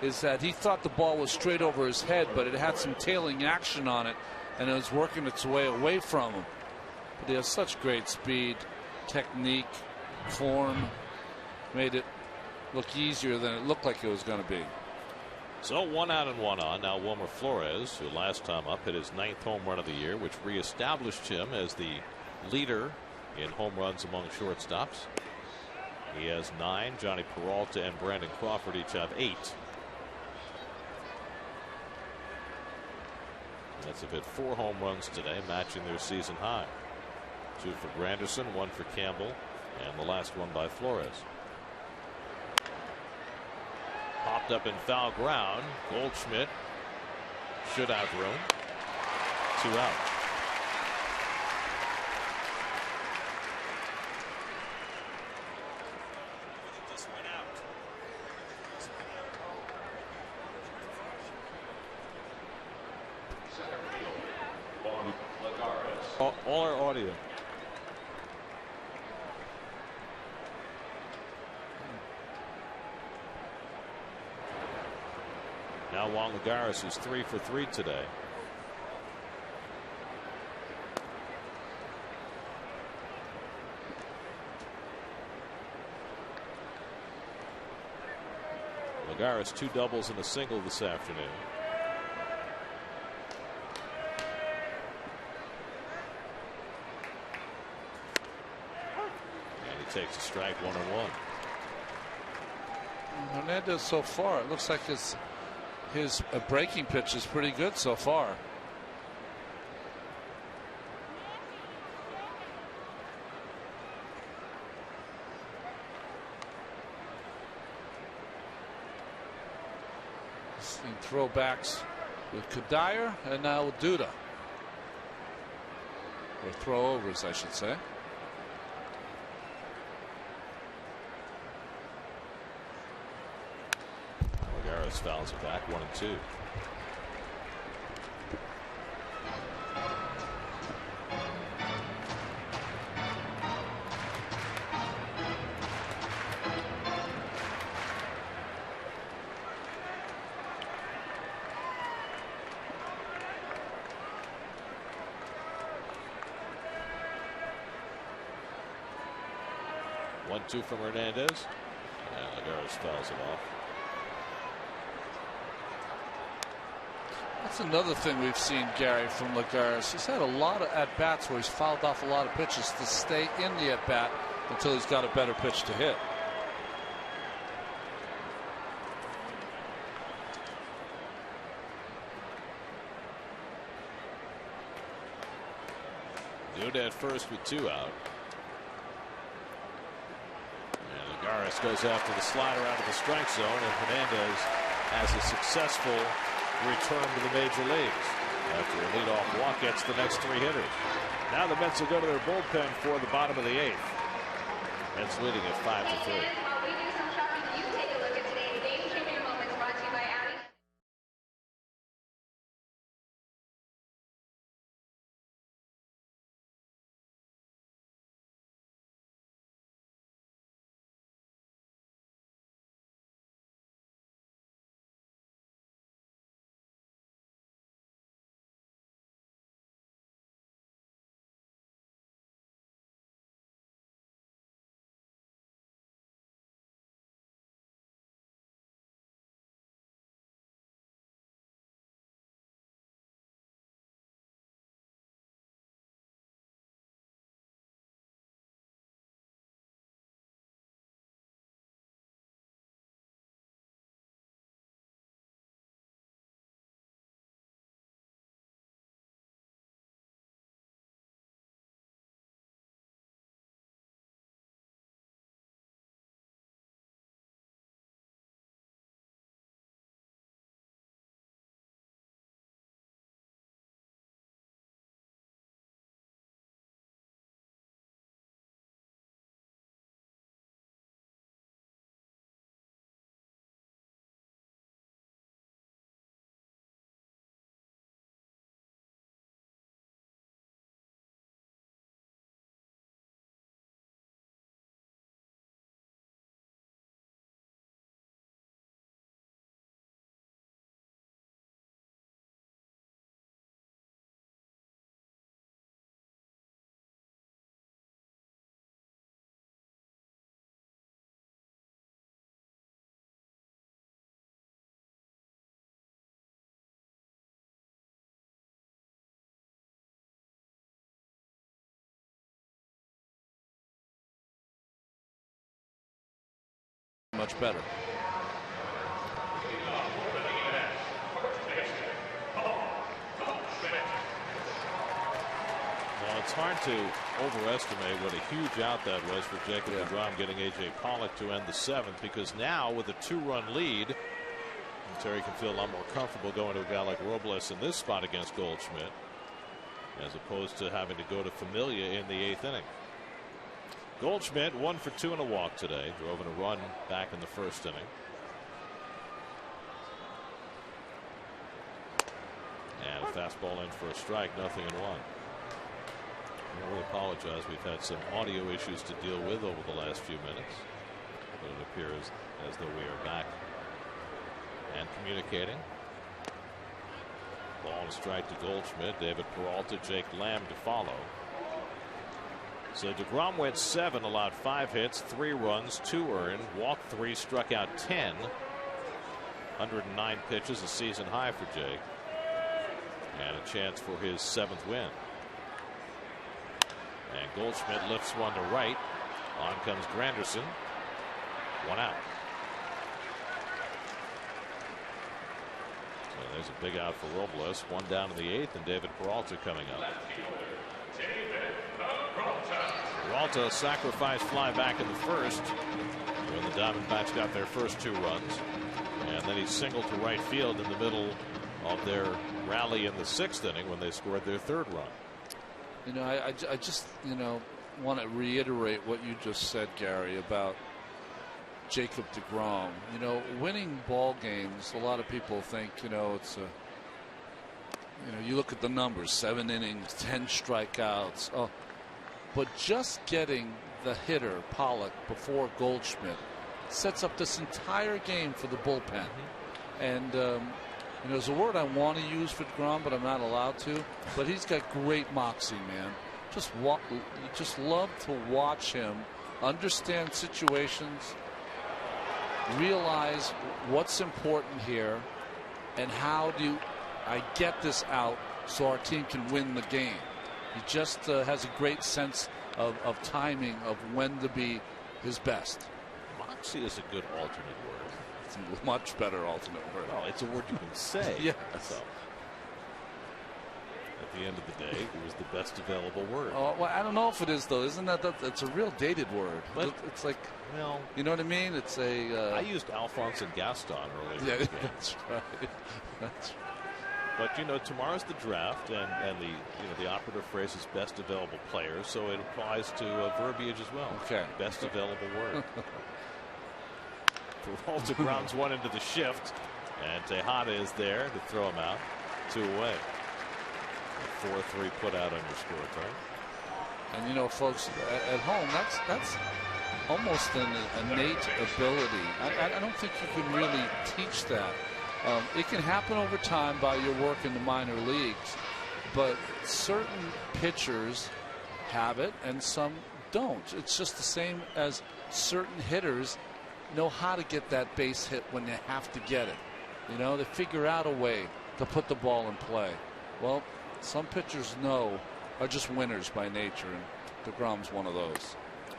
is that he thought the ball was straight over his head, but it had some tailing action on it, and it was working its way away from him. But he has such great speed, technique, form, made it look easier than it looked like it was going to be. So 1 out and 1 on. Now Wilmer Flores, who last time up hit his 9th home run of the year, which reestablished him as the leader in home runs among shortstops. He has 9. Johnny Peralta and Brandon Crawford each have 8. That's have hit 4 home runs today, matching their season high. 2 for Granderson, 1 for Campbell, and the last one by Flores. Popped up in foul ground. Goldschmidt should have room. 2 out. All our audio. Now Juan Lagares is 3 for 3 today. Lagares 2 doubles and a single this afternoon. Takes a strike, 1-1. Hernandez so far, it looks like his his breaking pitch is pretty good so far. Seeing throwbacks with Kadire and now with Duda. Or throwovers, I should say. Lagares fouls it back, 1-2. One-two from Hernandez, and Lagares fouls it off. That's another thing we've seen, Gary, from Lagares. He's had a lot of at-bats where he's fouled off a lot of pitches to stay in the at-bat until he's got a better pitch to hit. Duda at first with 2 out. Lagares goes after the slider out of the strike zone, and Hernandez has a successful return to the major leagues. After a leadoff walk, gets the next 3 hitters. Now the Mets will go to their bullpen for the bottom of the 8th. Mets leading at 5-3. Much better. Well, it's hard to overestimate what a huge out that was for Jacob DeGrom, getting A.J. Pollock to end the 7th, because now with a 2-run lead, Terry can feel a lot more comfortable going to a guy like Robles in this spot against Goldschmidt, as opposed to having to go to Familia in the 8th inning. Goldschmidt 1 for 2 and a walk today. Drove in a run back in the 1st inning. And a fastball in for a strike, 0-1. I really apologize. We've had some audio issues to deal with over the last few minutes, but it appears as though we are back and communicating. Ball and strike to Goldschmidt. David Peralta, Jake Lamb to follow. So DeGrom went 7, allowed 5 hits, 3 runs, 2 earned, walked 3, struck out 10. 109 pitches, a season high for Jake, and a chance for his 7th win. And Goldschmidt lifts one to right. On comes Granderson. 1 out. There's a big out for Robles. One down in the 8th, and David Peralta coming up. Peralta sacrificed fly back in the 1st when the Diamondbacks got their first 2 runs, and then he singled to right field in the middle of their rally in the 6th inning when they scored their 3rd run. You know, I just, you know, want to reiterate what you just said, Gary, about Jacob DeGrom. You know, winning ball games, a lot of people think, you know, it's a, you know, you look at the numbers, 7 innings, 10 strikeouts. Oh, but just getting the hitter, Pollock, before Goldschmidt sets up this entire game for the bullpen. And, you know, there's a word I want to use for DeGrom, but I'm not allowed to. But he's got great moxie, man. You just love to watch him understand situations, realize what's important here, and how do I get this out so our team can win the game. He just has a great sense of timing of when to be his best. Moxie is a good alternate word. It's a much better alternate word. Oh, it's a word you can say. Yeah. So, at the end of the day, it was the best available word. Oh, well, I don't know if it is, though. Isn't that it's a real dated word? But it's like, well, you know what I mean? It's a. I used Alphonse and Gaston earlier. Yeah, in the game. that's right. That's right. But you know, tomorrow's the draft, and the operative phrase is best available player, so it applies to verbiage as well. Okay. Best available word. Peralta grounds one into the shift, and Tejada is there to throw him out. 2 away. 4-3 put out under scorecard. And you know, folks at home, that's almost an innate ability. I don't think you can really teach that. It can happen over time by your work in the minor leagues, but certain pitchers have it and some don't. It's just the same as certain hitters know how to get that base hit when they have to get it. You know, they figure out a way to put the ball in play. Well, some pitchers are just winners by nature, and DeGrom's one of those,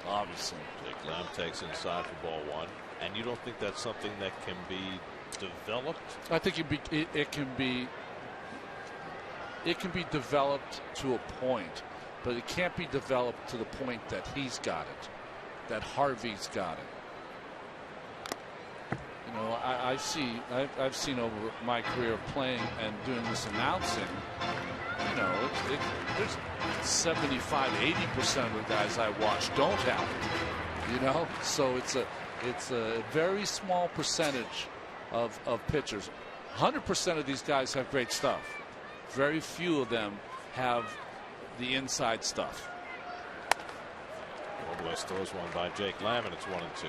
obviously. Jake Lamb takes inside for ball 1, and you don't think that's something that can be developed? I think it can be developed to a point, but it can't be developed to the point that he's got it, that Harvey's got it. You know, I've seen over my career of playing and doing this announcing. You know, there's 75-80% of the guys I watch don't have it. You know, so it's a very small percentage of pitchers. 100% of these guys have great stuff. Very few of them have the inside stuff. Robles throws one by Jake Lamb, and it's 1-2.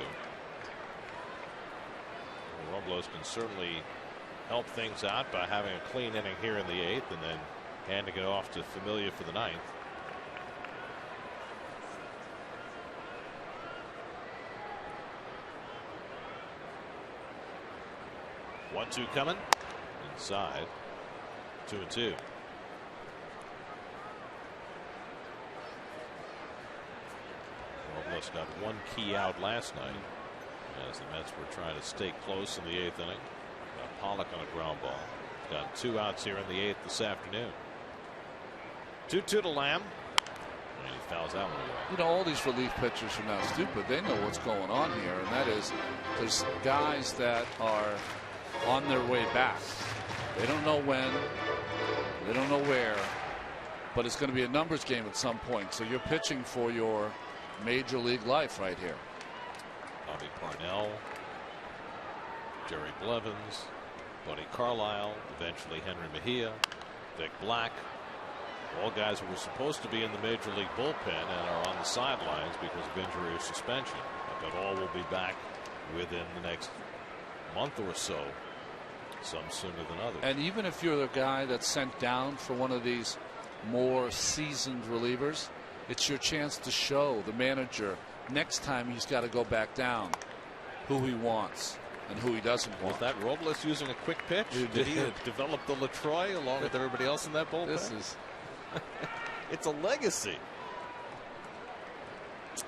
Robles can certainly help things out by having a clean inning here in the 8th and then handing it off to Familia for the 9th. One-two coming inside. 2-2. Robles got one key out last night as the Mets were trying to stay close in the 8th inning. Got Pollock on a ground ball. Got 2 outs here in the 8th this afternoon. 2-2 to Lamb. And he fouls that one away. You know, all these relief pitchers are not stupid. They know what's going on here, and that is there's guys that are on their way back. They don't know when, they don't know where, but it's going to be a numbers game at some point. So you're pitching for your major league life right here. Bobby Parnell, Jerry Blevins, Buddy Carlisle, eventually Henry Mejia, Vic Black, all guys who were supposed to be in the major league bullpen and are on the sidelines because of injury or suspension, but all will be back within the next month or so, some sooner than others. And even if you're the guy that's sent down for one of these more seasoned relievers, it's your chance to show the manager next time he's got to go back down who he wants and who he doesn't want. Was that Robles using a quick pitch? Did he develop the LaTroy along with everybody else in that bullpen? This is it's a legacy.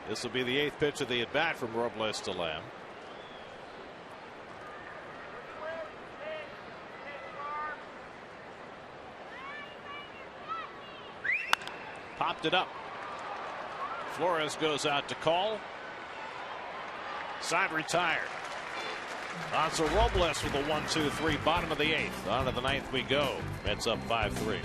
This will be the 8th pitch of the at bat from Robles to Lamb. popped it up. Flores goes out to call. Side retired. Alonso Robles with a 1-2-3, bottom of the 8th. On to the 9th we go. Mets up 5-3.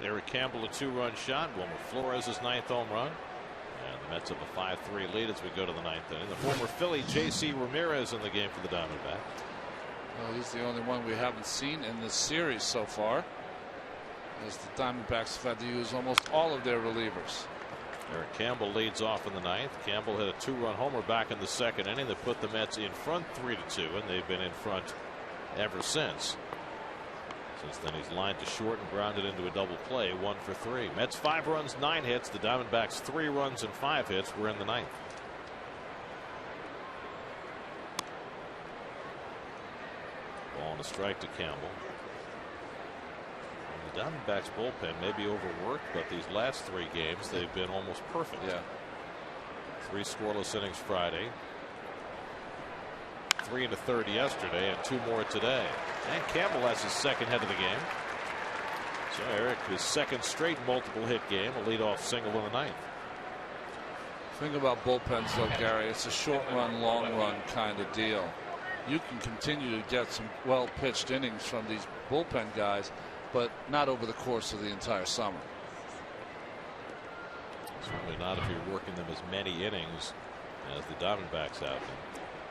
Eric Campbell a 2-run shot. Wilmer Flores' 9th home run. And the Mets have a 5-3 lead as we go to the 9th inning. The former Philly J.C. Ramirez in the game for the Diamondbacks. Well, he's the only one we haven't seen in this series so far, as the Diamondbacks have had to use almost all of their relievers. Eric Campbell leads off in the 9th. Campbell hit a 2-run homer back in the 2nd inning that put the Mets in front 3-2, and they've been in front ever since. Since then, he's lined to short and grounded into a double play, 1 for 3. Mets 5 runs, 9 hits. The Diamondbacks 3 runs and 5 hits. We're in the 9th. Ball and a strike to Campbell. And the Diamondbacks bullpen may be overworked, but these last 3 games they've been almost perfect. Yeah. 3 scoreless innings Friday. 3 1/3 yesterday and 2 more today. And Campbell has his 2nd hit of the game. So Eric, his 2nd straight multiple hit game, a leadoff single in the 9th. Thing about bullpens though, Gary, it's a short run, long run kind of deal. You can continue to get some well pitched innings from these bullpen guys, but not over the course of the entire summer. Certainly not if you're working them as many innings as the Diamondbacks have them.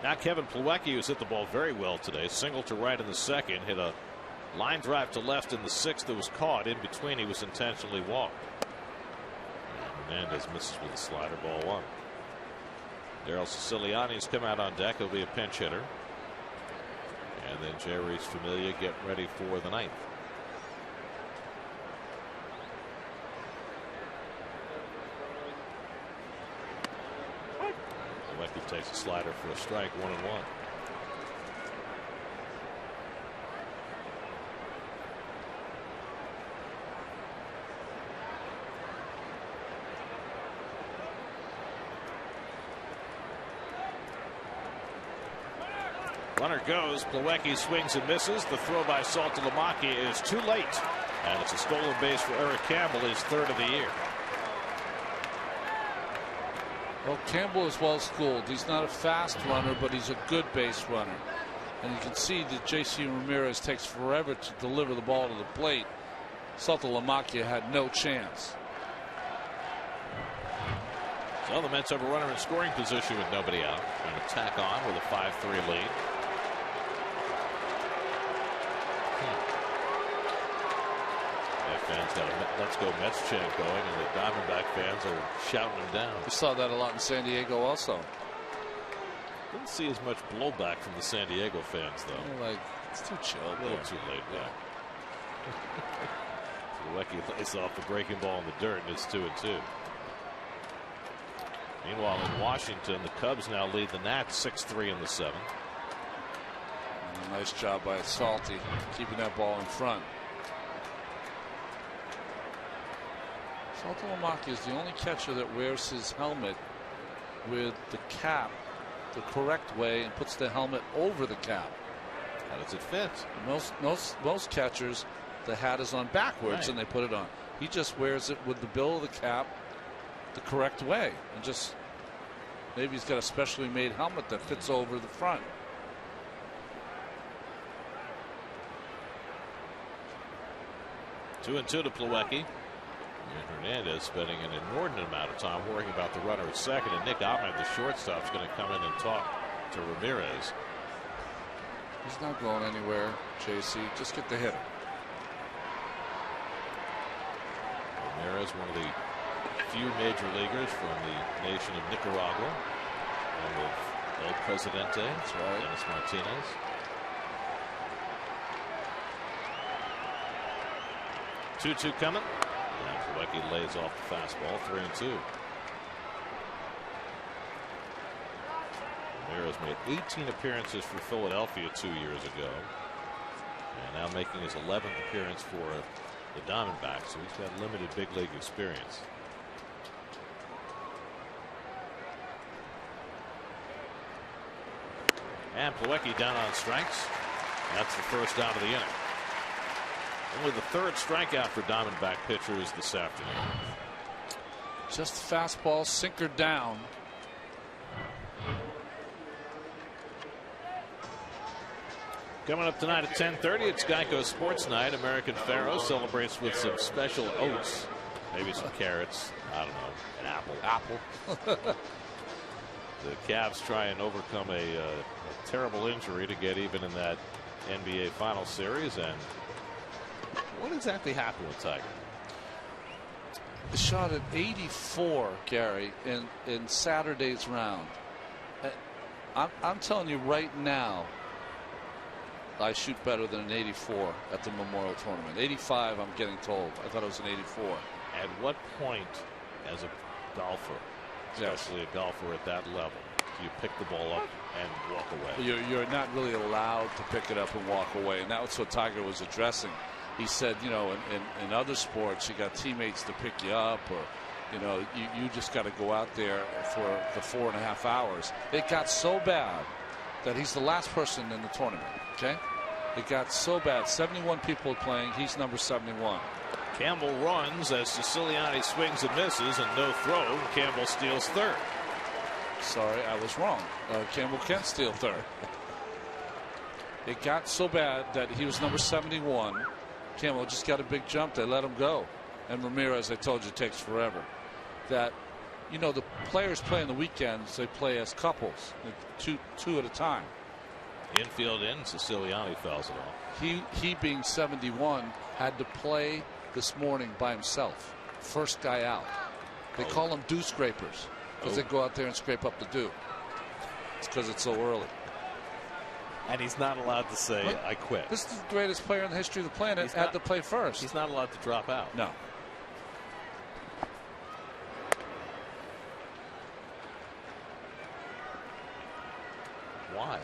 Now Kevin Plawecki, who's hit the ball very well today, single to right in the 2nd, hit a line drive to left in the 6th that was caught. In between, he was intentionally walked. And Hernandez misses with a slider, ball 1. Daryl Siciliani's come out on deck. He'll be a pinch hitter. And then Jerry's Familia getting ready for the 9th. Plawecki takes a slider for a strike, 1-1. Runner goes. Plawecki swings and misses. The throw by Saltalamacchia is too late. And it's a stolen base for Eric Campbell, his 3rd of the year. Well, Campbell is well schooled. He's not a fast runner, but he's a good base runner. And you can see that J.C. Ramirez takes forever to deliver the ball to the plate. Saltalamacchia had no chance. So the Mets have a runner in scoring position with nobody out. Trying to tack on with a 5-3 lead. Fans got a "Let's go Mets" chant going, and the Diamondback fans are shouting them down. We saw that a lot in San Diego also. Didn't see as much blowback from the San Diego fans, though. They're like, it's too chill. A little too late back. Plawecki lays off the breaking ball in the dirt, and it's 2-2. Meanwhile, in Washington, the Cubs now lead the Nats 6-3 in the 7th. Nice job by Salty keeping that ball in front. Saltalamacchia is the only catcher that wears his helmet with the cap the correct way and puts the helmet over the cap. How does it fit? Most catchers, the hat is on backwards, and they put it on. He just wears it with the bill of the cap the correct way, and just maybe he's got a specially made helmet that fits over the front. Two and 2 to Plawecki. And Hernandez spending an inordinate amount of time worrying about the runner at second, and Nick Ahmed, the shortstop, is going to come in and talk to Ramirez. He's not going anywhere, JC. Just get the hitter. Ramirez, one of the few major leaguers from the nation of Nicaragua, and with El Presidente. That's right. Dennis Martinez. 2-2 coming. And Plawecki lays off the fastball. 3-2. Ramirez made 18 appearances for Philadelphia 2 years ago, and now making his 11th appearance for the Diamondbacks, so he's got limited big league experience. And Plawecki down on strikes. That's the first out of the inning. Only the third strikeout for Diamondback pitchers this afternoon. Just fastball, sinker down. Coming up tonight at 10:30, it's Geico Sports Night. American Pharoah celebrates with some special oats, maybe some carrots, I don't know, an apple. The Cavs try and overcome a terrible injury to get even in that NBA Finals series. And what exactly happened with Tiger? The shot at 84, Gary, in Saturday's round. I'm telling you right now, I shoot better than an 84 at the Memorial Tournament. 85, I'm getting told. I thought it was an 84. At what point, as a golfer, especially a golfer at that level, do you pick the ball up and walk away? You're not really allowed to pick it up and walk away, and that's what Tiger was addressing. He said, you know, in other sports, you got teammates to pick you up, or you know, you just got to go out there for the 4.5 hours. It got so bad that he's the last person in the tournament. Okay, it got so bad. 71 people playing. He's number 71. Campbell runs as Siciliani swings and misses, and no throw. Campbell steals third. Sorry, I was wrong. Campbell can steal third. It got so bad that he was number 71. Campbell just got a big jump. They let him go. And Ramirez, I told you, takes forever. That, you know, the players play on the weekends. They play as couples, two at a time. Infield in, Siciliani fouls it off. He being 71 had to play this morning by himself. First guy out. They call them dew scrapers because they go out there and scrape up the dew. It's because it's so early. And he's not allowed to say, what? I quit. This is the greatest player in the history of the planet. Had to play first. He's not allowed to drop out. No. Why?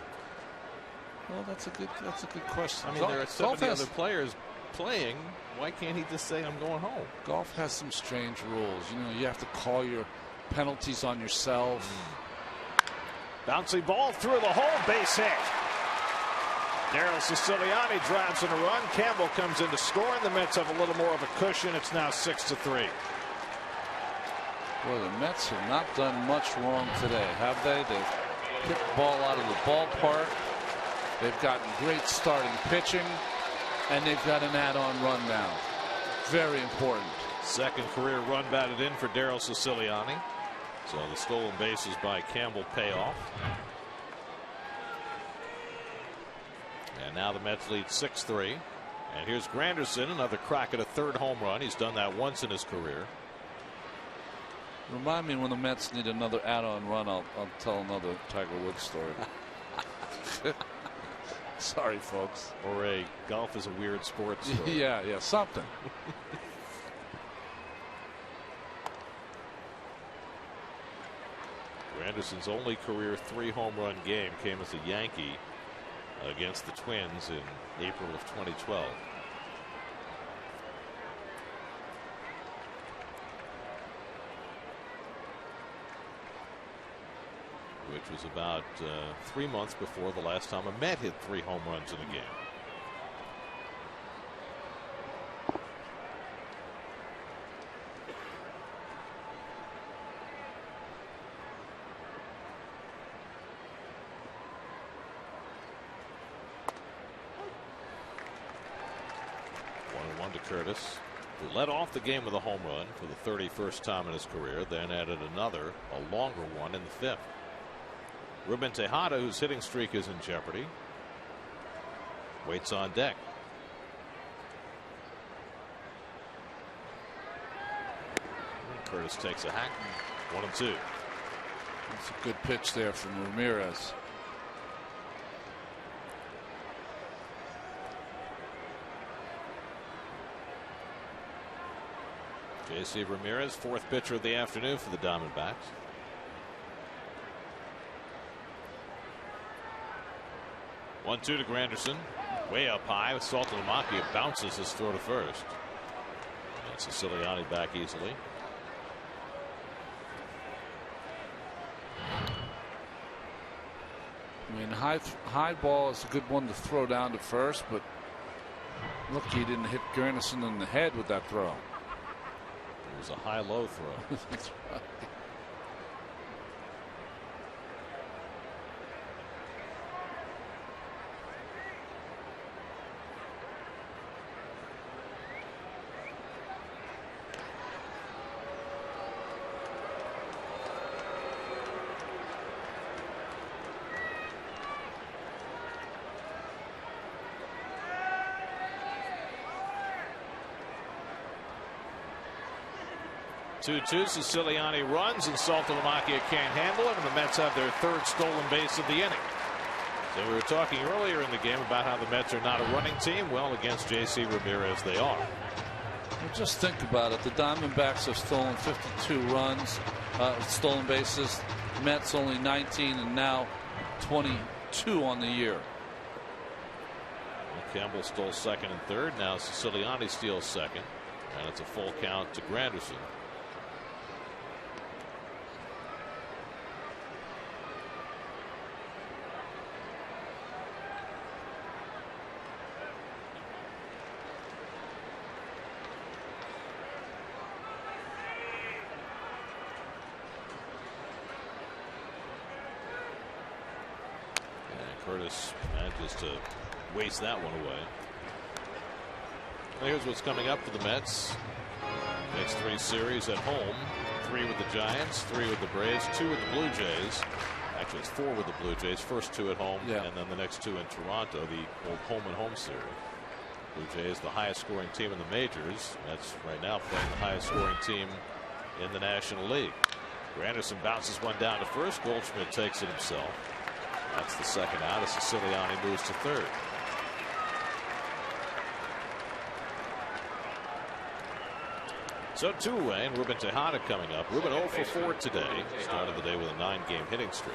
Well, that's a good question. I mean, there are so many other players playing. Why can't he just say, I'm going home? Golf has some strange rules. You know, you have to call your penalties on yourself. Bouncy ball through the hole, base hit. Daryl Siciliani drives in a run. Campbell comes in to score, and the Mets have a little more of a cushion. It's now 6-3. Well, the Mets have not done much wrong today, have they? They've hit the ball out of the ballpark. They've gotten great starting pitching, and they've got an add-on run now. Very important. Second career run batted in for Daryl Siciliani. So the stolen bases by Campbell pay off. And now the Mets lead 6-3. And here's Granderson, another crack at a third home run. He's done that once in his career. Remind me when the Mets need another add-on run, I'll tell another Tiger Woods story. Sorry, folks. Or a golf is a weird sport story. Yeah, something. Granderson's only career 3 home run game came as a Yankee against the Twins in April of 2012. Which was about 3 months before the last time a Met hit 3 home runs in a game. To Curtis, who led off the game with a home run for the 31st time in his career, then added another, a longer one, in the 5th. Ruben Tejada, whose hitting streak is in jeopardy, waits on deck. Curtis takes a hack. 1-2. It's a good pitch there from Ramirez. J.C. Ramirez, 4th pitcher of the afternoon for the Diamondbacks. One-two to Granderson. Way up high. Saltalamacchia bounces his throw to first. And Siciliani back easily. I mean, high ball is a good one to throw down to first, but look, he didn't hit Granderson in the head with that throw. It was a high-low throw. That's right. Two-two. Siciliani runs and Saltalamacchia can't handle it, and the Mets have their 3rd stolen base of the inning. So we were talking earlier in the game about how the Mets are not a running team. Well, against J.C. Ramirez they are. Well, just think about it. The Diamondbacks have stolen 52 runs, stolen bases. Mets only 19, and now 22 on the year. Well, Campbell stole 2nd and 3rd. Now Siciliani steals 2nd, and it's a full count to Granderson. Curtis manages to waste that one away. Well, here's what's coming up for the Mets. Next 3 series at home. 3 with the Giants, 3 with the Braves, 2 with the Blue Jays. Actually, it's 4 with the Blue Jays. First 2 at home, and then the next 2 in Toronto, the old home and home series. Blue Jays, the highest scoring team in the majors. Mets right now playing the highest scoring team in the National League. Granderson bounces one down to first. Goldschmidt takes it himself. That's the 2nd out as Siciliani moves to 3rd. So 2 away, and Ruben Tejada coming up. Ruben 0 for 4 today. Started the day with a 9-game hitting streak.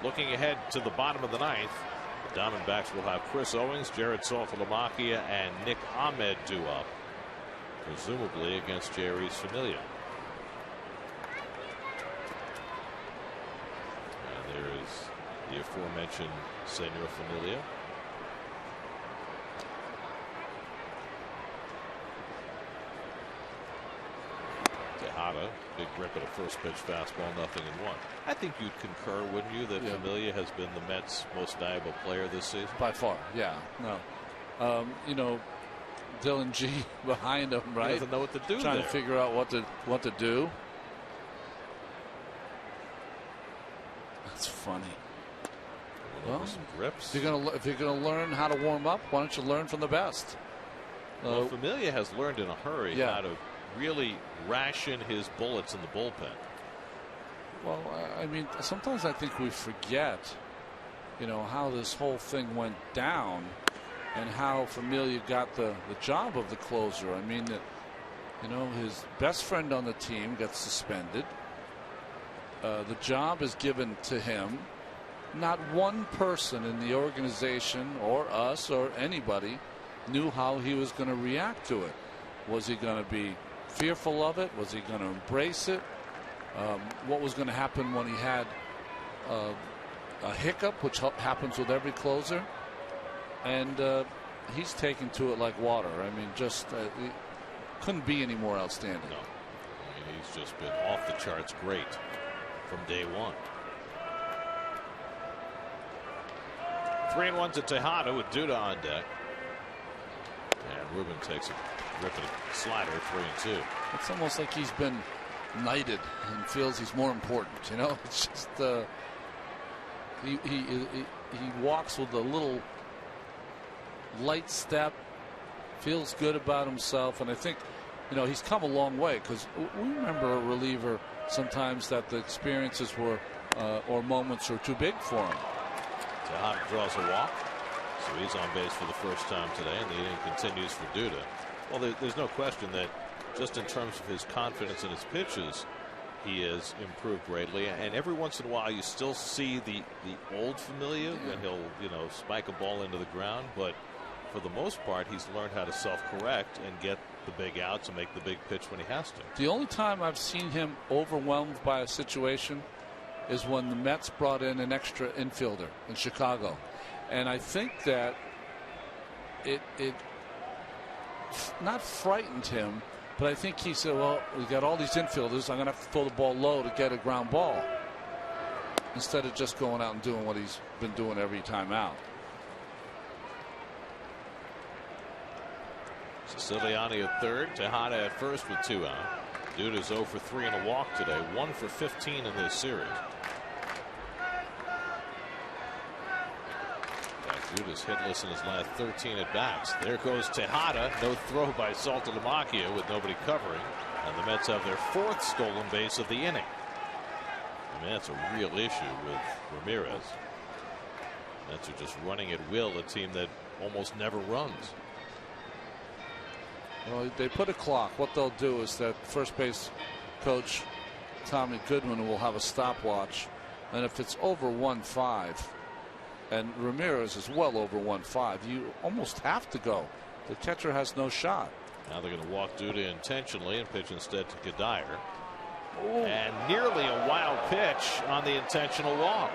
Looking ahead to the bottom of the 9th, the Diamondbacks will have Chris Owings, Jared Saltalamacchia, and Nick Ahmed due up, presumably against Jerry's Familia. And there is the aforementioned Senor Familia. Tejada, big rip at a first pitch fastball, 0-1. I think you'd concur, wouldn't you, that Familia has been the Mets' most valuable player this season? By far, yeah. No. You know, Dylan G behind him, right? He doesn't know what to do. Trying to figure out what to do. That's funny. Well, some grips. If you're gonna learn how to warm up, why don't you learn from the best? Well, Familia has learned in a hurry how to really ration his bullets in the bullpen. Well, I mean, sometimes I think we forget, you know, how this whole thing went down and how Familia got the job of the closer. I mean, you know, his best friend on the team gets suspended. The job is given to him. Not one person in the organization or us or anybody knew how he was going to react to it. Was he going to be fearful of it? Was he going to embrace it? What was going to happen when he had a hiccup, which happens with every closer? And he's taken to it like water. I mean, just couldn't be any more outstanding. No, I mean, he's just been off the charts great from day one. 3-1 to Tejada with Duda on deck. And Ruben takes a ripping slider, 3-2. It's almost like he's been knighted and feels he's more important. You know, it's just he walks with a little light step, feels good about himself, and I think, you know, he's come a long way, because we remember a reliever sometimes that the experiences were or moments were too big for him. Tejada draws a walk, so he's on base for the first time today, and the inning continues for Duda. Well, there's no question that just in terms of his confidence in his pitches, he has improved greatly. And every once in a while, you still see the old Familia when he'll, you know, spike a ball into the ground. But for the most part, he's learned how to self-correct and get the big outs and make the big pitch when he has to. The only time I've seen him overwhelmed by a situation is when the Mets brought in an extra infielder in Chicago. And I think that it not frightened him, but I think he said, well, we got all these infielders, I'm going to have to throw the ball low to get a ground ball, instead of just going out and doing what he's been doing every time out. Siciliani at third, Tejada at first with 2 out. Duda's 0 for 3 and a walk today, 1 for 15 in this series. Duda's hitless in his last 13 at bats. There goes Tejada. No throw by Saltalamacchia with nobody covering. And the Mets have their 4th stolen base of the inning. I mean, that's a real issue with Ramirez. Mets are just running at will, a team that almost never runs. Well, they put a clock. What they'll do is that first base coach Tommy Goodwin will have a stopwatch, and if it's over 1-5, and Ramirez is well over 1-5, you almost have to go. The catcher has no shot. Now they're going to walk Duda intentionally and pitch instead to Kadire. And nearly a wild pitch on the intentional walk.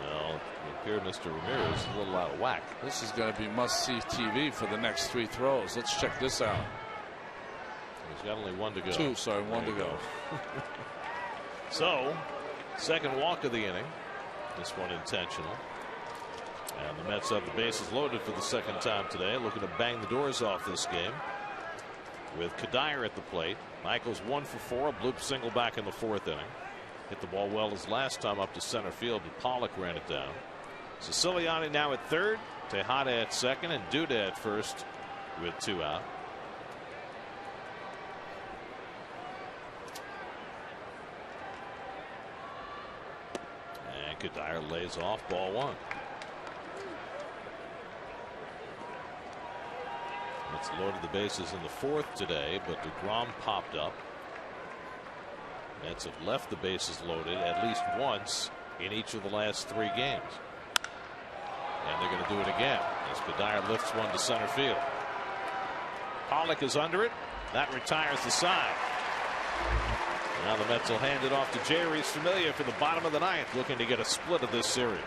Well, it appeared Mr. Ramirez is a little out of whack. This is going to be must-see TV for the next 3 throws. Let's check this out. He's got only 1 to go. 2, sorry, 1 to go. So, second walk of the inning. This one intentional. And the Mets have the bases loaded for the second time today, looking to bang the doors off this game with Kadire at the plate. Michaels 1 for 4, a bloop single back in the 4th inning. Hit the ball well his last time up to center field, but Pollock ran it down. Siciliani now at third, Tejada at second, and Duda at first with 2 out. Kadire lays off, ball 1. It's loaded the bases in the 4th today, but DeGrom popped up. Mets have left the bases loaded at least once in each of the last 3 games. And they're going to do it again as Kadire lifts one to center field. Pollock is under it. That retires the side. Now the Mets will hand it off to Jeurys Familia for the bottom of the 9th, looking to get a split of this series.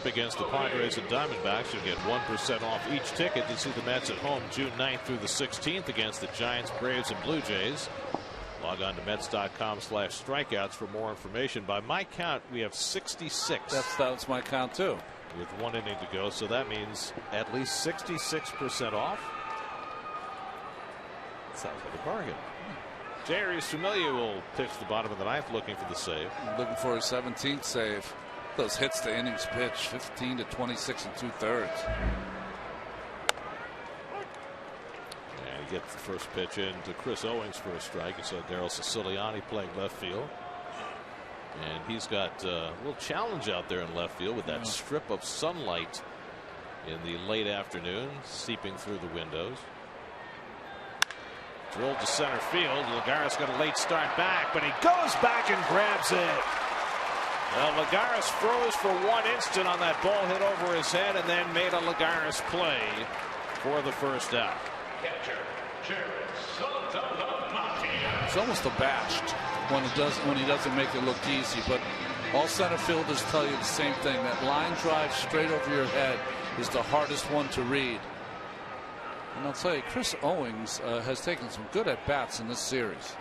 Against the Padres and Diamondbacks, you'll get 1% off each ticket to see the Mets at home June 9th through the 16th against the Giants, Braves, and Blue Jays. Log on to Mets.com/strikeouts for more information. By my count, we have 66. That's my count too. With 1 inning to go, so that means at least 66% off. Sounds like a bargain. Jerry's Familia will pitch the bottom of the 9th, looking for the save. Looking for a 17th save. Those hits to innings pitch, 15 to 26 and 2/3. And he gets the first pitch in to Chris Owings for a strike. You saw Daryl Siciliani playing left field. And he's got a little challenge out there in left field with that strip of sunlight in the late afternoon seeping through the windows. Drilled to center field. Lagares got a late start back, but he goes back and grabs it. Well, Lagares froze for 1 instant on that ball hit over his head and then made a Lagares play for the first out. It's almost abashed when he doesn't make it look easy, but all center fielders tell you the same thing. That line drive straight over your head is the hardest one to read. And I'll tell you, Chris Owings has taken some good at bats in this series.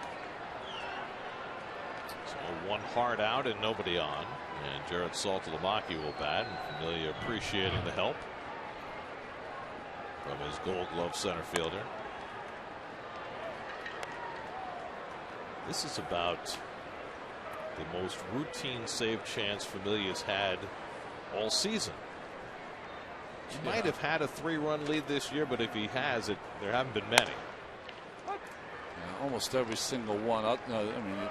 So 1 hard out and nobody on, and Jared Saltalamacchia will bat, and Familia appreciating the help from his Gold Glove center fielder. This is about the most routine save chance Familia's had all season. He might have had a 3-run lead this year, but if he has, there haven't been many. Yeah, almost every single one. I mean,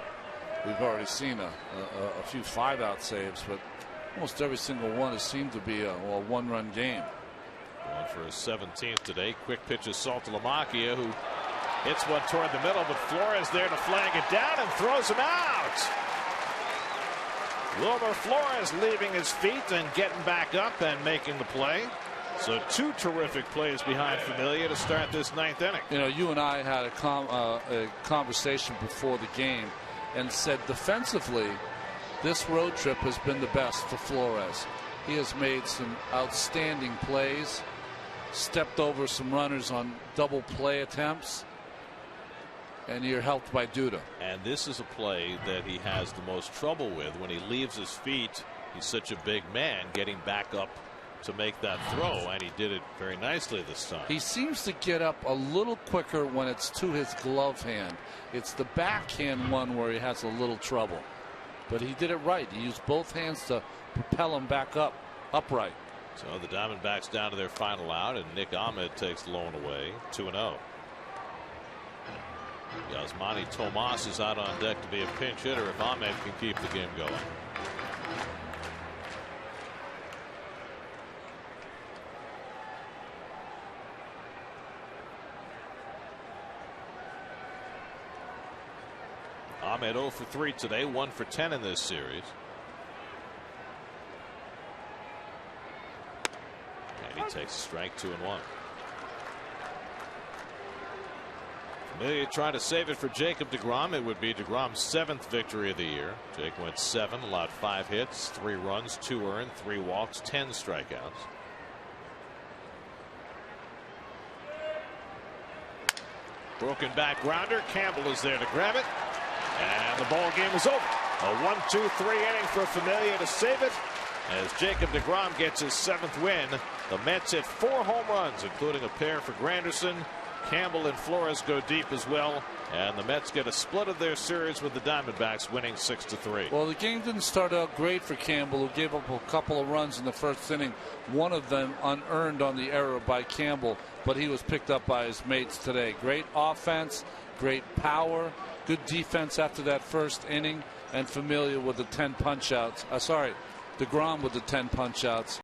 we've already seen a few 5-out saves, but almost every single one has seemed to be a 1-run game. Going for his 17th today. Quick pitch is Saltalamacchia, who hits one toward the middle, but Flores there to flag it down and throws him out. Wilmer Flores leaving his feet and getting back up and making the play. So 2 terrific plays behind Familia to start this 9th inning. You know, you and I had a conversation before the game and said defensively this road trip has been the best for Flores. He has made some outstanding plays, stepped over some runners on double play attempts, and you're helped by Duda. And this is a play that he has the most trouble with. When he leaves his feet, he's such a big man getting back up to make that throw, and he did it very nicely this time. He seems to get up a little quicker when it's to his glove hand. It's the backhand one where he has a little trouble, but he did it right. He used both hands to propel him back upright. So the Diamondbacks down to their final out, and Nick Ahmed takes the lone away, 2-0. Yasmani Tomas is out on deck to be a pinch hitter if Ahmed can keep the game going. Ahmed 0 for 3 today, 1 for 10 in this series. And he takes a strike, 2-1. Familia trying to save it for Jacob DeGrom. It would be DeGrom's 7th victory of the year. Jake went 7, allowed 5 hits, 3 runs, 2 earned, 3 walks, 10 strikeouts. Broken back grounder. Campbell is there to grab it. And the ball game is over. A 1-2-3 inning for Familia to save it as Jacob DeGrom gets his 7th win. The Mets hit 4 home runs, including a pair for Granderson. Campbell and Flores go deep as well, and the Mets get a split of their series with the Diamondbacks winning 6-3. Well, the game didn't start out great for Campbell, who gave up a couple of runs in the first inning, one of them unearned on the error by Campbell, but he was picked up by his mates today. Great offense, great power, good defense after that first inning, and Familia with the 10 punch outs. DeGrom with the 10 punch outs.